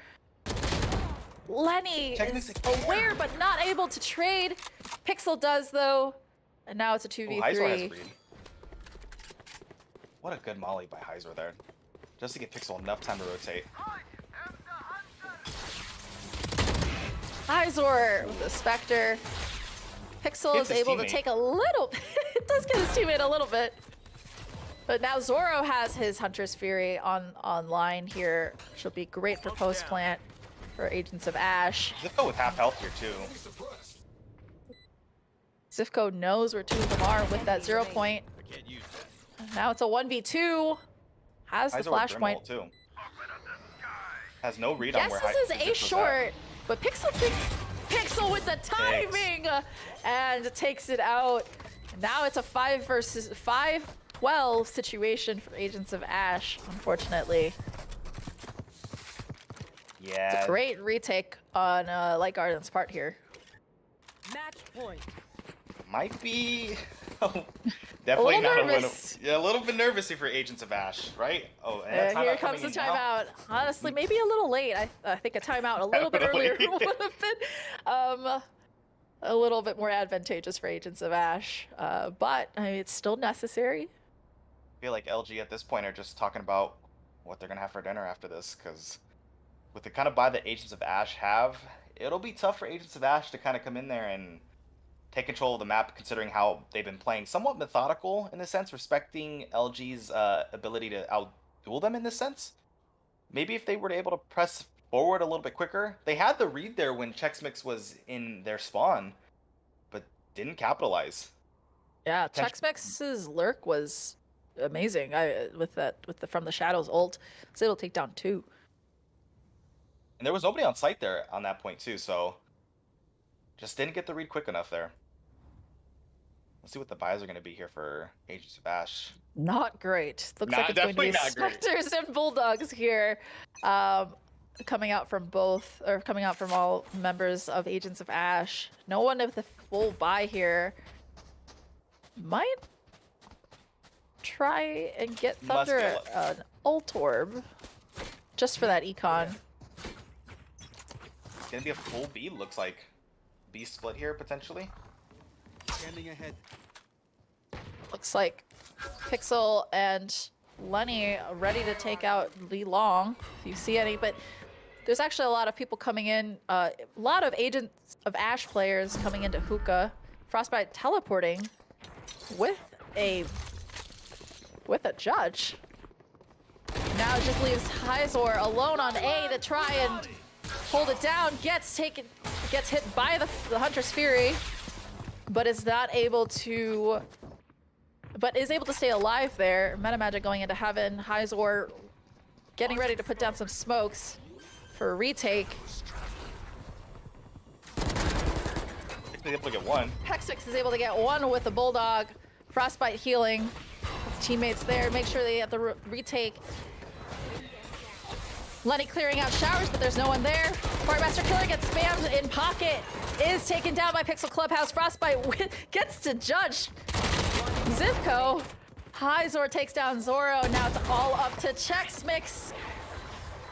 Lenny Checksmix is again. aware but not able to trade. Pixel does though. And now it's a Oh, Hyzor has 2v3. read. What a good molly by Hyzor there. Just to get Pixel enough time to rotate. Hyzor with the Spectre. Pixel Gets is his able to teammate. take a little it does get his teammate a little bit. But now Zoro has his Hunter's Fury online here. She'll be great for post plant for Agents of Ash. Zifko with half health here too. Zifko knows where 2 of them are with that 0 point. I can't use that. Now it's a 1v2. Has the Hyzor with flashpoint. Brimwall too. Has no read on where Guesses is Zifko's A at. short, but Pixel with the timing and takes it out. Now it's a 5 versus 5-12 situation for Agents of Ash, unfortunately. Yeah. It's a great retake on Light Garden's part here. Match point. Might be definitely little not a win. nervous. Yeah, a little bit nervous here for Agents of Ash, right? Oh, and a Here timeout comes the coming in now. timeout. Honestly, maybe a little late. I think a timeout a little bit Little earlier late. would have been. a little bit more advantageous for Agents of Ash, but I mean, it's still necessary. I feel like LG at this point are just talking about what they're gonna have for dinner after this, because with the kind of buy that Agents of Ash have, it'll be tough for Agents of Ash to kind of come in there and take control of the map, considering how they've been playing somewhat methodical in this sense, respecting LG's ability to outduel them in this sense. Maybe if they were able to press forward a little bit quicker, they had the read there when Chex Mix was in their spawn, but didn't capitalize. Yeah, Potential- Chex Mix's lurk was amazing. With the from the shadows ult, so it'll take down 2. And there was nobody on site there on that point too, so just didn't get the read quick enough there. Let's see what the buys are going to be here for Agents of Ash. Not great. Looks Not- like it's going to be definitely not great. Spectres and Bulldogs here, coming out from all members of Agents of Ash. No one of the full buy here. Might try and get Must Thunder get an ult orb, just for that econ. It's going to be a full B, looks like. B split here, potentially. Scanning ahead. Looks like Pixel and Lenny are ready to take out Lee Long, if you see any, but there's actually a lot of people coming in, a lot of Agents of Ash players coming into Hookah. Frostbite teleporting with a judge. Now it just leaves Hyzor alone on A to try and hold it down. Gets hit by the Hunter's Fury, but is able to stay alive there. Metamagic going into heaven. Hyzor getting ready to put down some smokes for a retake. They're able to get one. Hexix is able to get one with the Bulldog. Frostbite healing. His teammates there. Make sure they get the retake. Lenny clearing out showers, but there's no one there. Quartermaster Killer gets spammed in pocket. Is taken down by Pixel Clubhouse. Frostbite gets to judge Zivko. Hyzor takes down Zoro. Now it's all up to Chex Mix.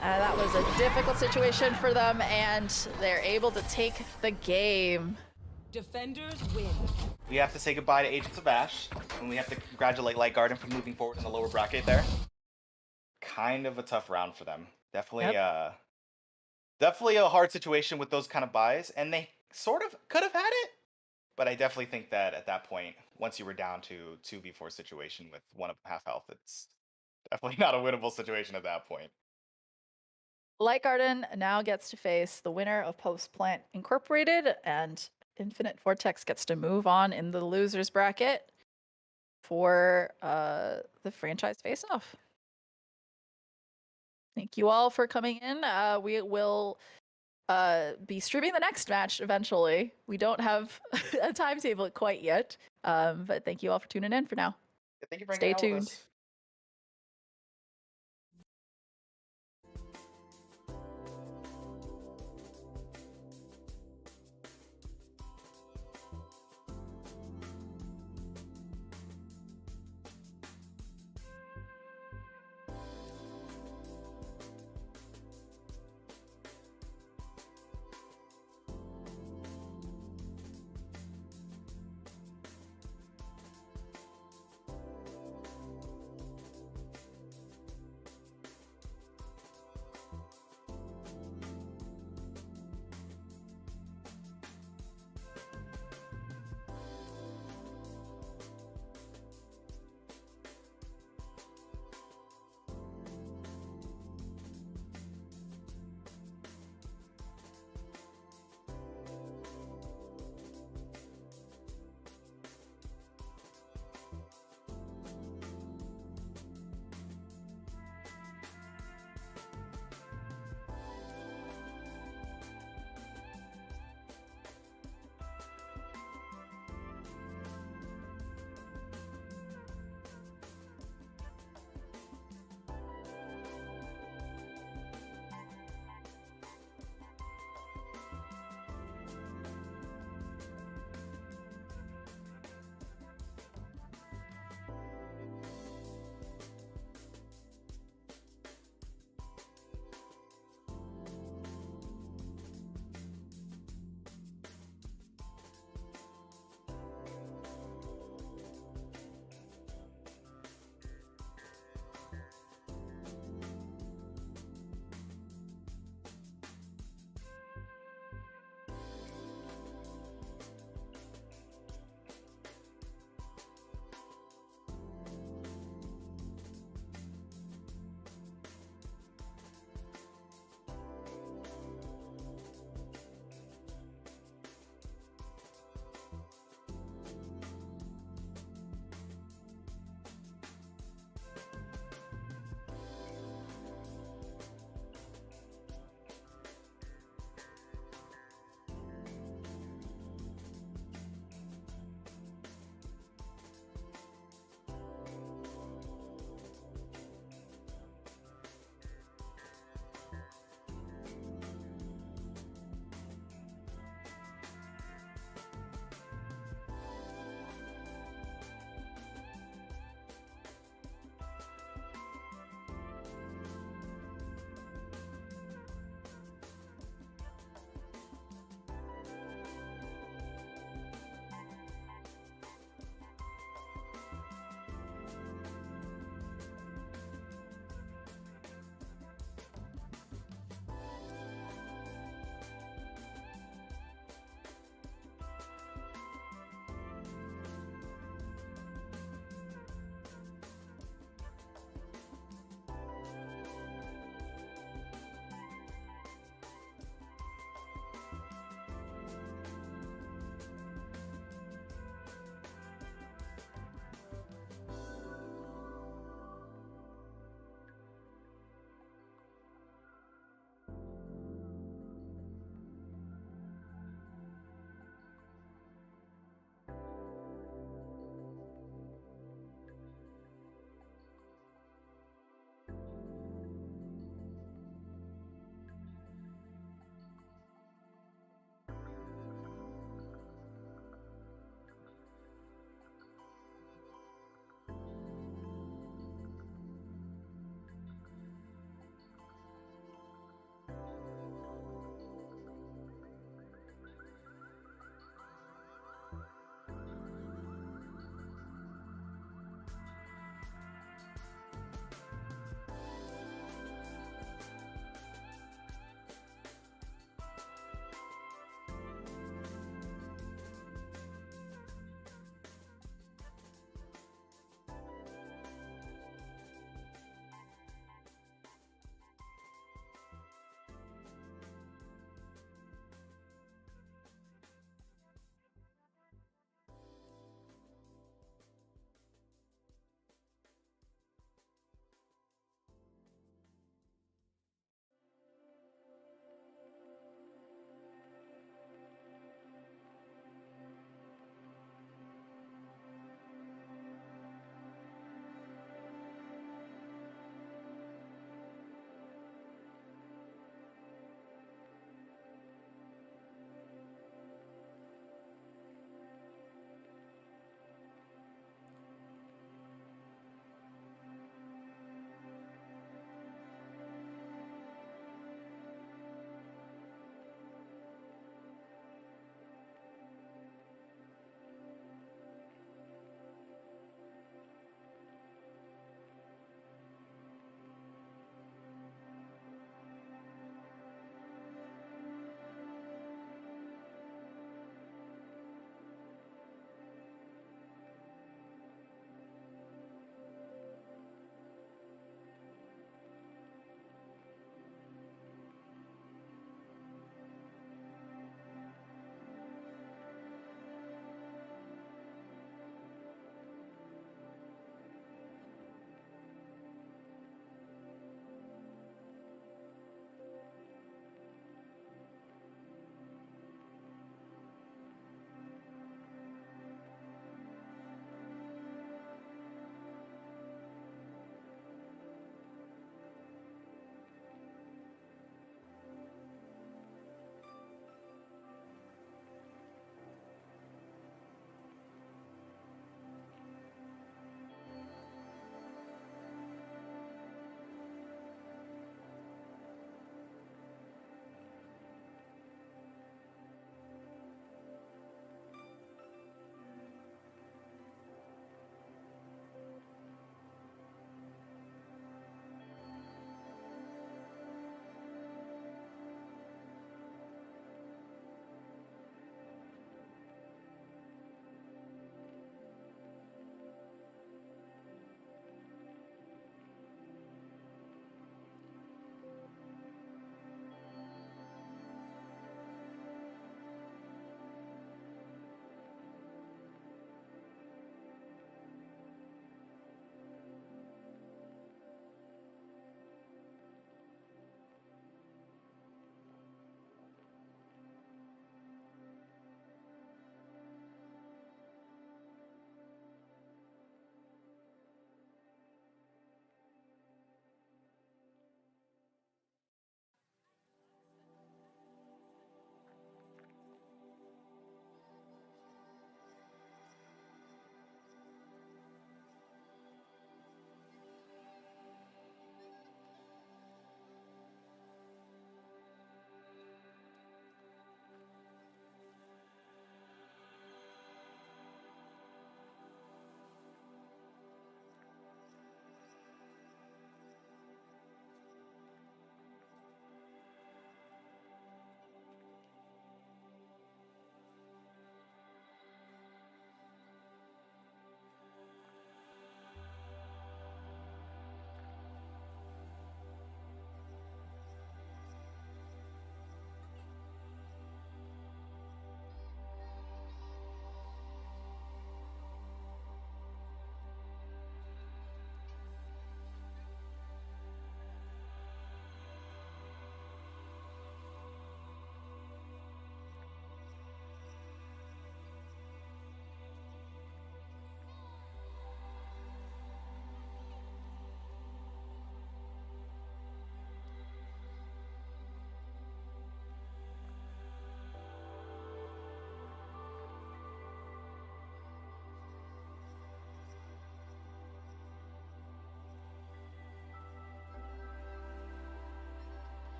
That was a difficult situation for them, and they're able to take the game. Defenders win. We have to say goodbye to Agents of Ash, and we have to congratulate Light Garden for moving forward in the lower bracket there. Kind of a tough round for them. Definitely, definitely a hard situation with those kind of buys, and they sort of could have had it, but I definitely think that at that point, once you were down to 2v4 situation with one of half health, it's definitely not a winnable situation at that point. Light Garden now gets to face the winner of Post Plant Incorporated, and Infinite Vortex gets to move on in the losers bracket for the franchise face-off. Thank you all for coming in. We will be streaming the next match eventually. We don't have a timetable quite yet, but thank you all for tuning in for now. Yeah, thank you for Stay hanging out with tuned. us.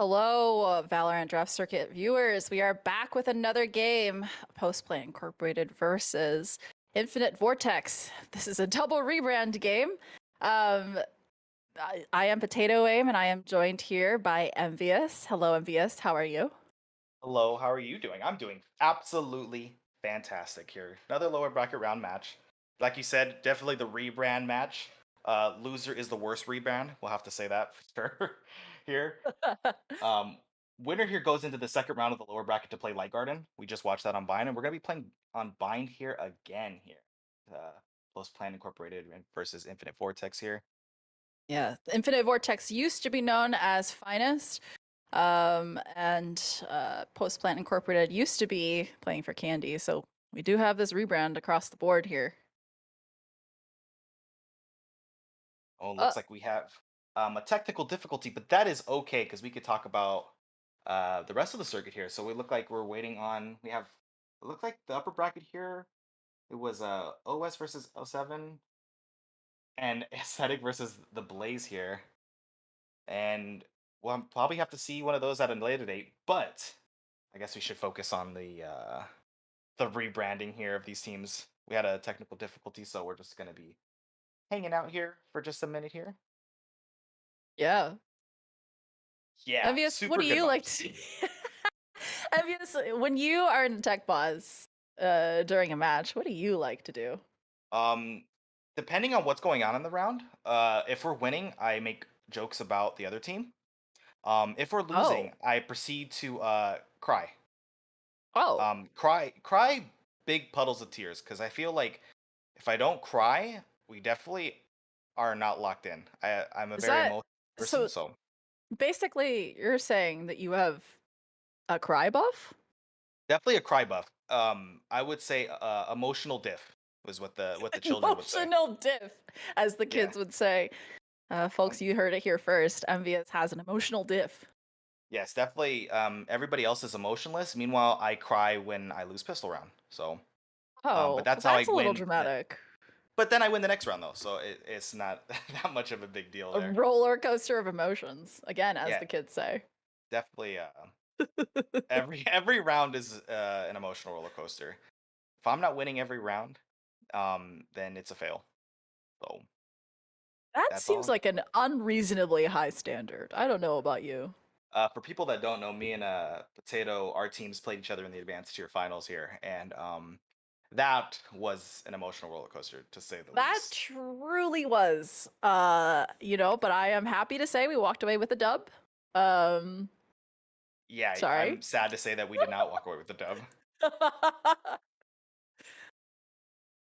Hello, Valorant Draft Circuit viewers. We are back with another game, Post Play Incorporated versus Infinite Vortex. This is a double rebrand game. I am Potato Aim, and I am joined here by Envious. Hello, Envious. How are you? Hello, how are you doing? I'm doing absolutely fantastic here. Another lower bracket round match. Like you said, definitely the rebrand match. Loser is the worst rebrand. We'll have to say that for sure here. Um, Winner here goes into the second round of the lower bracket to play Light Garden. We just watched that on Bind, and we're gonna be playing on Bind here again here. Post Plan Incorporated versus Infinite Vortex here. Yeah, Infinite Vortex used to be known as Finest, and Post Plant Incorporated used to be playing for Candy. So we do have this rebrand across the board here. Oh, looks like we have a technical difficulty, but that is okay because we could talk about the rest of the circuit here. So we look like we're waiting on. We have. It looked like the upper bracket here. It was OS versus O7 and Aesthetic versus the Blaze here, and we'll probably have to see one of those at a later date. But I guess we should focus on the rebranding here of these teams. We had a technical difficulty, so we're just gonna be hanging out here for just a minute here. Yeah. Yeah, Envious, super what do good you like vibes. to Envious, when you are in tech pause during a match, what do you like to do? Um, Depending on what's going on in the round, if we're winning, I make jokes about the other team. If we're losing, Oh. I proceed to cry. Oh. Cry big puddles of tears because I feel like if I don't cry, we definitely are not locked in. I'm a Is very that emotional person, so so basically you're saying that you have a cry buff? definitely a cry buff. I would say emotional diff was what the children would say. Emotional diff, as the Yeah. kids would say. Folks, Um, you heard it here first. Envious has an emotional diff. Yes, definitely. Everybody else is emotionless. Meanwhile, I cry when I lose pistol round. So, but Oh, that's how I that's a little win. dramatic. But then I win the next round though, so it's not that much of a big deal A there. roller coaster of emotions, again, as Yeah, the kids say. definitely. Every round is an emotional roller coaster. If I'm not winning every round, then it's a fail. So That that's seems all. like an unreasonably high standard. I don't know about you. For people that don't know, me and Potato, our teams played each other in the advanced tier finals here, and that was an emotional roller coaster to say the That least. truly was. But I am happy to say we walked away with a dub. Um, Yeah, sorry. I'm sad to say that we did not walk away with the dub.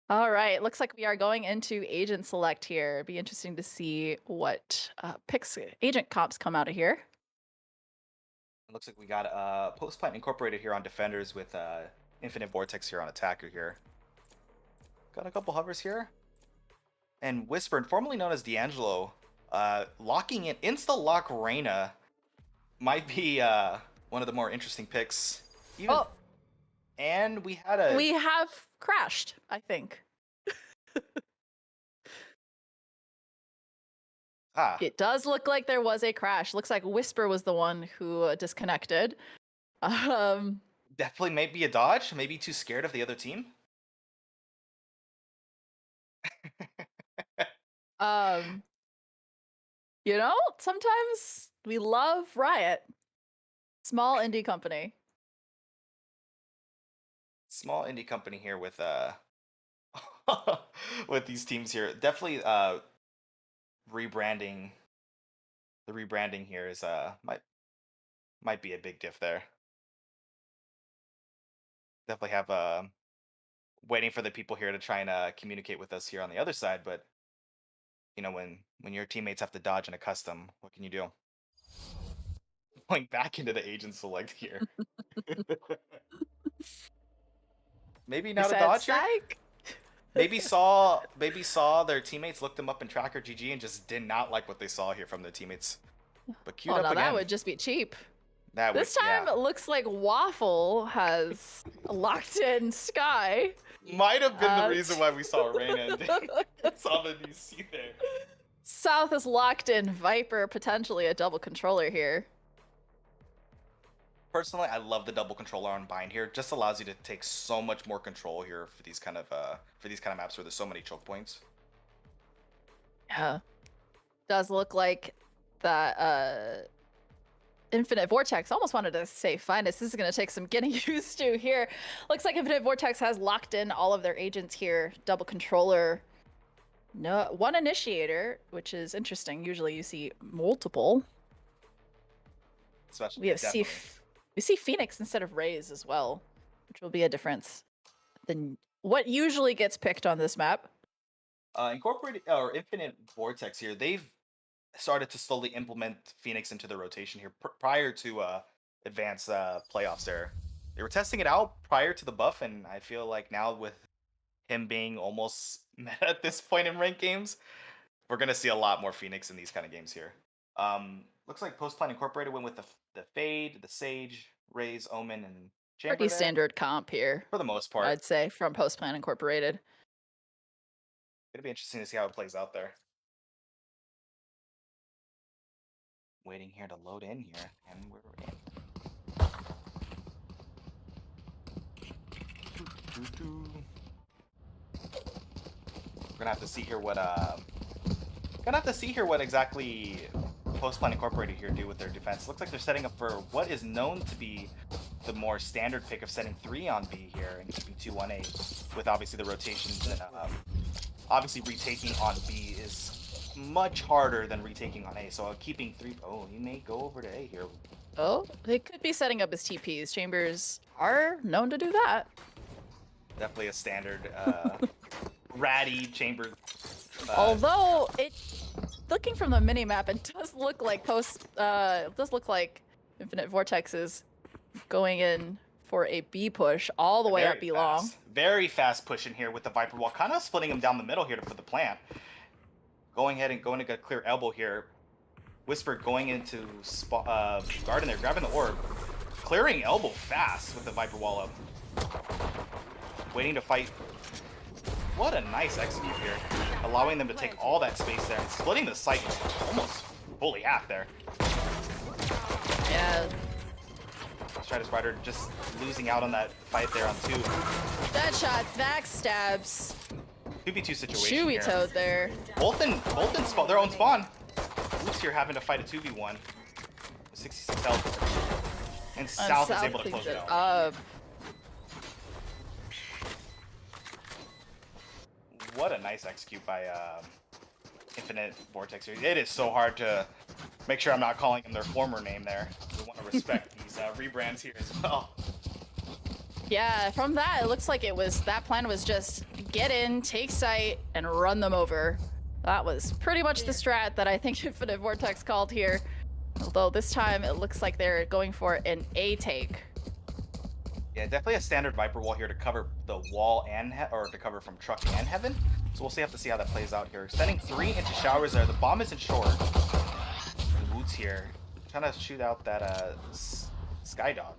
All right, looks like we are going into agent select here. It'd be interesting to see what picks agent comps come out of here. It looks like we got Post Plant Incorporated here on defenders with Infinite Vortex here on attacker here. Got a couple hovers here. And Whispered, formerly known as D'Angelo, locking in insta-lock Reyna might be one of the more interesting picks. Even, Oh, and we had a... we have crashed, I think. It does look like there was a crash. Looks like Whisper was the one who disconnected. Definitely might be a dodge. Maybe too scared of the other team. um, sometimes we love Riot. Small indie company. Small indie company here with with these teams here. Definitely rebranding. The rebranding here is might be a big diff there. Definitely have waiting for the people here to try and communicate with us here on the other side, but when your teammates have to dodge in a custom, what can you do? Going back into the agent select here. Maybe You not a said dodge here. psych. Maybe saw their teammates, looked them up in tracker GG, and just did not like what they saw here from their teammates. But queued Oh up no, again. that would just be cheap. That This would, time yeah. it looks like Waffle has locked in Sky. Might have been the Uh, reason why we saw Reyna and saw the DC there. South is locked in Viper, potentially a double controller here. Personally, I love the double controller on bind here. Just allows you to take so much more control here for these kind of maps where there's so many choke points. Yeah. Does look like that Infinite Vortex, almost wanted to say finest. This is going to take some getting used to here. Looks like Infinite Vortex has locked in all of their agents here. Double controller. No, one initiator, which is interesting. Usually you see multiple. Especially We have definitely. we see Phoenix instead of Rays as well, which will be a difference than what usually gets picked on this map. Incorporated or Infinite Vortex here, they've started to slowly implement Phoenix into the rotation here prior to advanced playoffs there. They were testing it out prior to the buff, and I feel like now with him being almost meta at this point in ranked games, we're gonna see a lot more Phoenix in these kind of games here. Looks like Post Plan Incorporated went with the Fade, the Sage, Raze, Omen, and Chamber Pretty there, standard comp here, for the most part. I'd say, from Post Plan Incorporated. It'll be interesting to see how it plays out there. Waiting here to load in here, and we're in. We're gonna have to see here what exactly Post Plan Incorporated here do with their defense. Looks like they're setting up for what is known to be the more standard pick of setting 3 on B here and keeping 2 on A, with obviously the rotations and obviously retaking on B is much harder than retaking on A. So keeping 3. Oh, he may go over to A here. Oh, they could be setting up his TPs. Chambers are known to do that. Definitely a standard ratty chamber. Although looking from the minimap, it does look like Infinite Vortex is going in for a B push all the way up B long. Very fast push in here with the Viper Wall, kind of splitting him down the middle here for the plant. Going ahead and going to get clear elbow here. Whisper going into garden there, grabbing the orb. Clearing elbow fast with the Viper Wall up. Waiting to fight. What a nice execute here. Allowing them to take all that space there and splitting the site almost fully half there. Yeah. Strider Spider just losing out on that fight there on 2. Deadshot, backstabs. 2v2 situation Chewy here. Toad there. Both in their own spawn. Oops here having to fight a 2v1. 66 health. And South is able to close it out. Up. What a nice execute by Infinite Vortex here. It is so hard to make sure I'm not calling them their former name there. We want to respect these rebrands here as well. Yeah, from that, it looks like that plan was just get in, take site, and run them over. That was pretty much the strat that I think Infinite Vortex called here. Although this time it looks like they're going for an A take. Yeah, definitely a standard Viper Wall here to cover the wall and or to cover from truck and heaven. So we'll have to see how that plays out here. Sending 3 into showers there. The bomb isn't short. And Woods here trying to shoot out that Sky Dog.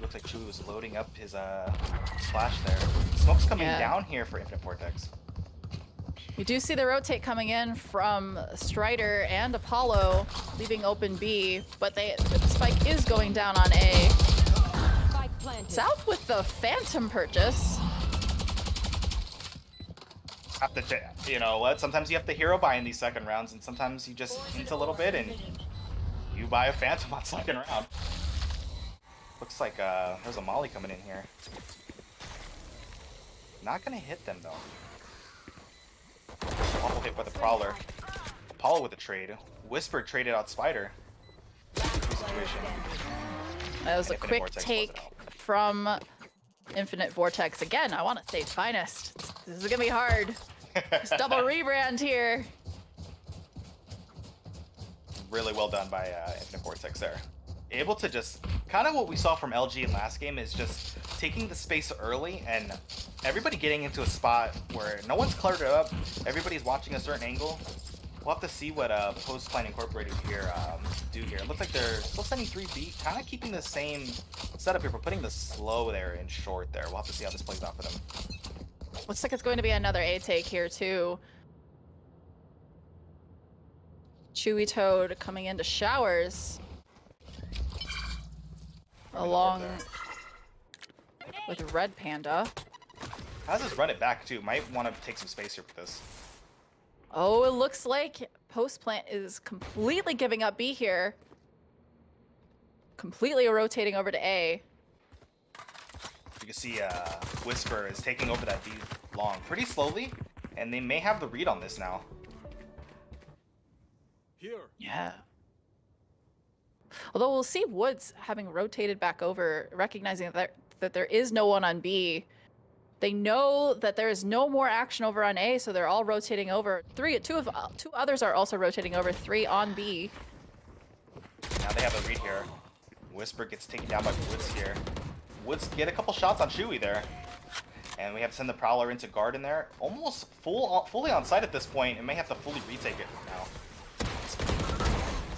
Looks like Chewy was loading up his splash there. Smoke's coming down here for Infinite Vortex. You do see the rotate coming in from Strider and Apollo, leaving open B, but the spike is going down on A. Spike planted. South with the Phantom purchase. Have to, you know what? Sometimes you have to hero buy in these second rounds, and sometimes you just hint a little bit and you buy a Phantom on second round. Looks like there's a Molly coming in here. Not gonna hit them though. Awful hit by the Prowler. Apollo with a trade. Whisper traded out Spider. Situation. That was a Infinite quick Vortex take from Infinite Vortex. Again, I want to say finest. This is gonna be hard. This double rebrand here. Really well done by Infinite Vortex there. Able to just, kind of what we saw from LG in last game is just taking the space early and everybody getting into a spot where no one's cluttered up, everybody's watching a certain angle. We'll have to see what Post Plan Incorporated here do here. It looks like they're still sending 3B, kind of keeping the same setup here, but putting the slow there in short there. We'll have to see how this plays out for them. Looks like it's going to be another A take here too. Chewy Toad coming into showers. along with Red Panda. How's this run it back too? Might want to take some space here with this. Oh, it looks like Post Plant is completely giving up B here. Completely rotating over to A. You can see Whisper is taking over that B long pretty slowly, and they may have the read on this now. Here. Yeah. Although we'll see Woods having rotated back over, recognizing that there is no one on B. They know that there is no more action over on A, so they're all rotating over. Two others are also rotating over. 3 on B. Now they have a read here. Whisper gets taken down by Woods here. Woods get a couple shots on Chewy there. And we have to send the Prowler into guard in there. Almost fully on site at this point, and may have to fully retake it now.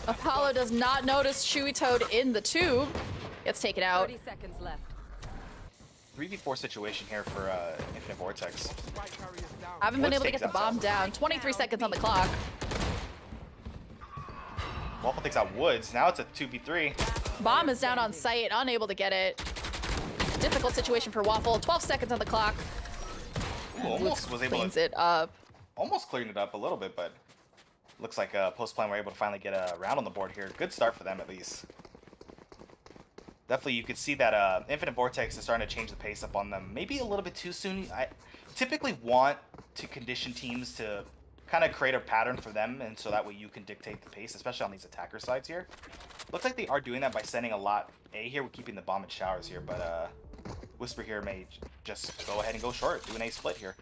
Apollo does not notice Chewy Toad in the tube. Gets taken out. 30 seconds left. 3v4 situation here for Infinite Vortex. Spike carriers down. Haven't been Woods able to takes get the out bomb down. 23 seconds on the clock. Waffle takes out Woods. Now it's a 2v3. Bomb is down on site, unable to get it. Difficult situation for Waffle. 12 seconds on the clock. Ooh, almost was able Cleans to it up. almost clearing it up a little bit, but looks like Post Plan were able to finally get a round on the board here. Good start for them at least. Definitely, you could see that Infinite Vortex is starting to change the pace up on them. Maybe a little bit too soon. I typically want to condition teams to kind of create a pattern for them, and so that way you can dictate the pace, especially on these attacker sides here. Looks like they are doing that by sending a lot A here. We're keeping the bomb in showers here, but Whisper here may just go ahead and go short, do an A split here.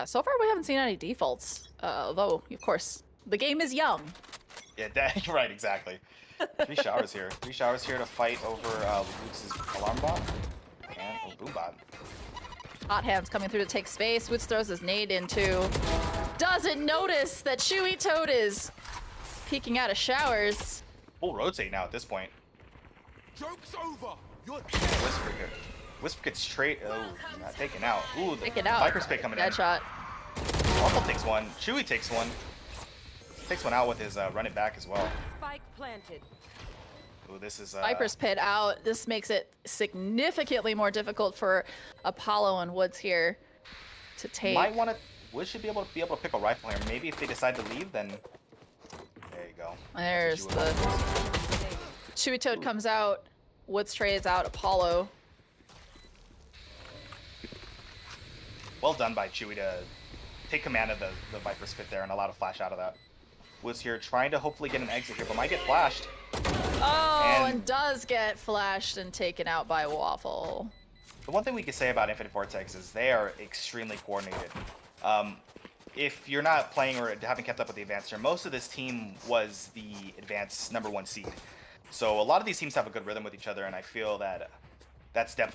So far, we haven't seen any defaults. Although, of course, the game is young. Yeah, you're right, exactly. 3 showers here. 3 showers here to fight over Woods' alarm bot and boom bot. Hot Hands coming through to take space. Woods throws his nade into. Doesn't notice that Chewy Toad is peeking out of showers. Full rotate now at this point. Joke's over. You're Whisper here. Whisper gets straight. Oh, not taken out. Ooh, the Taken out. Viper's pick coming in. Deadshot. Waffle takes one. Chewy takes one. Takes one out with his run it back as well. Spike planted. Ooh, this is Viper's pit out. This makes it significantly more difficult for Apollo and Woods here to take. might want to. Woods should be able to pick a rifle here. Maybe if they decide to leave, then there you go. There's That's what you the would- Chewy Toad comes out. Woods trades out Apollo. Well done by Chewy to take command of the Viper spit there and allow to flash out of that. Woods here trying to hopefully get an exit here, but might get flashed. Oh, and And- does get flashed and taken out by Waffle. The one thing we can say about Infinite Vortex is they are extremely coordinated. If you're not playing or haven't kept up with the advanced here, most of this team was the advanced #1 seed. So a lot of these teams have a good rhythm with each other, and I feel that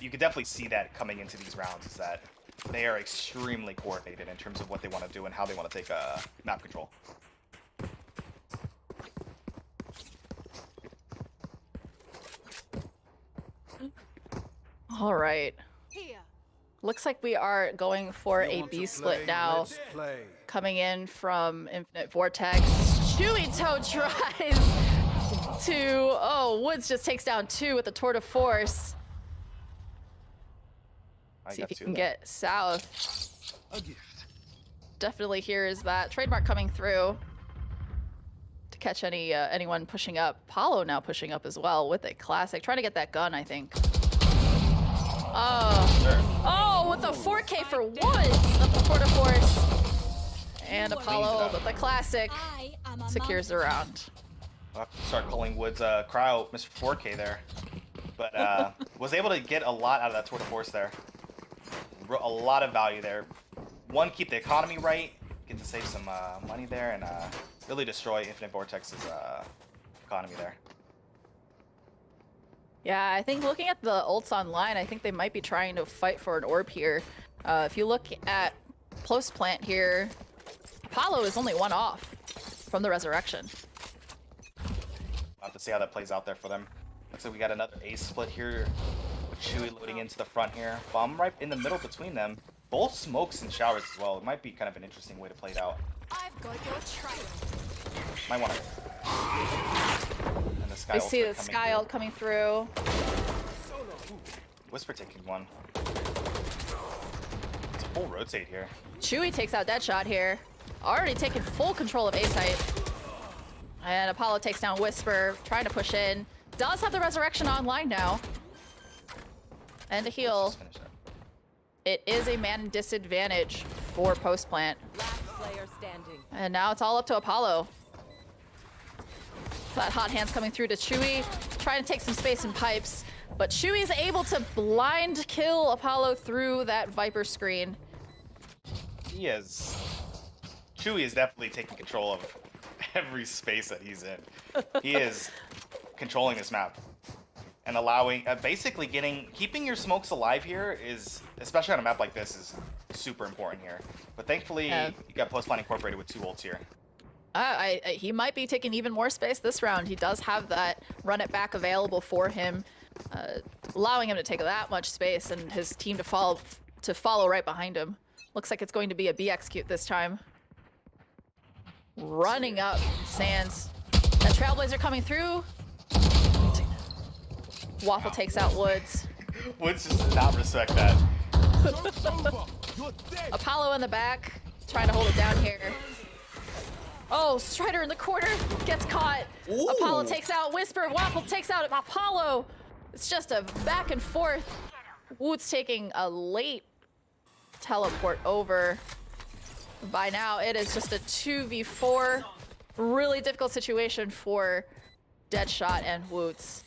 you could definitely see that coming into these rounds, is that they are extremely coordinated in terms of what they want to do and how they want to take map control. All right. Here. Looks like we are going for a want to B split play? now. Let's play. Coming in from Infinite Vortex. Chewy Toad tries to. Oh, Woods just takes down 2 with the Tour de Force. I See got if he two can there. get south. A gift. Definitely hears that trademark coming through to catch anyone pushing up. Apollo now pushing up as well with a classic, trying to get that gun, I think. Oh, Sure. oh, with the 4K for Woods of the Tour de Force, and Cleans it Apollo up. with the classic secures the round. I'll have to start calling Woods cryo Mr. 4K there. But was able to get a lot out of that Tour de Force there. A lot of value there. One, keep the economy right, get to save some money there, and really destroy Infinite Vortex's economy there. Yeah, I think looking at the ults online, I think they might be trying to fight for an orb here. If you look at Post Plant here, Apollo is only 1 off from the resurrection. We'll have to see how that plays out there for them. Looks like we got another ace split here. With Chewy loading into the front here. Bomb right in the middle between them. Both smokes and showers as well. It might be kind of an interesting way to play it out. I've got your trail. Might want to. And the Sky I ult see the coming Sky through. ult coming through. Whisper taking one. It's a full rotate here. Chewie takes out Deadshot here. Already taking full control of A site. And Apollo takes down Whisper, trying to push in. Does have the resurrection online now. And a heal. Just finish that. It is a man disadvantage for post plant. Last player standing. And now it's all up to Apollo. That hot hand's coming through to Chewie, trying to take some space in pipes. But Chewie's able to blind kill Apollo through that Viper screen. He is. Chewie is definitely taking control of every space that he's in. He is controlling this map and allowing, basically keeping your smokes alive here is, especially on a map like this, is super important here. But thankfully, you got post plan incorporated with 2 ults here. He might be taking even more space this round. He does have that run it back available for him, allowing him to take that much space and his team to follow right behind him. Looks like it's going to be a B execute this time. Running up Sands. That Trailblazer coming through. Waffle takes out Woods. Woods just does not respect that. Joke's over. You're dead. Apollo in the back, trying to hold it down here. Oh, Strider in the corner gets caught. Ooh. Apollo takes out Whisper. Waffle takes out Apollo. It's just a back and forth. Woods taking a late teleport over. By now, it is just a 2v4. Really difficult situation for Deadshot and Woods.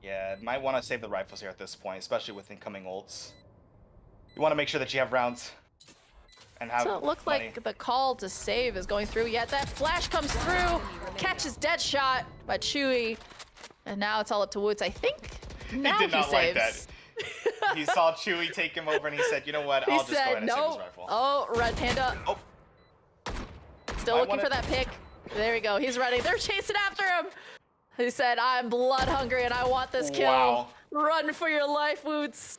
Yeah, might want to save the rifles here at this point, especially with incoming ults. You want to make sure that you have rounds. And have So it looks money. like the call to save is going through. Yet that flash comes through, catches Deadshot by Chewie, and now it's all up to Woods. I think now He did not like that. saves. He saw Chewie take him over and he said, you know what, He I'll just go ahead said, and save "No." this rifle. Oh, Red Panda. Oh. Still I looking wanna- for that pick. There we go. He's running. They're chasing after him. He said, "I'm blood hungry and I want this kill." Wow. Run for your life, Woods.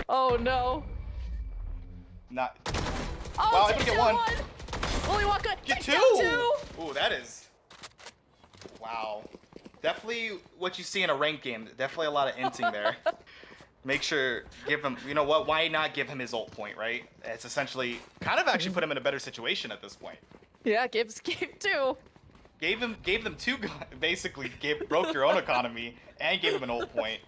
Oh no. Not Oh, Wow, I takes can get down one. Only one good. get Takes two. down two. Ooh, that is wow. Definitely what you see in a ranked game. Definitely a lot of inting there. Make sure, give him, you know what, why not give him his ult point, right? It's essentially kind of actually put him in a better situation at this point. Yeah, gave two. Gave them two, basically broke your own economy and gave him an ult point.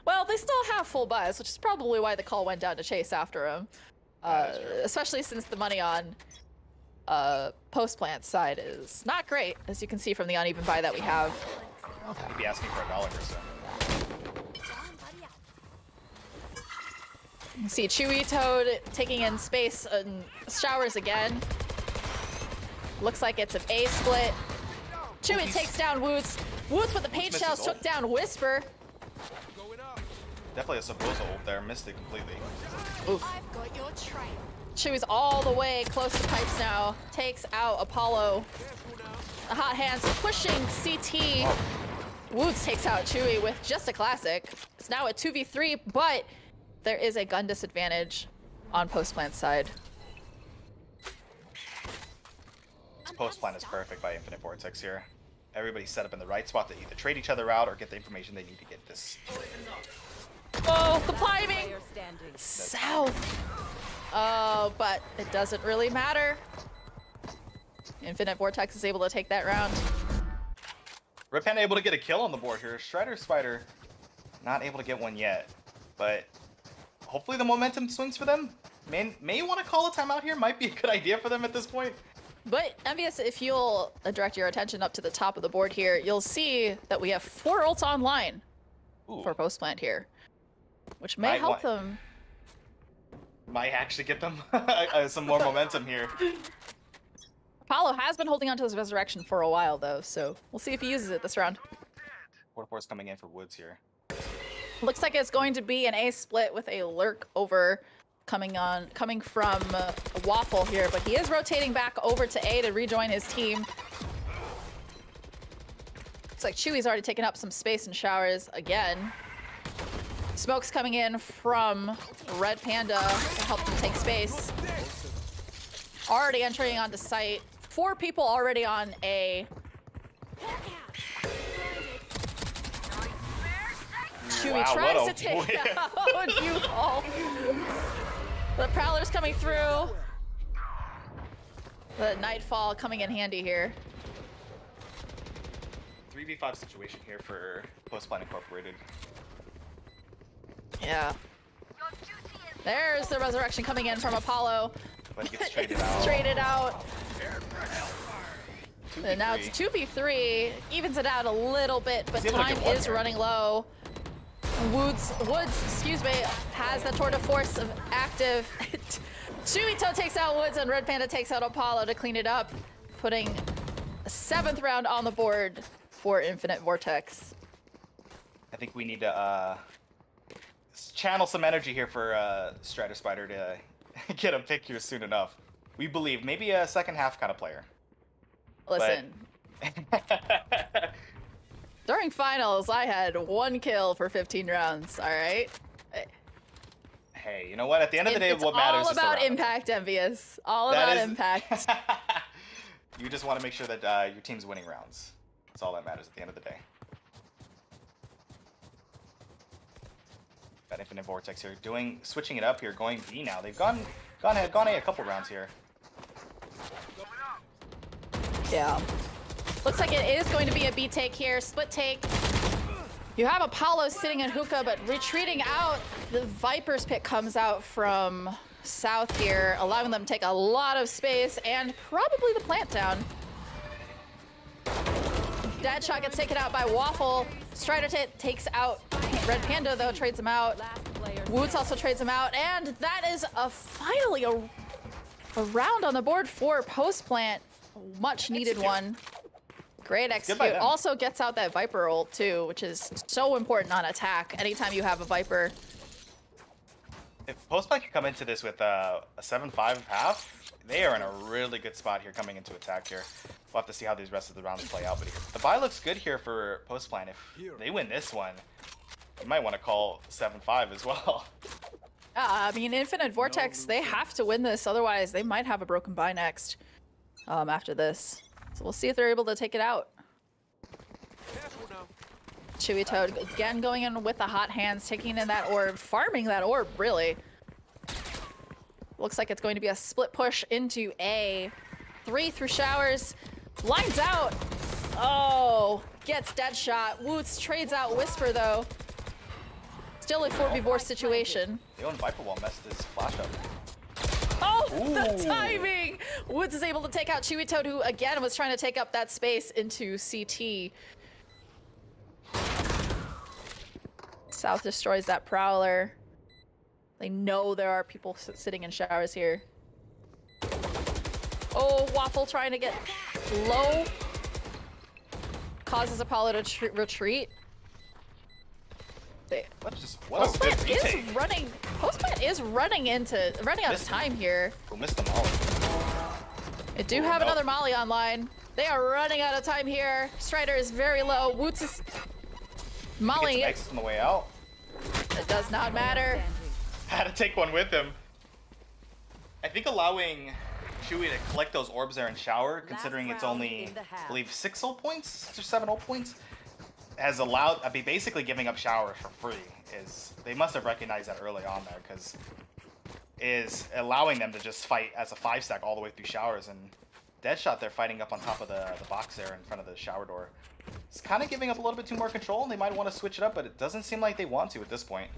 Well, they still have full buys, which is probably why the call went down to chase after him. That is true. Especially since the money on post plant side is not great, as you can see from the uneven buy that we have. He'd be asking for $1 or so. You see Chewie Toad taking in space and showers again. Looks like it's an A split. Chewie he's- takes down Woods. Woods with the paint misses shells ult. took down Whisper. Going up. Definitely a supposed ult there, missed it completely. Oof. I've got your trail. Chewie's all the way close to pipes now. Takes out Apollo. The hot hands pushing CT. Woods takes out Chewie with just a classic. It's now a 2v3, but there is a gun disadvantage on post plant side. This post plan is perfect by Infinite Vortex here. Everybody's set up in the right spot to either trade each other out or get the information they need to get this. Oh, the climbing! Player standing. South. Oh, but it doesn't really matter. Infinite Vortex is able to take that round. Red Panda able to get a kill on the board here. Strider Spider not able to get one yet, but hopefully the momentum swings for them. May want to call a timeout here. Might be a good idea for them at this point. But Envious, if you'll direct your attention up to the top of the board here, you'll see that we have 4 ults online Ooh, for post plant here, which may Might help wa- them. might actually get them some more momentum here. Apollo has been holding on to his resurrection for a while, though, so we'll see if he uses it this round. 4-4 is coming in for Woods here. Looks like it's going to be an A split with a lurk over coming from Waffle here, but he is rotating back over to A to rejoin his team. Looks like Chewie's already taken up some space in showers again. Smoke's coming in from Red Panda to help them take space. Already entering onto site. 4 people already on A. Chewie Wow, tries what to a take out U-Haul. The Prowler's coming through. The Nightfall coming in handy here. 3v5 situation here for Postplan Incorporated. Yeah. There's the resurrection coming in from Apollo. But he gets traded It's out. traded out. 2v3. And now it's 2v3. Evens it out a little bit, but He's able to time get one is here. running low. Woods, excuse me, has the Tour de Force active. Chewie takes out Woods and Red Panda takes out Apollo to clean it up, putting a 7th round on the board for Infinite Vortex. I think we need to channel some energy here for Strider Spider to get a pick here soon enough. We believe maybe a second half kind of player. Listen, during finals, I had 1 kill for 15 rounds, all right? Hey, you know what? At the end of the day, It's what matters all is the about round. impact, Envious. All That about is- impact. You just want to make sure that your team's winning rounds. That's all that matters at the end of the day. Got Infinite Vortex here, switching it up here, going B now. They've gone A a couple rounds here. Yeah. Looks like it is going to be a B take here. Split take. You have Apollo sitting in hookah, but retreating out. The Viper's pick comes out from south here, allowing them to take a lot of space and probably the plant down. Deadshot gets taken out by Waffle. Strider takes out Red Panda, though, trades him out. Last player. Woods also trades him out, and that is finally a round on the board for Post Plant. Much needed one. Great by execute. them. Also gets out that Viper ult too, which is so important on attack. Anytime you have a Viper. If Postplan can come into this with a 7-5 half, they are in a really good spot here coming into attack here. We'll have to see how these rest of the rounds play out. But the buy looks good here for Postplan. If they win this one, you might want to call 7-5 as well. I mean, Infinite Vortex, they have to win this, otherwise they might have a broken buy next after this. So we'll see if they're able to take it out. Careful now. Chewie Toad again going in with the hot hands, taking in that orb, farming that orb, really. Looks like it's going to be a split push into A. 3 through showers, lines out. Oh, gets Deadshot. Woots trades out Whisper, though. Still a 4v4 situation. The own Viper Wall messed his flash up. Oh, the Ooh. timing! Woods is able to take out Chewie Toad, who again was trying to take up that space into CT. South destroys that Prowler. They know there are people sitting in showers here. Oh, Waffle trying to get low. Causes Apollo to retreat. What a good Postplant retake. is running. Postplant is running out of time here. Who missed them all? They do Oh, have no. another Molly online. They are running out of time here. Strider is very low. Woots is He Molly. gets X on the way out. It does not matter. Had to take one with him. I think allowing Chewie to collect those orbs there in shower, considering it's round only, in the half. I believe, 6 ult points, 6 or 7 ult points, has allowed, basically giving up showers for free. They must have recognized that early on there, because is allowing them to just fight as a 5-stack all the way through showers, and Deadshot they're fighting up on top of the box there in front of the shower door. It's kind of giving up a little bit too more control, and they might want to switch it up, but it doesn't seem like they want to at this point.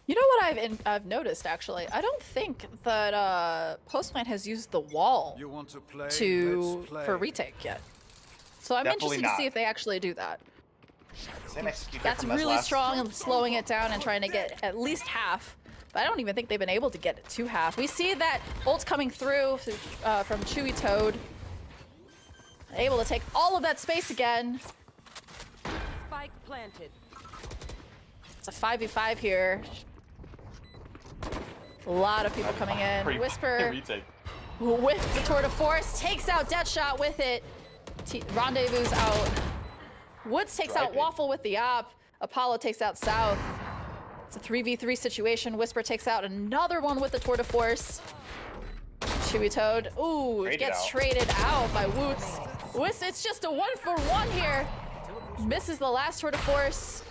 You know what I've noticed actually? I don't think that Postplant has used the wall You want to play? for Let's play. retake yet. So I'm Definitely interested to see not. if they actually do that. Same execute there That's from really Last. strong and slowing it down and trying to get at least half. But I don't even think they've been able to get it to half. We see that ult coming through from Chewie Toad. Able to take all of that space again. Spike planted. It's a 5v5 here. A lot of people coming in. Pretty- Whisper retake. with the Tour de Force takes out Deadshot with it. Rendezvous out. Woods takes out Driving. Waffle with the op. Apollo takes out South. It's a 3v3 situation. Whisper takes out another one with the Tour de Force. Chewie Toad. Ooh, it Traded gets out. traded out by Woots. It's just a 1-for-1 here. misses the last tour de force.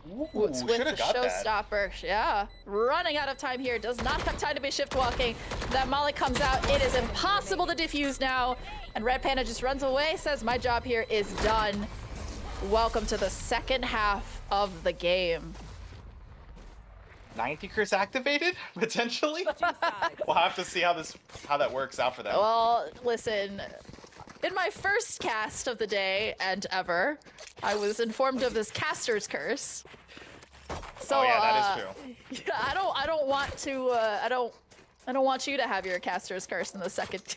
Woods Ooh, with should the have got that. showstopper. Yeah, running out of time here. Does not have time to be shift walking. That molly comes out. It is impossible to defuse now. And Red Panda just runs away, says my job here is done. Welcome to the second half of the game. 90 curse activated, potentially? Sides. We'll have to see how that works out for them. Well, listen, in my first cast of the day and ever, I was informed of this caster's curse. So, Oh, yeah, that is true. Yeah, I don't want to. I don't want you to have your caster's curse in the second.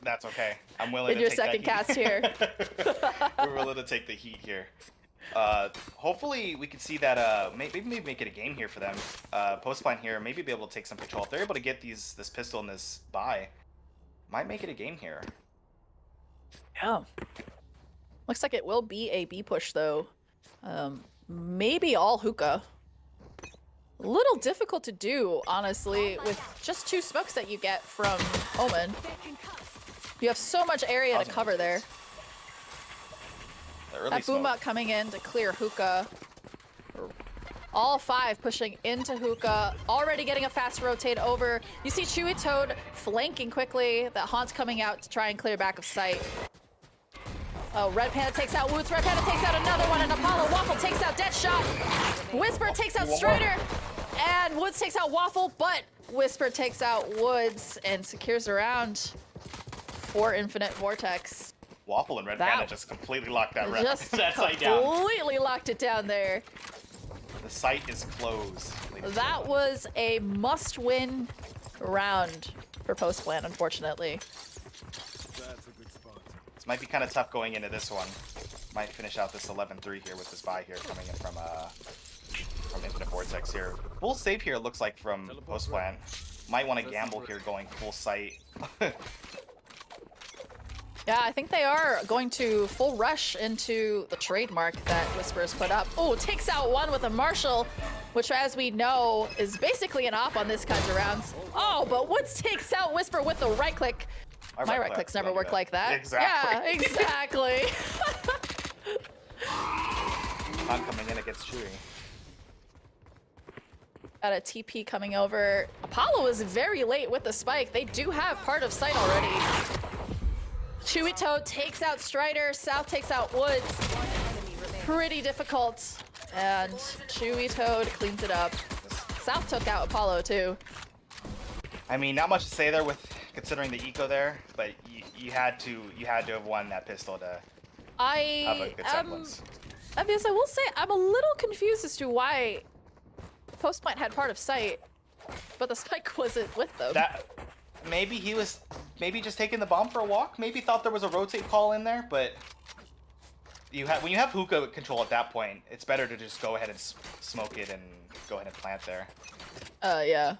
That's okay. I'm willing In to your take second that cast here. We're willing to take the heat here. Hopefully we can see that maybe make it a game here for them. Post plant here, maybe be able to take some control. If they're able to get this pistol and this buy, might make it a game here. Yeah. Looks like it will be a B push though. Maybe all hookah. A little difficult to do, honestly, with just 2 smokes that you get from Omen. You have so much area to cover there. The early That smoke. boombot coming in to clear hookah. All 5 pushing into hookah, already getting a fast rotate over. You see Chewy Toad flanking quickly. That Haunt's coming out to try and clear back of sight. Oh, Red Panda takes out Woots. Red Panda takes out another one, and Apollo Waffle takes out Deadshot. Whisper takes out Strider, and Woods takes out Waffle, but Whisper takes out Woods and secures around for Infinite Vortex. Waffle and Red That- Panda just completely locked that rep. Just that site down. completely locked it down there. The site is closed. ladies and That gentlemen. was a must-win round for Post Plan, unfortunately. This might be kind of tough going into this one. Might finish out this 11-3 here with this buy here coming in from Infinite Vortex here. Full save here, it looks like, from Post Plant. Might want to gamble here going full site. Yeah, I think they are going to full rush into the trademark that Whisper's put up. Oh, takes out one with a Marshall, which, as we know, is basically an op on this kinds of rounds. Oh, but Woods takes out Whisper with the right click. My right clicks never work like that. Exactly. Yeah, exactly. Con coming in against Chewy. Got a TP coming over. Apollo is very late with the spike. They do have part of sight already. Chewy Toad takes out Strider. South takes out Woods. Pretty difficult. And Chewy Toad cleans it up. South took out Apollo too. I mean, not much to say there with considering the eco there, but you had to have won that pistol to have a I good semblance. Obviously, I will say I'm a little confused as to why Post Plant had part of sight, but the spike wasn't with them. That maybe he was just taking the bomb for a walk. Maybe thought there was a rotate call in there, but when you have hookah control at that point, it's better to just go ahead and smoke it and go ahead and plant there. Yeah.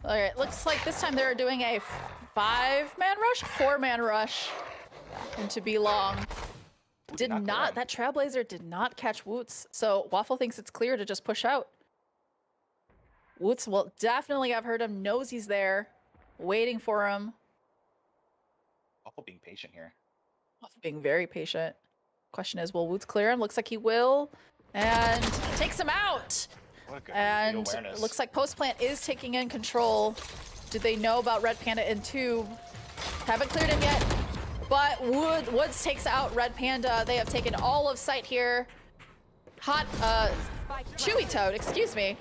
All right, looks like this time they're doing a 5-man rush, 4-man rush into B long. Ooh, Did go not, in. that Trailblazer did not catch Woots, so Waffle thinks it's clear to just push out. Woots will definitely have heard him, knows he's there, waiting for him. Waffle being patient here. Waffle being very patient. Question is, will Woots clear him? Looks like he will, and takes him out. What a good And awareness. it looks like Post Plant is taking in control. Did they know about Red Panda in Tube? Haven't cleared him yet. But Woods takes out Red Panda. They have taken all of sight here. Chewy Toad, excuse me.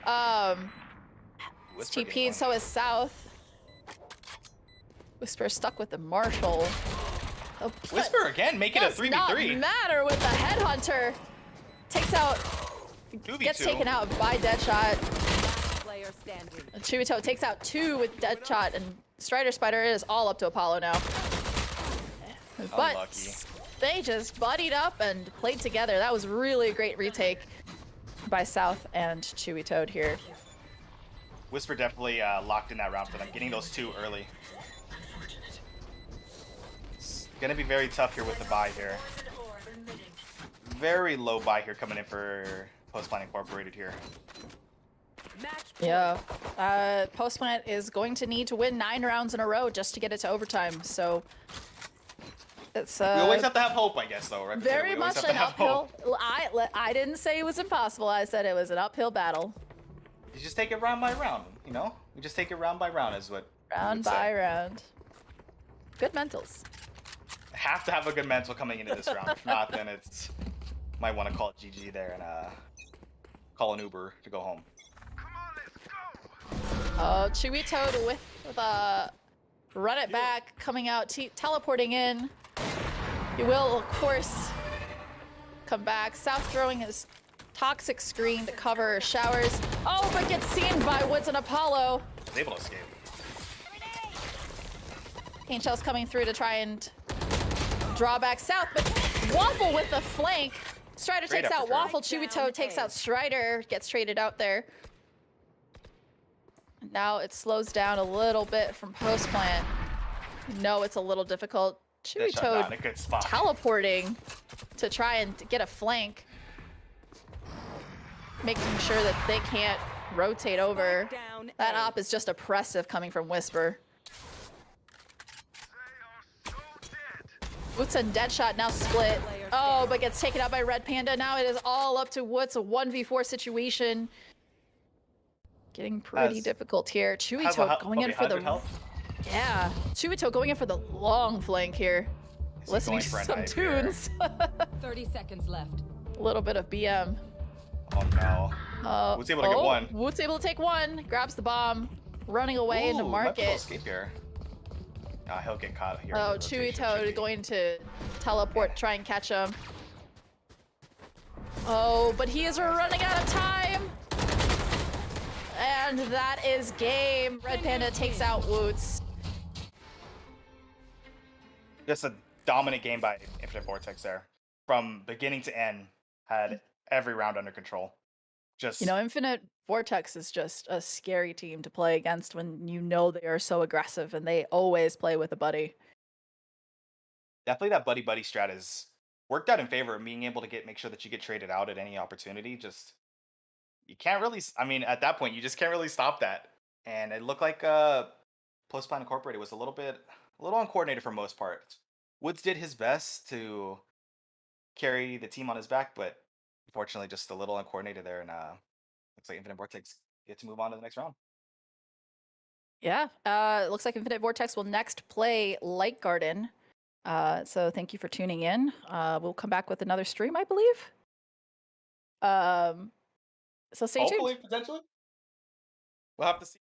It's Whisper TP, getting and so is South. Whisper stuck with the Marshall. Oh, but Whisper again, make it a does not 3v3. matter with the Headhunter. Takes out, 2v2. gets taken out by Deadshot. Player standing. Chewy Toad takes out 2 with Deadshot, and Strider Spider is all up to Apollo now. But Unlucky. they just buddied up and played together. That was really a great retake by South and Chewy Toad here. Whisper definitely locked in that round for them, getting those 2 early. It's gonna be very tough here with the buy here. Very low buy here coming in for Post Plant Incorporated here. Match Yeah. Post Plant is going to need to win 9 rounds in a row just to get it to overtime. So It's We always have to have hope, I guess, though, right? Potato? very We always much have to an have hope. uphill. I didn't say it was impossible. I said it was an uphill battle, You just take it round by round, you know? We just take it round by round, is what we round would by say. round. Good mentals. Have to have a good mental coming into this round. If not, then it's might want to call it GG there and call an Uber to go home. Oh, Chewy Toad with the run it back, coming out, teleporting in. He will, of course, come back. South throwing his toxic screen to cover showers. Oh, but gets seen by Woods and Apollo. Was able to escape. Paint Shell's coming through to try and draw back South, but Waffle with the flank. Strider Great takes out effort. Waffle. Chewy Toad takes out Strider, gets traded out there. Now it slows down a little bit from post plant. No, it's a little difficult. Chewy That shut down Toad a good spot. teleporting to try and get a flank, making sure that they can't rotate over. Down That A. op is just oppressive coming from Whisper. Woods and Deadshot now split. Oh, but gets taken out by Red Panda. Now it is all up to Woods, a 1v4 situation. Getting pretty Has- difficult here. Chewy Has a Toad hu- going in okay, for the 100 health. yeah. Chewy Toad going in for the long flank here. Is he Listening going to for a some knife here? tunes. 30 seconds left. A little bit of BM. Oh no. Woods able to get one. Woods able to take one. Grabs the bomb. Running away into Ooh, might be able to market. escape here. He'll get caught here. Oh, in the Chewy rotation, Toad should he? going to teleport, try and catch him. Oh, but he is running out of time. And that is game. Red Panda takes out Woods. Just a dominant game by Infinite Vortex there. From beginning to end, had every round under control. Just You know, Infinite Vortex is just a scary team to play against when you know they are so aggressive and they always play with a buddy. definitely that buddy strat is worked out in favor of being able to make sure that you get traded out at any opportunity. Just you can't really. I mean, at that point, you just can't really stop that. And it looked like Post Plan Incorporated was a little uncoordinated for most part. Woods did his best to carry the team on his back, but unfortunately, just a little uncoordinated there. And looks like Infinite Vortex get to move on to the next round. Yeah, it looks like Infinite Vortex will next play Light Garden. So thank you for tuning in. We'll come back with another stream, I believe. So stay Hopefully, tuned. potentially, we'll have to see.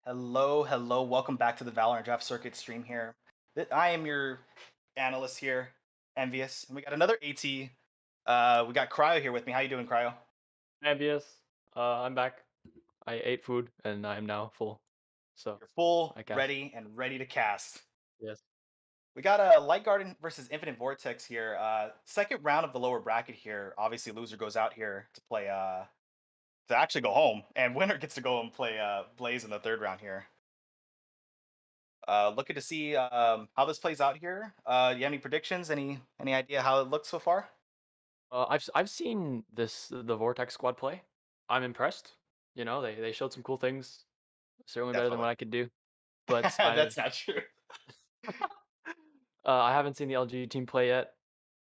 Hello, hello. Welcome back to the Valorant Draft Circuit stream here. I am your analyst here, Envious. And we got another AT. We got Cryo here with me. How you doing, Cryo? Envious. I'm back. I ate food and I'm now full. So You're full, I cast. ready to cast. Yes. We got a Light Garden versus Infinite Vortex here. Second round of the lower bracket here. Obviously, loser goes out here to play to actually go home, and winner gets to go and play Blaze in the third round here. Looking to see how this plays out here. You have any predictions? Any idea how it looks so far? I've seen the Vortex squad play. I'm impressed. You know, they showed some cool things. Certainly better than what I could do. But That's not true. I haven't seen the LG team play yet.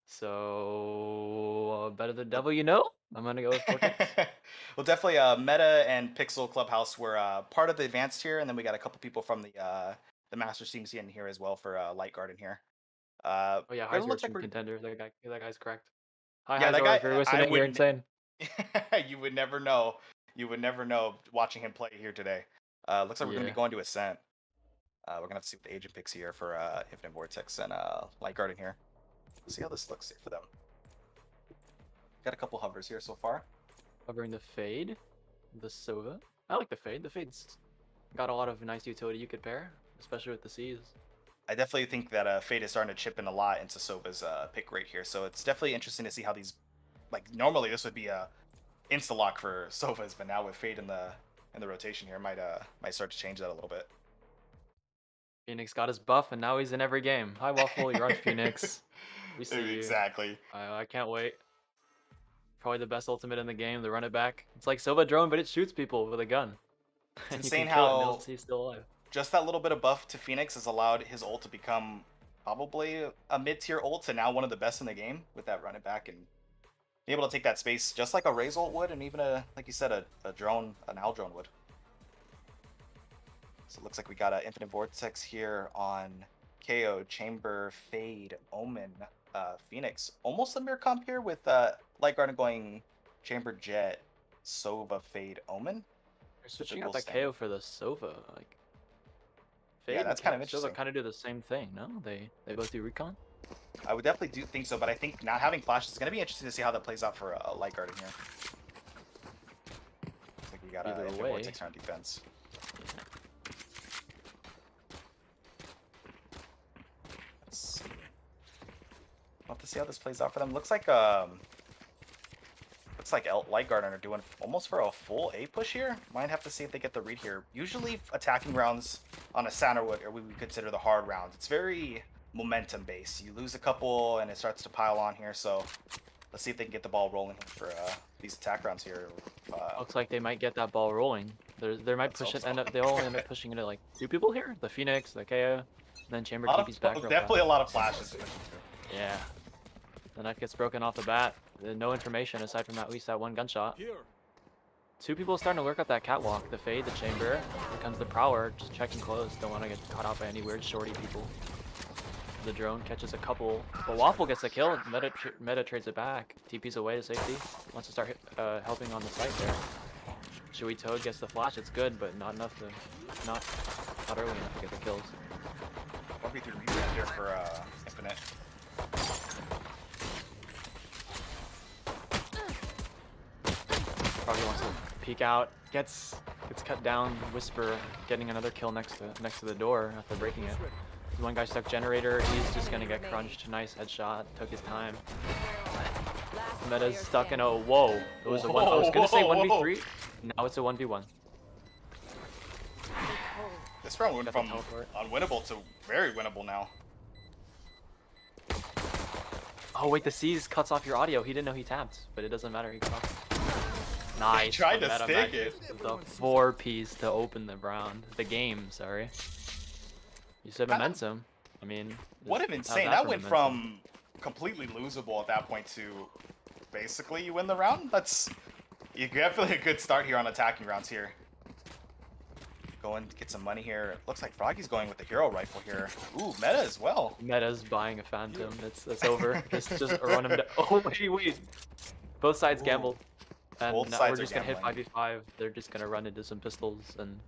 So better the devil you know. I'm gonna go with Vortex. Well, definitely. Meta and Pixel Clubhouse were part of the advanced tier, and then we got a couple people from the Master Teams in here as well for Light Garden here. Oh yeah, It Heiser looks team like we're contender. That guy's correct. Hi yeah, that Heiser, guy. if you're I listening, you're would. insane. You would never know. You would never know watching him play here today. Looks like we're gonna be Yeah. going to Ascent. We're gonna have to see what the agent picks here for Infinite Vortex and Light Garden here. See how this looks here for them. Got a couple hovers here so far. Covering the Fade, the Sova. I like the Fade. The Fade's got a lot of nice utility you could pair, especially with the C's. I definitely think that Fate is starting to chip in a lot into Sova's pick rate here, so it's definitely interesting to see how these. Like normally this would be a insta lock for Sova's, but now with Fate in the rotation here, might start to change that a little bit. Phoenix got his buff, and now he's in every game. Hi Waffle, you're on Phoenix. We see you. Exactly. I can't wait. Probably the best ultimate in the game, the run it back. It's like Sova drone, but it shoots people with a gun. It's And you insane can kill it and how he's still alive. just that little bit of buff to Phoenix has allowed his ult to become probably a mid-tier ult to now one of the best in the game with that run it back and be able to take that space just like a Raze ult would, and even like you said, a drone, an Owl drone would. So it looks like we got an Infinite Vortex here on KO, Chamber, Fade, Omen, Phoenix. Almost a mirror comp here with Light Garden going Chamber, Jet, Sova, Fade, Omen. They're switching cool out that stand. KO for the Sova. Like, Fade Yeah, that's and kind of Sova interesting. kind of do the same thing, no? They both do recon. I would definitely do think so, but I think not having flash is going to be interesting to see how that plays out for Light Garden here. Looks like we got Either Infinite way. Vortex on defense. Let's see. We'll have to see how this plays out for them. Looks like Light Garden are doing almost for a full A push here. Might have to see if they get the read here. Usually attacking rounds on a Santa would we would consider the hard rounds. It's very momentum based. You lose a couple and it starts to pile on here. So let's see if they can get the ball rolling for these attack rounds here. Looks like they might get that ball rolling. They might Let's push hope it. so. They all end up pushing into like 2 people here. The Phoenix, the KO, and then Chamber TP's back. real Definitely fast. a lot of flashes. Yeah. The knife gets broken off the bat. No information aside from at least that one gunshot. Here. 2 people starting to lurk up that catwalk. The Fade, the Chamber. Here comes the Prowler, just checking close. Don't want to get caught out by any weird shorty people. The drone catches a couple, but Waffle gets a kill. Meta trades it back. TP's away to safety. Wants to start helping on the site there. Chewy Toad gets the flash. It's good, but not enough to, not early enough to get the kills. 1v3 reround here for Infinite. Probably wants to peek out. Gets cut down. Whisper getting another kill next to the door after breaking it. One guy stuck generator. He's just gonna get crunched. Nice headshot. Took his time. Meta's stuck in a whoa. It was a one. I was gonna say 1v3. Now it's a 1v1. This round went from Definitely teleport. unwinnable to very winnable now. Oh wait, the C's cuts off your audio. He didn't know he tapped, but it doesn't matter. He cut off. Nice. tried to Meta stick magic. it. The 4-piece to open the round. The game, sorry. You said momentum. I mean, What an how's insane! that That for went momentum? from completely losable at that point to basically you win the round. That's you definitely a good start here on attacking rounds here. Going to get some money here. Looks like Froggy's going with the hero rifle here. Ooh, meta as well. Meta's buying a Phantom. It's over. just run him down. Oh wait. Both sides Ooh. gambled. And Both now sides we're are just gonna hit gambling. 5v5. They're just gonna run into some pistols and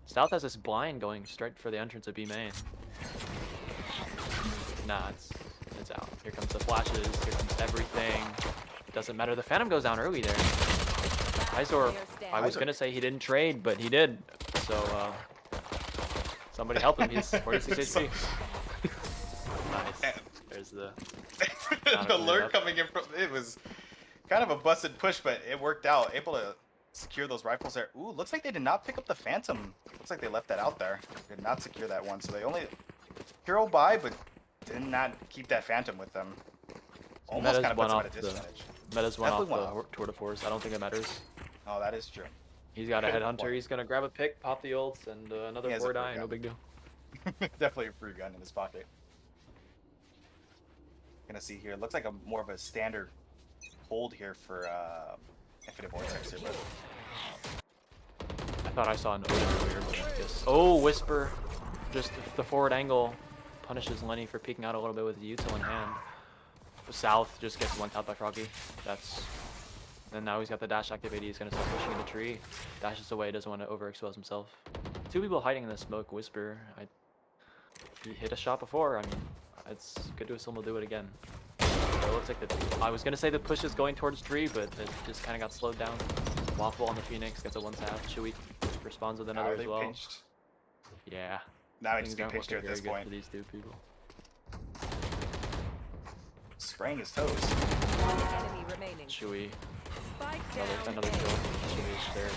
South has this blind going straight for the entrance of B main. Nah, it's out. Here comes the flashes. Here comes everything. Doesn't matter. The Phantom goes down early there. Izor, I was gonna say he didn't trade, but he did. So somebody help him. He's 46 HP. Nice. There's the The lurk coming in from it was kind of a busted push, but it worked out. Able to secure those rifles there. Ooh, looks like they did not pick up the Phantom. Looks like they left that out there. Did not secure that one, so they only hero by, but did not keep that Phantom with them. Almost kind of puts them at a disadvantage. Meta's one off the tour de force. I don't think it matters. Oh, that is true. He's got a headhunter. He's gonna grab a pick, pop the ults, and another 4 die. No big deal. Definitely a free gun in his pocket. Gonna see here. Looks like a more of a standard hold here for Infinite Vortex here, but I thought I saw an Odin earlier, but I guess. Oh, Whisper. Just the forward angle punishes Lenny for peeking out a little bit with the util in hand. South just gets one tapped by Froggy. And now he's got the dash activated. He's gonna start pushing in the tree. Dashes away. Doesn't want to overexpose himself. 2 people hiding in the smoke. Whisper. He hit a shot before. I mean, it's good to assume he'll do it again. So it looks like I was gonna say the push is going towards tree, but it just kind of got slowed down. Waffle on the Phoenix gets a 1 tap. Chewy responds with another as well. Pinched. Yeah. Now he just be pinched here at this point. For these 2 people. Spraying his toes. Enemy remaining. Chewy. Spike down. Another kill. Chewy's there.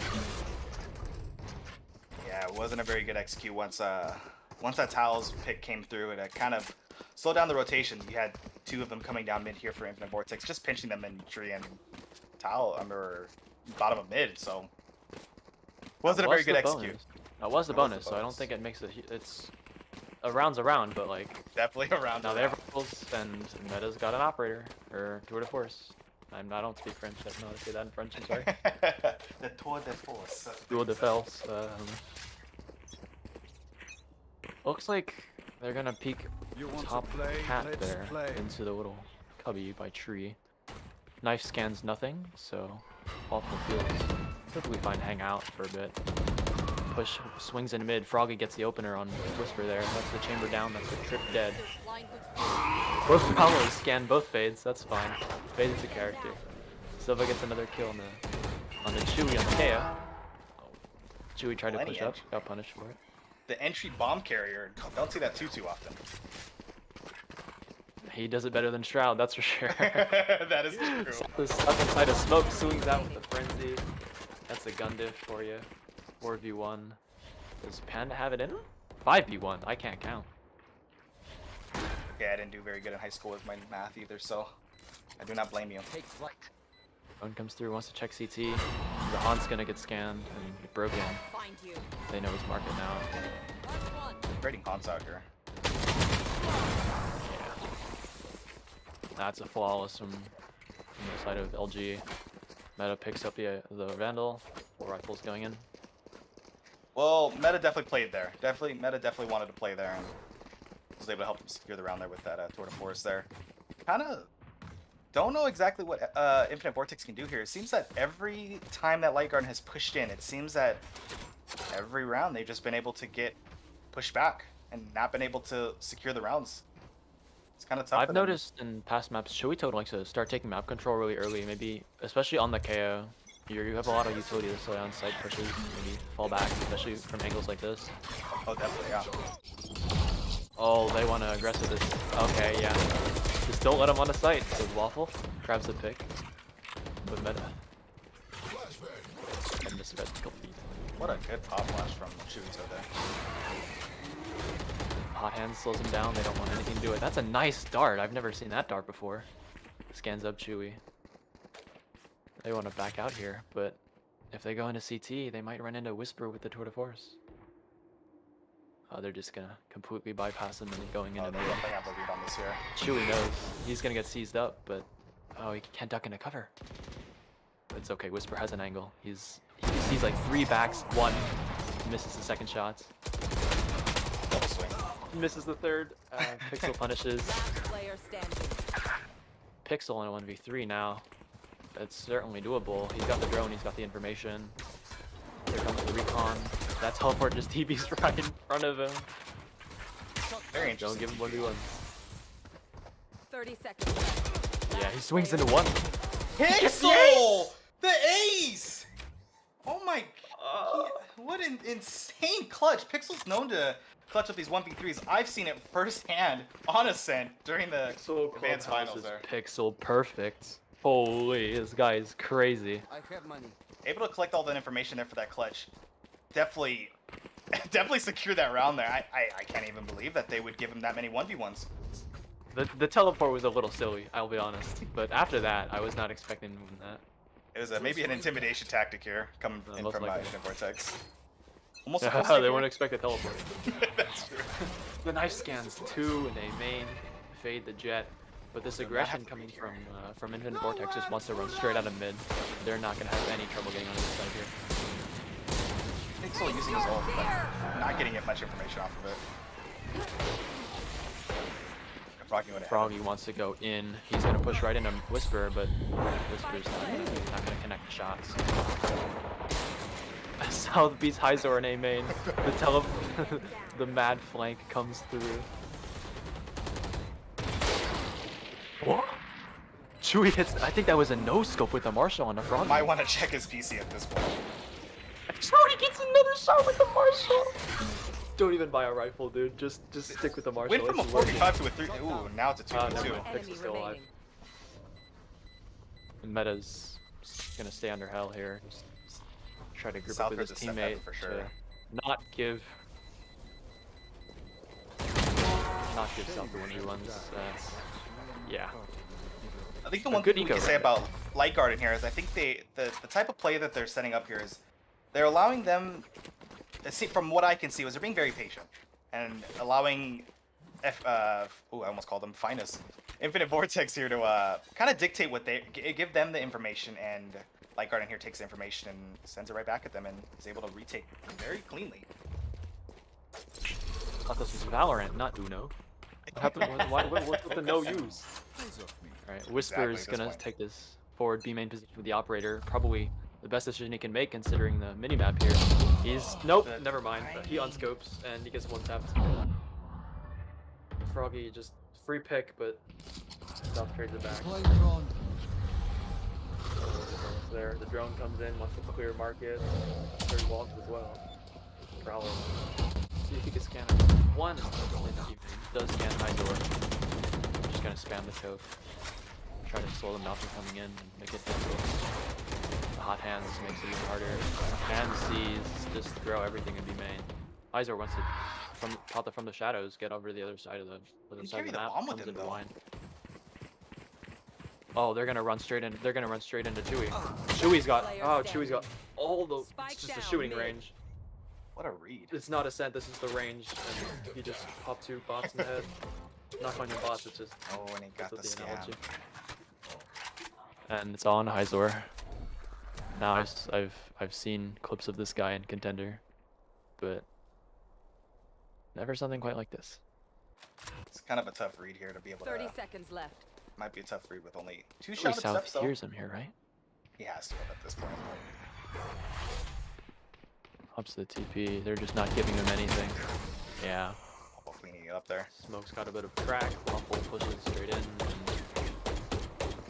Yeah, it wasn't a very good execute once that Tiles pick came through. It kind of slowed down the rotation. You had 2 of them coming down mid here for Infinite Vortex, just pinching them in tree and Tile under bottom of mid. So wasn't a very good execute. That was the bonus, so I don't think it makes it. It's a round's a round, but like definitely a round. Now they have rules, and Meta's got an operator or tour de force. I don't speak French. I don't know how to say that in French. I'm sorry. The tour de force. Tour de force. Looks like they're gonna peek top hat there into the little cubby by tree. Knife scans nothing, so awful feels. Perfectly fine. Hang out for a bit. Push swings in mid. Froggy gets the opener on Whisper there. That's the chamber down. That's the trip dead. Both prowlers scan both fades. That's fine. Fade is the character. Silva gets another kill on the Chewy on the KO. Oh. Chewy tried to push up. Got punished for it. The entry bomb carrier. Don't see that too often. He does it better than Shroud, that's for sure. That is true. Stuck inside of smoke, swings out with the frenzy. That's a gun diff for you. 4v1. Does Panda have it in him? 5v1. I can't count. Yeah, I didn't do very good in high school with my math either, so I do not blame you. Take flight. One comes through, wants to check CT. The Han's gonna get scanned and broken. Find you. They know his market now. Trading Hans out here. Yeah. That's a flawless from the side of LG. Meta picks up the Vandal. 4 rifles going in. Well, Meta definitely played there. Meta definitely wanted to play there and was able to help them secure the round there with that tour de force there. Kind of don't know exactly what Infinite Vortex can do here. It seems that every time that Light Garden has pushed in, it seems that every round they've just been able to get pushed back and not been able to secure the rounds. It's kind of tough. I've noticed in past maps, Shoei likes to start taking map control really early, maybe, especially on the KO. You have a lot of utility to slow down side pushes, maybe fall back, especially from angles like this. Oh, definitely, yeah. Oh, they want to aggressive this. Okay, yeah. Just don't let him on the site. So Waffle grabs the pick with Meta. And misread complete. What a good pop flash from Chubito there. Hot hand slows him down. They don't want anything to do with it. That's a nice dart. I've never seen that dart before. Scans up Chewy. They want to back out here, but if they go into CT, they might run into Whisper with the tour de force. They're just gonna completely bypass him and going into they definitely have the lead on this here. Chewy knows he's gonna get seized up, but he can't duck into cover. But it's okay. Whisper has an angle. He sees like 3 backs, 1 misses the second shots. Double swing. Misses the third. Pixel punishes. Player standing. Pixel in a 1v3 now. That's certainly doable. He's got the drone. He's got the information. Here comes the recon. That teleport just TP's right in front of him. Very Don't interesting. give him what he wants. 30 seconds left. Yeah, he swings into one. Pixel! The ace! Oh my... what an insane clutch. Pixel's known to clutch up these 1v3s. I've seen it firsthand on Ascent during the Pixel advanced Clubhouse finals is there. pixel perfect. Holy, this guy is crazy. I have money. Able to collect all that information there for that clutch. Definitely secure that round there. I can't even believe that they would give him that many 1v1s. The teleport was a little silly, I'll be honest. But after that, I was not expecting that. It was maybe an intimidation tactic here, coming in most from likely. Infinite Vortex. Almost a full Yeah, save they here. wouldn't expect a teleport. That's true. The knife scans 2 and a main, fade the jet. But this aggression coming from Infinite Vortex just wants to run straight out of mid. They're not gonna have any trouble getting on this side here. Pixel using his ult, but not getting much information off of it. Froggy went ahead. Froggy wants to go in. He's gonna push right into Whisper, but Whisper's not gonna connect the shots. South beats Hyzor in A main. The mad flank comes through. What? Chewie hits. I think that was a no scope with the Marshall on the front. Might want to check his PC at this point. Chewie gets another shot with the Marshall. Don't even buy a rifle, dude. Just stick with the Marshall. Went from a It's working. 45 to a 3. Ooh, now it's a 2 Never 2. mind. Enemy Pixel's still alive. remaining. And Meta's gonna stay under hell here. Just try to group South up with his versus step teammate back for sure. to not give South the 1v1s. Yeah. I think the A one good thing we eco can say round. about Light Guard in here is I think the type of play that they're setting up here is they're allowing them, from what I can see, was they're being very patient and allowing I almost called them Finest Infinite Vortex here to kind of dictate what they give them the information, and Light Guard in here takes the information and sends it right back at them and is able to retake very cleanly. Thought this was Valorant, not Uno. What happened? What's with the no use? Alright, Whisper's Exactly, at this gonna point. take this forward B main position with the operator. Probably the best decision he can make considering the minimap here. He's nope, never mind. He unscopes and he gets one tapped. Froggy just free pick, but South trades it back. It's there. The drone comes in, wants to clear market. There's walls as well. Prowler. See if he can scan it. One. Does scan high door. Just gonna spam the choke. Try to slow them down from coming in and make it difficult. The hot hands makes it even harder. Hand sees, just throw everything in B main. Hyzor wants to from the shadows, get over to the other side of the carry the map. bomb with Comes him, into though. line. Oh, they're gonna run straight in. They're gonna run straight into Chewie. Chewie's got. Oh, Chewie's got all the. Spike It's just a down shooting mid. range. What a read. It's not Ascent. This is the range, and he just popped 2 bots in the head. Not on your bots. It's just. Oh, and he got the that's scam. analogy. And it's on Hyzor. Now I've seen clips of this guy in Contender, but never something quite like this. It's kind of a tough read here to be able 30 to. seconds left. Might be a tough read with only 2 Surely shot South steps though. hears him here, right? He has to have at this point. Ups the TP. They're just not giving him anything. Yeah. While cleaning it up there. Smoke's got a bit of crack. Waffle pushes straight in.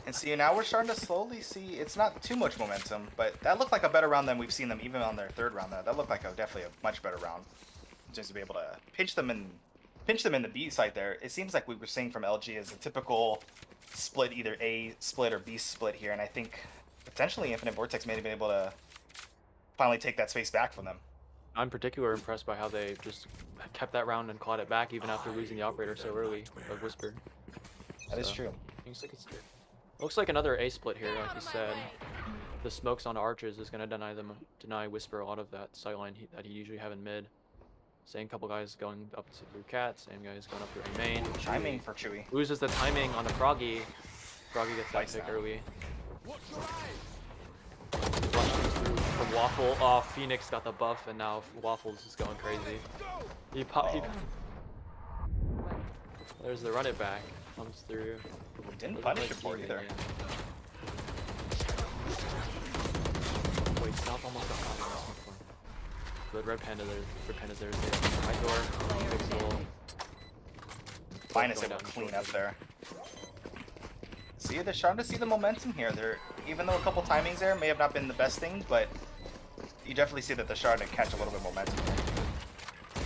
And see, now we're starting to slowly see, it's not too much momentum, but that looked like a better round than we've seen them even on their 3rd round. That looked like definitely a much better round. Just to be able to pinch them in the B site there. It seems like we were seeing from LG as a typical split, either A split or B split here, and I think potentially Infinite Vortex may have been able to finally take that space back from them. I'm particularly impressed by how they just kept that round and clawed it back even after losing the operator so early of Whisper. That is So, true. Looks like it's good. Looks like another A split here, like you said. The smokes on archers is gonna deny Whisper a lot of that sightline that he usually have in mid. Same couple guys going up to cat, same guys going up to main. Timing for Chewie. Loses the timing on the Froggy. Froggy gets that Nice pick now. early. Rush comes through from Waffle. Oh, Phoenix got the buff, and now Waffle's just going crazy. He There's the run it back. Comes through. Didn't Doesn't punish really it for see it either. again. Wait, South almost got caught in this one. But Red Panda's there. Right door. Pixel. Finest Going able to down clean short. up there. See, they're starting to see the momentum here. They're even though a couple timings there may have not been the best thing, but you definitely see that they're starting to catch a little bit of momentum.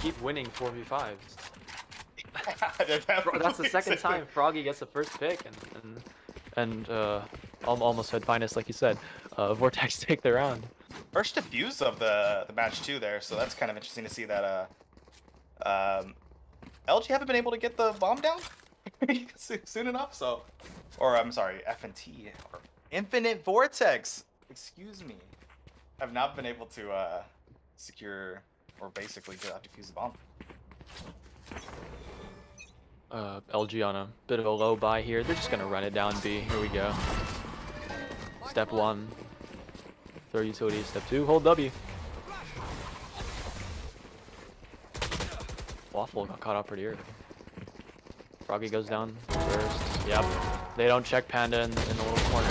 Keep winning 4v5s. They're That's the definitely second saying- time Froggy gets the first pick, and almost had Finest, like you said. Vortex take the round. First defuse of the match too there, so that's kind of interesting to see that LG haven't been able to get the bomb down soon enough. So, or I'm sorry, F&T or Infinite Vortex. Excuse me, have not been able to secure or basically defuse the bomb. LG on a bit of a low buy here. They're just gonna run it down B. Here we go. Step 1. Throw utility. Step 2. Hold W. Waffle got caught up pretty early. Froggy goes down first. Yep. They don't check Panda in the little corner.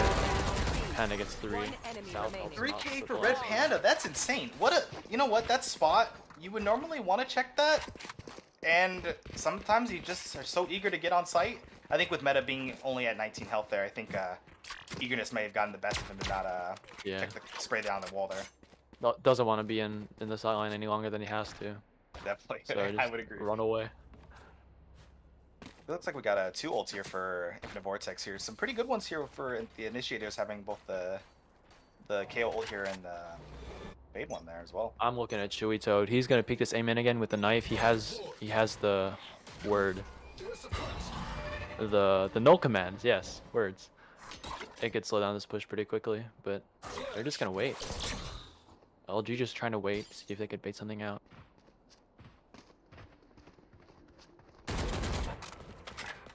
Panda gets 3. One enemy South remaining. helps him out 3K with for the Red last one. Panda. That's insane. What a, you know what, that spot, you would normally want to check that, and sometimes you just are so eager to get on site. I think with Meta being only at 19 health there, I think eagerness may have gotten the best of him to not Yeah. check the spray down the wall there. Doesn't want to be in the sideline any longer than he has to. Definitely, So I just would agree. run away. It looks like we got 2 ults here for Infinite Vortex here. Some pretty good ones here for the initiators, having both the KO ult here and the Fade one there as well. I'm looking at Chewy Toad. He's gonna peek this aim in again with the knife. He has the word. The null commands, yes, words. It could slow down this push pretty quickly, but they're just gonna wait. LG just trying to wait, see if they could bait something out.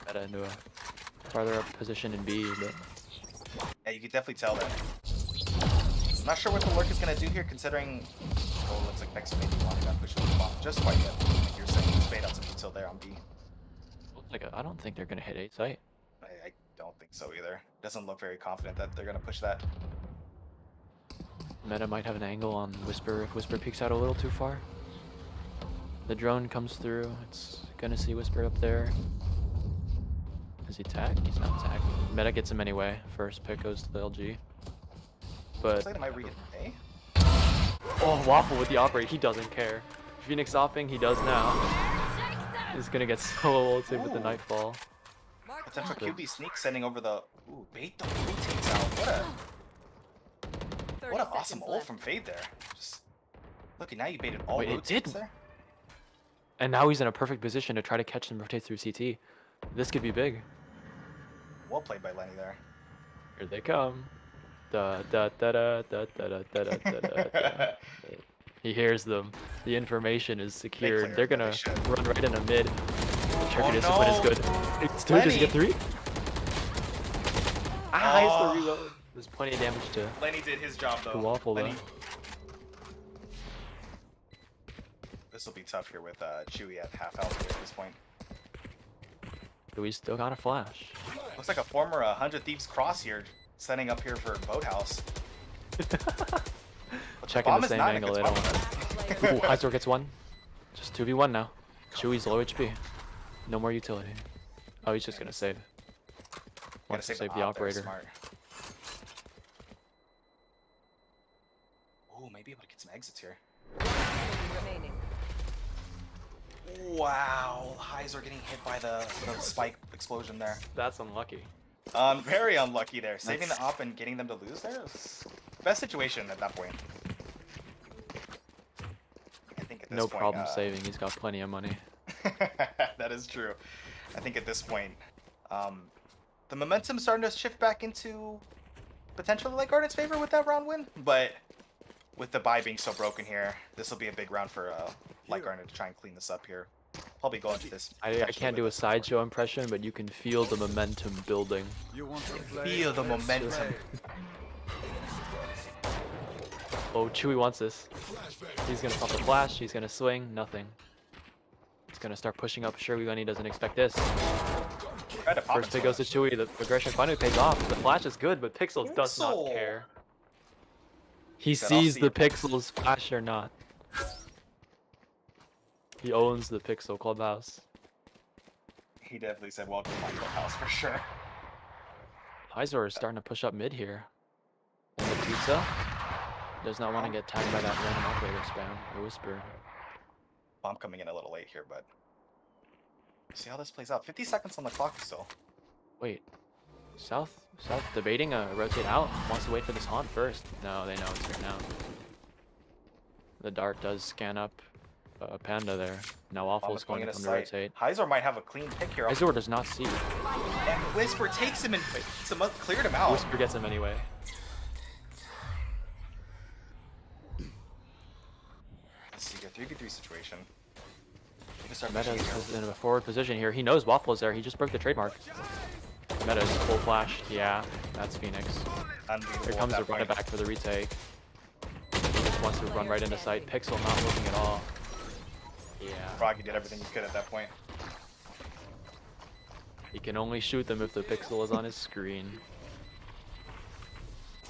Meta into a farther up position in B, but Yeah, you could definitely tell that. I'm not sure what the lurk is going to do here, considering. Oh, looks like next maybe wanting that push with the bomb just quite yet. Like you're saying, he's fade out some util there on B. I don't think they're gonna hit A site. I don't think so either. Doesn't look very confident that they're going to push that. Meta might have an angle on Whisper if Whisper peeks out a little too far. The drone comes through. It's gonna see Whisper up there. Is he tagged? He's not tagged. Meta gets him anyway. First pick goes to the LG. But Looks like they might read it. Eh? oh, Waffle with the operate. He doesn't care. Phoenix opping. He does now. He's gonna get solo ulted with the Ooh. Nightfall. Potential QB sneak sending over the. Ooh, bait the rotates out. What an awesome ult from Fade there. Just look, now you baited all Wait, it rotates did- there. And now he's in a perfect position to try to catch and rotate through CT. This could be big. Well played by Lenny there. Here they come. Da da da da da da da da da da da. He hears them. The information is secured. clear, They're but gonna they should. run right in the mid. The trigger Oh, discipline is no. good. It's two. Does he get Lenny. 3? Ah, he's Oh. the reload. There's plenty of damage to Lenny did his job though. Waffle though. Lenny. This will be tough here with Chewy at half health here at this point. But we still got a flash. Looks like a former 100 Thieves cross here, setting up here for Boathouse. But Checking bomb the is same not in a angle. good They don't spot. want. Ooh, Heizor gets 1. Just 2v1 now. Chewy's low HP. No more utility. Oh, he's just gonna save. Gotta Wants to save save the op there, operator. smart. Ooh, maybe able to get some exits here. Remaining. Wow, Heiser getting hit by the spike explosion there. That's unlucky. Very unlucky there. Saving That's- the op and getting them to lose there was best situation at that point. I think at this No point, problem saving. He's got plenty of money. that is true. I think at this point, the momentum's starting to shift back into potentially Light Guardian's favor with that round win, but with the buy being so broken here, this will be a big round for Light Guardian to try and clean this up here. Probably go into this. I potentially can't do a with sideshow impression, but you can feel the momentum building. Feel the momentum. Oh, Chewy wants this. He's gonna pop a flash. He's gonna swing. Nothing. He's gonna start pushing up. Sure, Lenny doesn't expect this. Try to pop First it pick goes to Chewy. The aggression finally pays off. The flash is good, but Pixel does not Pixel! care. He Said, "I'll sees see the you." pixels flash or not. He owns the Pixel Clubhouse. He definitely said welcome to my clubhouse for sure. Hyzor is starting to push up mid here. And the pizza does not want to get tagged by that random operator spam or whisper. Well, I'm coming in a little late here, but see how this plays out. 50 seconds on the clock still. Wait. South debating a rotate out. Wants to wait for this haunt first. No, they know it's here now. The dart does scan up Panda there. Now Waffle's going to come to rotate. Hyzor might have a clean pick here. Hyzor does not see. And Whisper takes him and cleared him out. Whisper gets him anyway. Let's see, a 3v3 situation. We can start Meta pushing here. is in a forward position here. He knows Waffle is there. He just broke the trademark. Meta is full flash. Yeah, that's Phoenix. Unbeatable Here at comes the that running point. back for the retake. He just wants to run right into sight. Pixel not looking at all. Yeah. Froggy did everything he could at that point. He can only shoot them if the pixel is on his screen.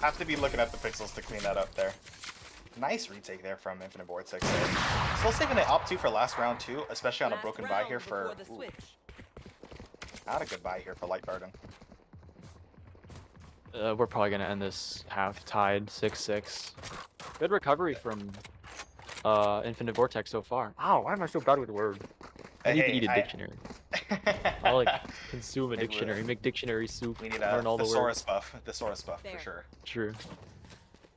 Have to be looking at the pixels to clean that up there. Nice retake there from Infinite Vortex there. Still saving the op 2 for last round too, especially on a broken buy here for... Ooh, not a good buy here for Light Garden. We're probably going to end this half tied 6-6. Good recovery from Infinite Vortex so far. Wow, why am I so bad with words? I need to eat a dictionary. I'll like consume a dictionary, make dictionary soup, We need learn a all the thesaurus words. buff. Thesaurus buff for There. sure. True.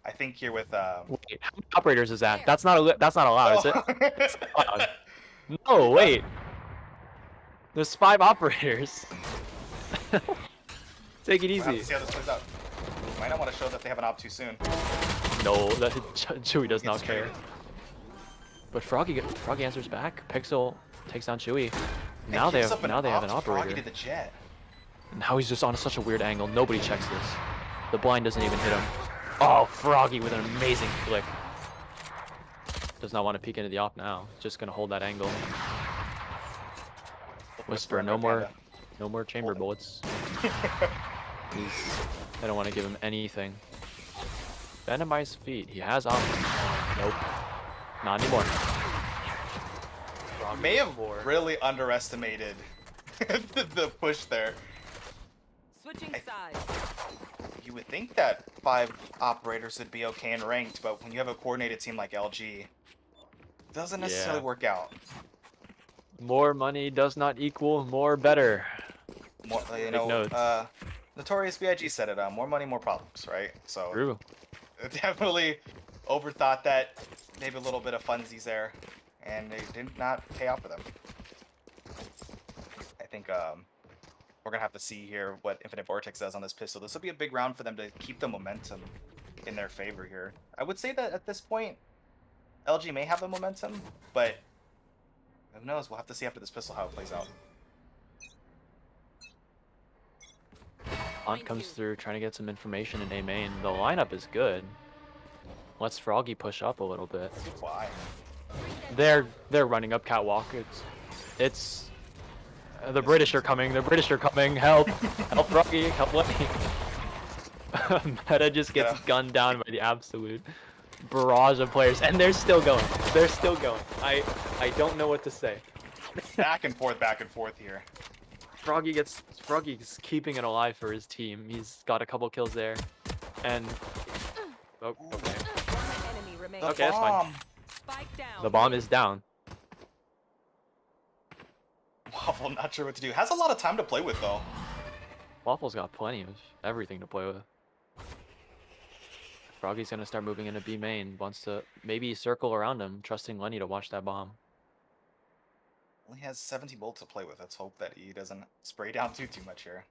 I think here with Wait, how many operators is that? That's not allowed, is it? it? Allowed. No, wait. There's 5 operators. Take it We'll have easy. to see how this plays out. Might not want to show that they have an op 2 soon. No, that Chewy does not It's care. traded. But Froggy answers back. Pixel takes down Chewy. Now It they gives have up an an op to operator. Froggy to the jet. Now he's just on such a weird angle. Nobody checks this. The blind doesn't even hit him. Oh, Froggy with an amazing flick. Does not want to peek into the op now. Just gonna hold that angle. Whisper, no more chamber bullets. They don't want to give him anything. Venomized feet. He has op. Nope. Not anymore. May have really underestimated the push there. Switching sides. You would think that 5 operators would be okay in ranked, but when you have a coordinated team like LG, it doesn't necessarily Yeah. work out. More money does not equal more better. More, you Take know, notes. Notorious B.I.G. said it, more money, more problems, right? So True. definitely overthought that, maybe a little bit of funsies there, and they did not pay off for them. I think we're gonna have to see here what Infinite Vortex does on this pistol. This will be a big round for them to keep the momentum in their favor here. I would say that at this point, LG may have the momentum, but who knows? We'll have to see after this pistol how it plays out. Hunt comes through trying to get some information in A main. The lineup is good. Lets Froggy push up a little bit. Why? They're running up catwalk. It's the British are coming. The British are coming. Help! Help Froggy! Help Lenny! Meta just gets Yeah. gunned down by the absolute barrage of players, and they're still going. They're still going. I don't know what to say. Back and forth here. Froggy's keeping it alive for his team. He's got a couple kills there, and oh, okay. One enemy remaining. The Okay, that's fine. bomb. Spike down. The bomb is down. Waffle, not sure what to do. Has a lot of time to play with though. Waffle's got plenty of everything to play with. Froggy's gonna start moving into B main. Wants to maybe circle around him, trusting Lenny to watch that bomb. Only has 70 bolts to play with. Let's hope that he doesn't spray down too much here.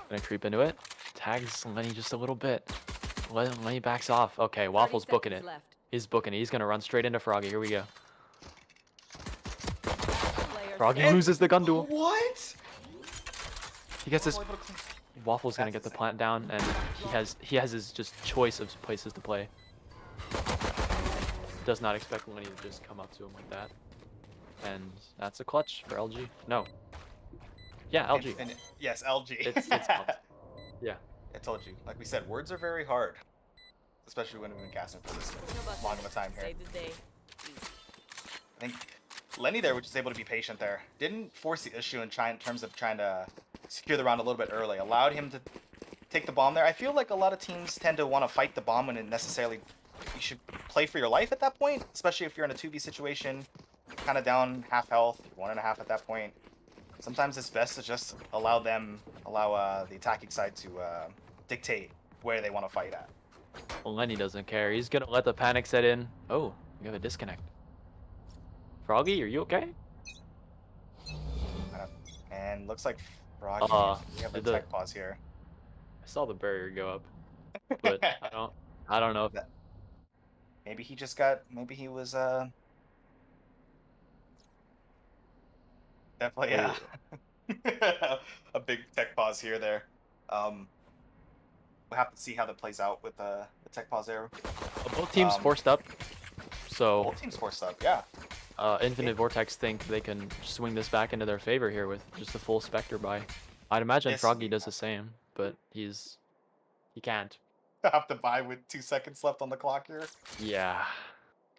Gonna creep into it. Tags Lenny just a little bit. Lenny backs off. Okay, Waffle's 30 booking it. seconds left. He's booking it. He's gonna run straight into Froggy. Here we go. Player Froggy standing. loses the gun duel. What? He gets his. Waffle able to clean- Waffle's gonna That's get the insane. plant down, and he has his just choice of places to play. Does not expect Lenny to just come up to him like that. And that's a clutch for LG. No. Yeah, LG. And yes, LG. It's clutch. Yeah. I told you. Like we said, words are very hard. especially when we've been casting for this No buses. long of a time here. Save the day. I think Lenny there was just able to be patient there. Didn't force the issue in terms of trying to secure the round a little bit early. Allowed him to take the bomb there. I feel like a lot of teams tend to want to fight the bomb when it necessarily you should play for your life at that point, especially if you're in a 2v situation, kind of down half health, 1.5 at that point. Sometimes it's best to just allow the attacking side to dictate where they want to fight at. Well, Lenny doesn't care. He's gonna let the panic set in. Oh, we have a disconnect. Froggy, are you okay? And looks like Froggy. We have a did the- tech pause here. I saw the barrier go up, but I don't know if Maybe he just got. Maybe he was. Definitely, yeah. A big tech pause here. There. We'll have to see how that plays out with the tech pause there. both teams forced up. So Both teams forced up. Yeah. Infinite Vortex think they can swing this back into their favor here with just a full Spectre buy. I'd imagine Yes. Froggy does the same, but he can't. Have to buy with 2 seconds left on the clock here. Yeah.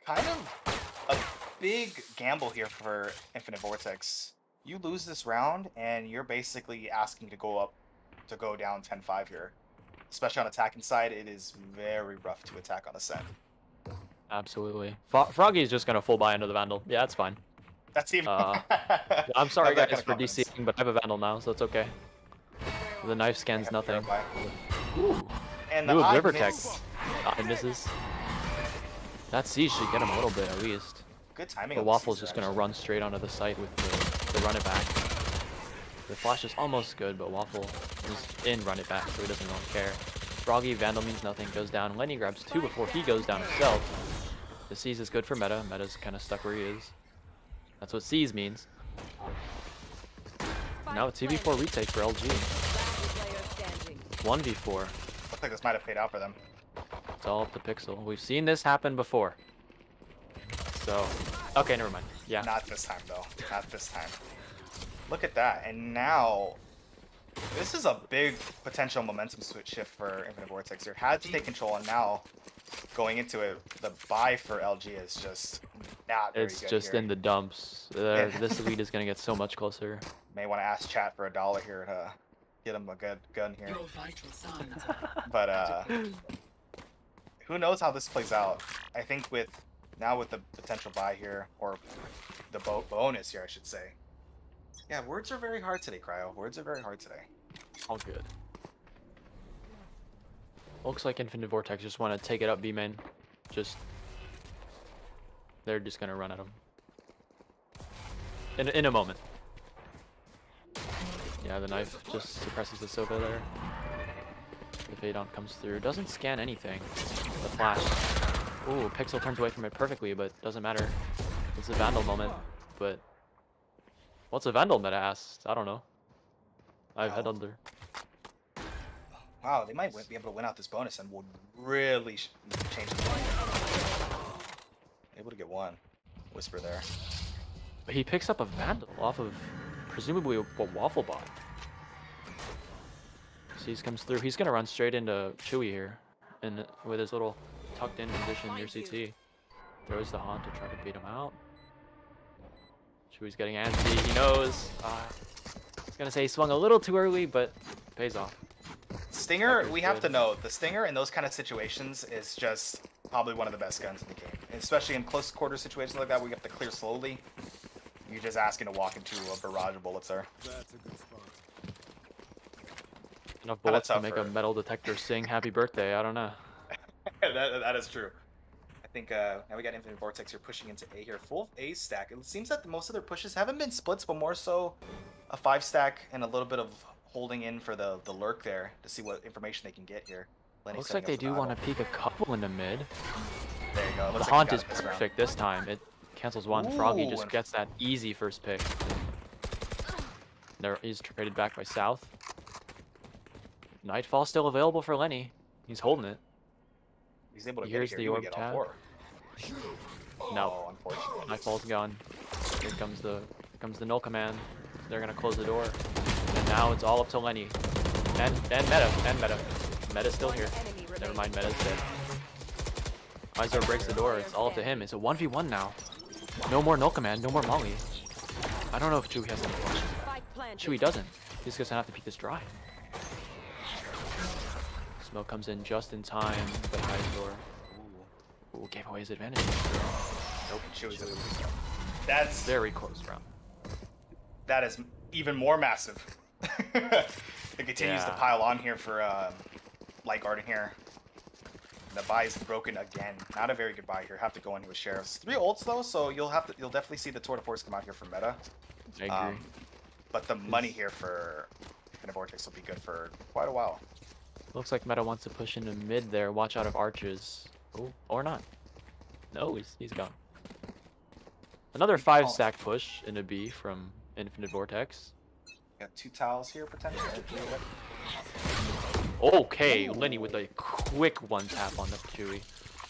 Kind of a big gamble here for Infinite Vortex. You lose this round, and you're basically asking to go down 10-5 here. Especially on attacking side, it is very rough to attack on Ascent. Absolutely. Froggy is just gonna full buy into the Vandal. Yeah, it's fine. That's even. I'm sorry Have that guys kind of for confidence. DCing, but I have a Vandal now, so it's okay. The knife scans Have nothing. Purify. Ooh. And the Ooh, eye River miss. Tech. It misses. That siege should get him a little bit at least. Good timing. The on Waffle's Caesar, just gonna actually. run straight onto the site with the run it back. The flash is almost good, but Waffle is in run it back, so he doesn't really care. Froggy, Vandal means nothing, goes down. Lenny grabs 2 before he goes down himself. The Seize is good for meta. Meta's kind of stuck where he is. That's what Seize means. Now a 2v4 retake for LG. Last player standing. 1v4. Looks like this might have paid out for them. It's all up to Pixel. We've seen this happen before. So, okay, never mind. Yeah. Not this time, though. Not this time. Look at that. And now, this is a big potential momentum switch shift for Infinite Vortex here. Had to take control, and now, going into it, the buy for LG is just not very It's good just here. in the dumps. This lead is going to get so much closer. May want to ask chat for $1 here to get him a good gun here. Your vital signs. But who knows how this plays out? I think with the potential buy here, or the bonus here, I should say. Yeah, words are very hard today, Cryo. Words are very hard today. All good. Looks like Infinite Vortex just want to take it up B main. They're just going to run at him. In a moment. Yeah, the knife just suppresses the Sova there. The Fadon comes through. Doesn't scan anything. The flash. Ooh, Pixel turns away from it perfectly, but doesn't matter. It's a Vandal moment, but... What's a Vandal meta asks? I don't know. I've head under. Wow, they might be able to win out this bonus and would really change the game. Able to get one. Whisper there. But he picks up a Vandal off of presumably what Waffle bought. Seize comes through. He's gonna run straight into Chewy here, and with his little tucked in position near CT. Throws the haunt to try to beat him out. Chewy's getting antsy. He knows. I was gonna say he swung a little too early, but pays off. Stinger, Sucker's we have good. to know, the Stinger in those kind of situations is just probably one of the best guns in the game. And especially in close quarter situations like that where you have to clear slowly. You're just asking to walk into a barrage of bullets there. That's a good spot. Enough Kinda bullets to tough make for- a metal detector sing happy birthday. I don't know. that is true. I think now we got Infinite Vortex here pushing into A here. Full A stack. It seems that most of their pushes haven't been splits, but more so a 5 stack and a little bit of holding in for the lurk there to see what information they can get here. Lenny Looks setting like they up for do the want to idle. peek a couple in the mid. There you go. The Looks like haunt we is got it this round. perfect this time. It cancels one. Froggy Ooh, just and- gets that easy first pick. There, he's traded back by South. Nightfall still available for Lenny. He's holding it. He's able to He get hears it here. the He would orb get all tap. 4. No. Oh, unfortunately. Nightfall's gone. Here comes the null command. They're gonna close the door. And now it's all up to Lenny. And Meta. Meta's still here. Enemy Never remaining. mind, Meta's dead. Izor breaks the door. It's all up to him. It's a 1v1 now. No more null command. No more Molly. I don't know if Chewy has any flashes. Spike planted. Chewy doesn't. He's gonna have to peek this dry. Smoke comes in just in time, but Izor Ooh, gave away his advantage. Nope, Chewy's able to do so. That's Very close round. that is even more massive. It continues to Yeah. pile on here for Light Garden here. The buy is broken again. Not a very good buy here. Have to go in with sheriffs. 3 ults though, so you'll definitely see the Tour de Force come out here for meta. I agree. But the money here for Infinite Vortex will be good for quite a while. Looks like Meta wants to push into mid there. Watch out of arches. Oh, or not. No, he's gone. Another 5-stack push into B from Infinite Vortex. Got 2 towels here potentially. Okay, Lenny with a quick 1-tap on the Chewy.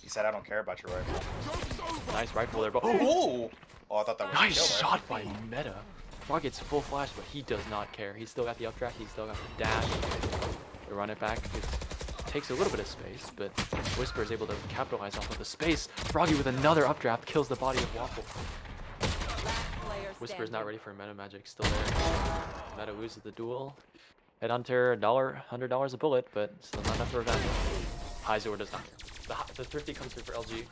He said, "I don't care about your rifle." Nice rifle there, but Oh! Oh, I thought that was a kill nice there. shot by Meta. Frog gets full flash, but he does not care. He's still got the updraft. He's still got the dash. To run it back. It takes a little bit of space, but Whisper is able to capitalize off of the space. Froggy with another updraft kills the body of Waffle. Player Whisper's not standing. ready for meta magic. Still there. Meta loses the duel. Headhunter, $100 a bullet, but still not enough for revenge. Hyzor does not care. The thrifty comes through for LG.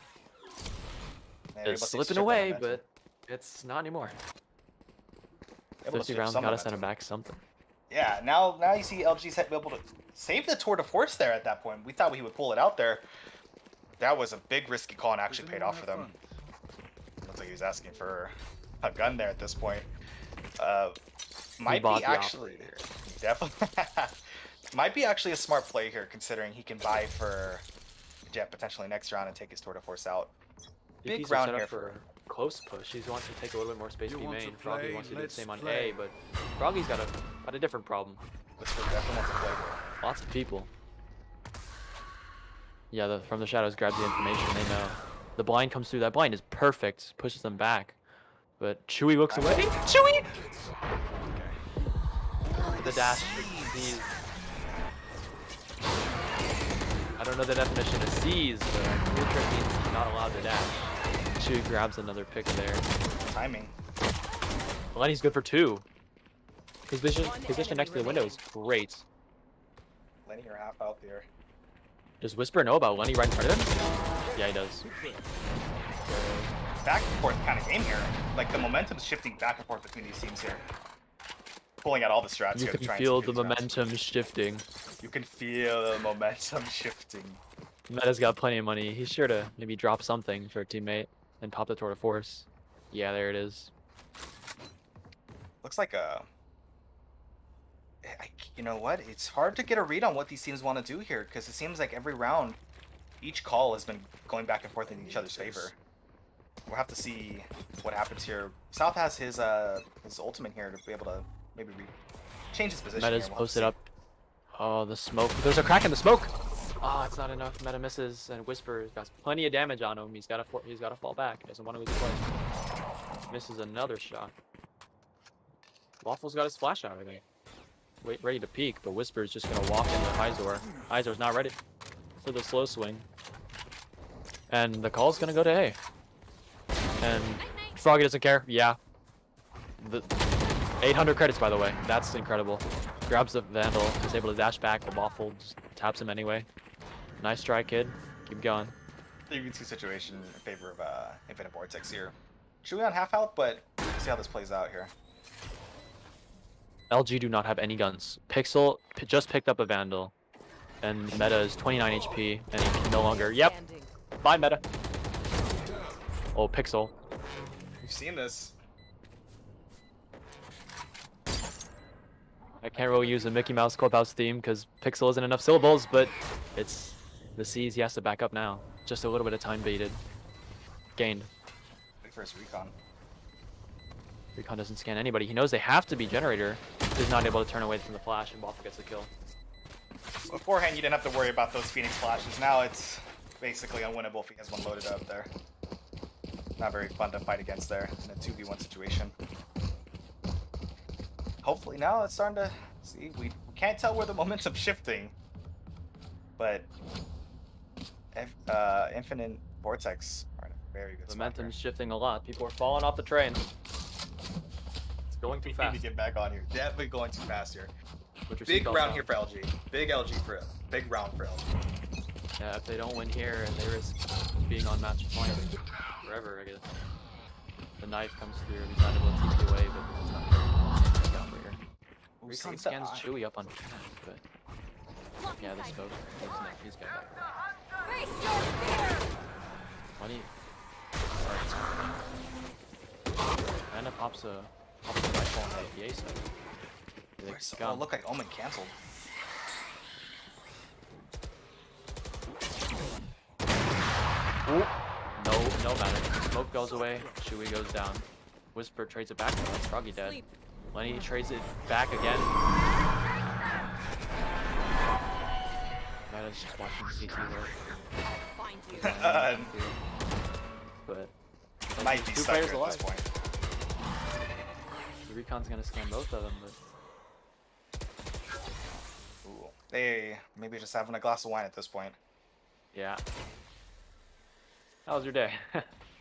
Yeah, able It's to slipping shift the away, momentum. but it's not anymore. Able to 50 shift rounds some got us momentum. send back something. Yeah, now you see LG's able to save the Tour de Force there at that point. We thought he would pull it out there. That was a big risky call and actually paid off for them. Looks like he was asking for a gun there at this point. Might bought be the actually operator. definitely might be actually a smart play here considering he can buy for Jet potentially next round and take his Tour de Force out. Big DPs are round set up here for for close push. He wants to take a little bit more space You B want to main. Froggy play? wants to do the Let's same on play. A, but Froggy's got a different problem. Whisper definitely wants to play here. Lots of people. Yeah, from the shadows grabs the information. They know. The blind comes through. That blind is perfect. Pushes them back. But Chewy looks away. Chewy! The dash. I don't know the definition of seize, but I'm pretty sure it means he's not allowed to dash. Chewy grabs another pick there. Timing. Lenny's good for 2. His position next to the window is great. Lenny, you're half out there. Does Whisper know about Lenny right in front of him? Yeah, he does. Back and forth kind of game here. Like the momentum's shifting back and forth between these teams here. Pulling out all the strats You here to can try feel and the secure these rounds. momentum shifting. You can feel the momentum shifting. Meta's got plenty of money. He's sure to maybe drop something for a teammate and pop the Tour de Force. Yeah, there it is. Looks like a. You know what? It's hard to get a read on what these teams want to do here because it seems like every round, each call has been going back and forth in each other's favor. We'll have to see what happens here. South has his ultimate here to be able to maybe change his position. Meta's here. We'll have to posted see. up. Oh, the smoke. There's a crack in the smoke. Ah, it's not enough. Meta misses, and Whisper's got plenty of damage on him. He's got to fall back. Doesn't want to lose the play. Misses another shot. Waffle's got his flash out, I think. Ready to peek, but Whisper's just gonna walk into Hyzor. Hyzor's not ready for the slow swing. And the call's gonna go to A. And Froggy doesn't care. Yeah. The 800 credits, by the way. That's incredible. Grabs the Vandal, is able to dash back, but Waffle just taps him anyway. Nice try, kid. Keep going. 3v2 situation in favor of Infinite Vortex here. Chewy on half health, but we'll see how this plays out here. LG do not have any guns. Pixel just picked up a Vandal. And Meta is 29 HP, and he can no longer. Yep. Standing. Bye, Meta. Oh, Pixel. We've seen this. I can't really use a Mickey Mouse Clubhouse theme because Pixel isn't enough syllables, but it's the C's he has to back up now. Just a little bit of time baited. Gained. Wait for his recon. Recon doesn't scan anybody. He knows they have to be generator. He's not able to turn away from the flash, and Waffle gets the kill. Beforehand, you didn't have to worry about those Phoenix flashes. Now it's basically unwinnable if he has one loaded up there. Not very fun to fight against there in a 2v1 situation. Hopefully now it's starting to see. We can't tell where the momentum's shifting, but Infinite Vortex are in a very good spot Momentum's here. shifting a lot. People are falling off the train. It's going too We need fast. to get back on here. Definitely going too fast here. Put your Big seatbelts round on. here for LG. Big LG for big round for LG. Yeah, if they don't win here and they risk being on match point forever, I guess. The knife comes through, he's not able to TP away, but it's not very down here. Ooh, Recon save the scans eye. Chewy up on Cat, but yeah, the smoke. He's got back. Face your fear! Money. Anna pops a rifle on the APA side. They Oh, look like Omen canceled. Ooh. No matter. Smoke goes away. Chewy goes down. Whisper trades it back. That's Froggy dead. Sleep. Lenny trades it back again. Meta's just watching CT work. Find you. But Might be two stuck here players at alive. this point. The Recon's gonna scan both of them, but Ooh. They maybe just having a glass of wine at this point. yeah. How was your day?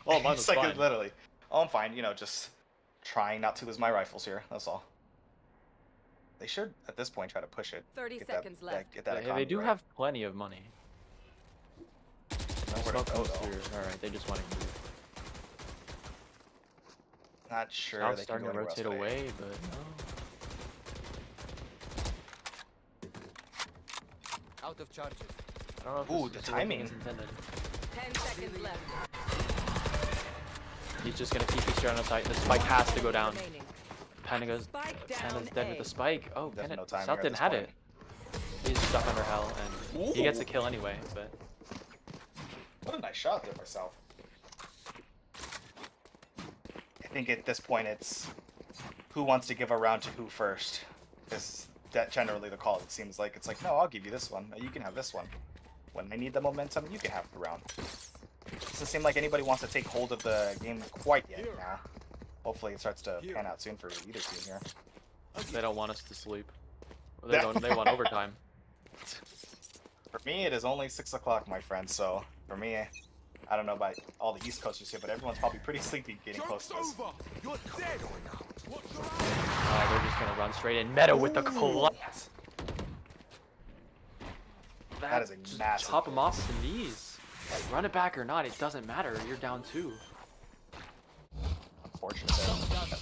Well, mine was It's like fine. literally. Oh, I'm fine. You know, just trying not to lose my rifles here. That's all. They should, at this point, try to push it. 30 Get seconds left. Get that They economy do right. have plenty of money. No Nowhere to smoke go, comes though. through. Alright, they just want to move. Not sure Now they it's can starting go to anywhere else rotate with A. away, but no. Out of charges. I don't know if Ooh, this the is working timing. as intended. 10 seconds left. He's just gonna TP straight on the site. The spike has to go down. Remaining. Pana's Spike down dead with A. the spike. Oh, There's Pena, no time South here at didn't this have point. it. He's stuck under hell, and he gets a Ooh. kill anyway. But What a nice shot there myself. I think at this point it's who wants to give a round to who first. Is that generally the call? It seems like it's like, no, I'll give you this one. You can have this one. When I need the momentum, you can have the round. Doesn't seem like anybody wants to take hold of the game quite yet. Nah. Hopefully it starts to pan out soon for either team here. they don't want us to sleep. Or they don't. They want overtime. For me, it is only 6 o'clock, my friend. So for me, I don't know about all the East Coasters here, but everyone's probably pretty sleepy getting close to this. You're dead. They're just gonna run straight in. Meta with the collapse. That is a just massive chop hit. him off the knees. Like, run it back or not, it doesn't matter. You're down 2. Unfortunate there. Vortex.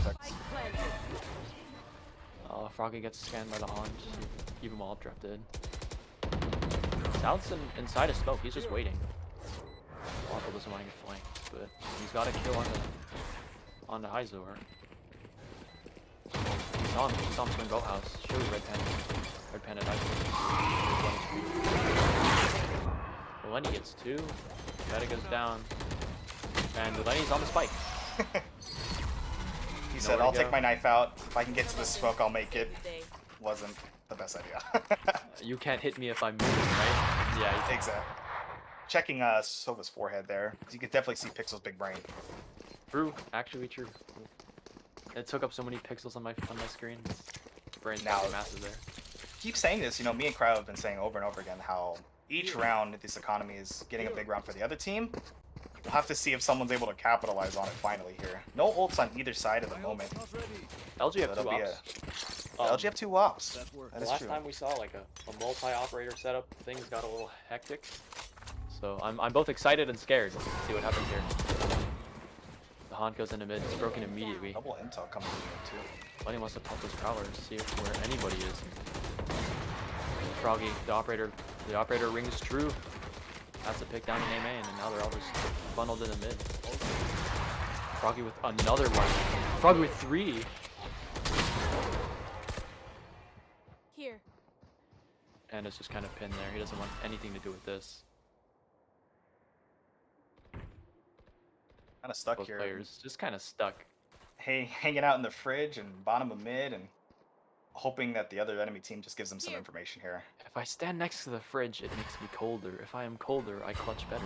Spike planted. Froggy gets scanned by the Haunt. Keep him all drifted. South's inside of smoke. He's just waiting. Waffle doesn't want to get flanked, but he's got a kill on the Hyzor. He saw him swing boathouse. Show you red pen. Red pen at Hyzor. Lenny gets 2. Meta goes down. And Lenny's on the spike. He said, Nowhere to I'll go. take my knife out. If I can get to the smoke, I'll make it. Every day. Wasn't the best idea. You can't hit me if I'm moving, right? Yeah, Exactly. Checking Sova's forehead there. You could definitely see Pixel's big brain. true. Actually true. It took up so many pixels on my screen. Brain's Now- now massive there. Keep saying this, you know, me and Cryo have been saying over and over again how each round this economy is getting a big round for the other team. We'll have to see if someone's able to capitalize on it finally here. No ults on either side at the moment. LG have That'll 2 be ops. LG have 2 wops. That works. That The is last true. time we saw like a multi-operator setup, things got a little hectic. So I'm both excited and scared to see what happens here. The Haunt goes into mid, it's broken immediately. Double intel coming in here too. Lenny wants to pump those prowlers, see where anybody is. Froggy, the operator rings true. That's a pick down in A main, and now they're all just funneled in the mid. Froggy with another one. Froggy with 3. Here. And it's just kind of pinned there. He doesn't want anything to do with this. Kind of stuck Both here. players just kind of stuck. Hey, hanging out in the fridge and bottom of mid and hoping that the other enemy team just gives them some information here. If I stand next to the fridge, it makes me colder. If I am colder, I clutch better.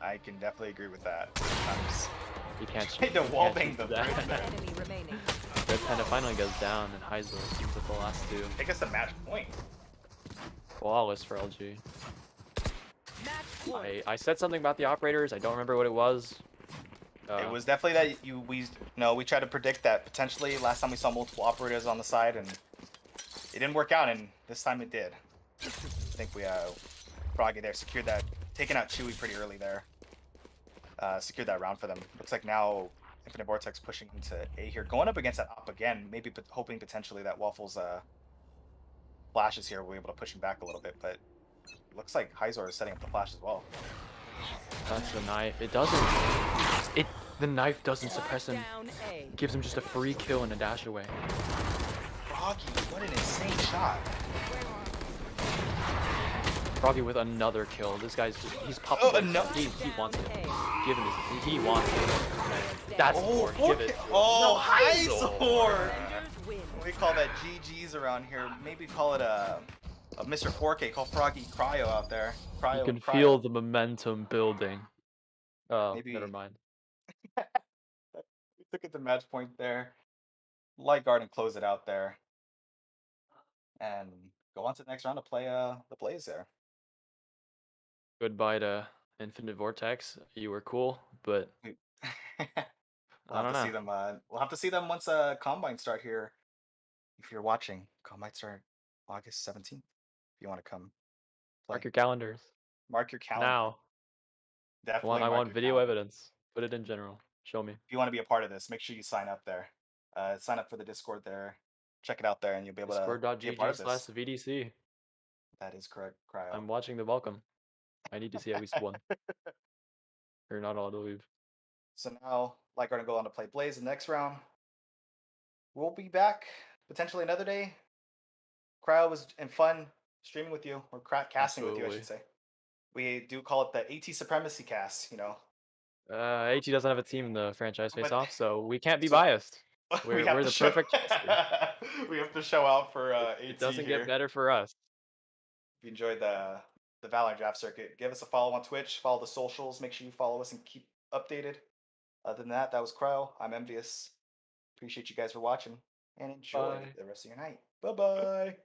I can definitely agree with that. Sometimes You can't trying shoot. to you wall can't bang shoot the that. bridge there. Enemy remaining. Red Panda finally goes down, and Hyzor seems at the last 2. Take us to match point. Flawless for LG. Match I said something about the operators. I don't remember what it was. It was definitely that we tried to predict that potentially last time we saw multiple operators on the side and it didn't work out, and this time it did. I think we Froggy there secured that, taking out Chewy pretty early there. Secured that round for them. Looks like now Infinite Vortex pushing into A here, going up against that op again. Maybe hoping potentially that Waffles flashes here will be able to push him back a little bit, but it looks like Hyzor is setting up the flash as well. That's the knife. It doesn't. The knife doesn't suppress him. Down A. Gives him just a free kill and a dash away. Froggy, what an insane shot! Froggy with another kill. This guy's he's popping. Oh, no. He wants it. Give him this. He wants it. That's Oh, more. Give it. oh, Hyzor. Hyzor! Defenders win. We call that GG's around here. Maybe call it a Mr. 4K. Call Froggy Cryo out there. Cryo. You can Cryo. feel the momentum building. Oh, Maybe- never mind. We took it to match point there. Light guard and close it out there. And go on to the next round to play the Blaze there. Goodbye to Infinite Vortex. You were cool, but We'll I have don't to see know. them. We'll have to see them once Combine start here. If you're watching, Combine start August 17th. If you want to come play. Mark your calendars Mark your calendar. now. Definitely. I mark want your video calendar. evidence. Put it in general. Show me. If you want to be a part of this, make sure you sign up there. Sign up for the Discord there. Check it out there, and you'll be able to be a part of this. Discord.gg/VDC. That is correct, Cryo. I'm watching the welcome. I need to see at least one. You're not allowed to leave. So now, like, we're gonna go on to play Blaze the next round. We'll be back potentially another day. Cryo was in fun streaming with you, or casting with you, I should say. We do call it the AT Supremacy cast. AT doesn't have a team in the franchise But- face-off, so we can't be So- biased. We We're have the to show- perfect caster. We have to show out for AT. It doesn't here. get better for us. If you enjoyed the Valorant draft circuit, give us a follow on Twitch, follow the socials, make sure you follow us and keep updated. Other than that, that was Crow. I'm Envious. Appreciate you guys for watching and enjoy Bye. the rest of your night. Bye bye.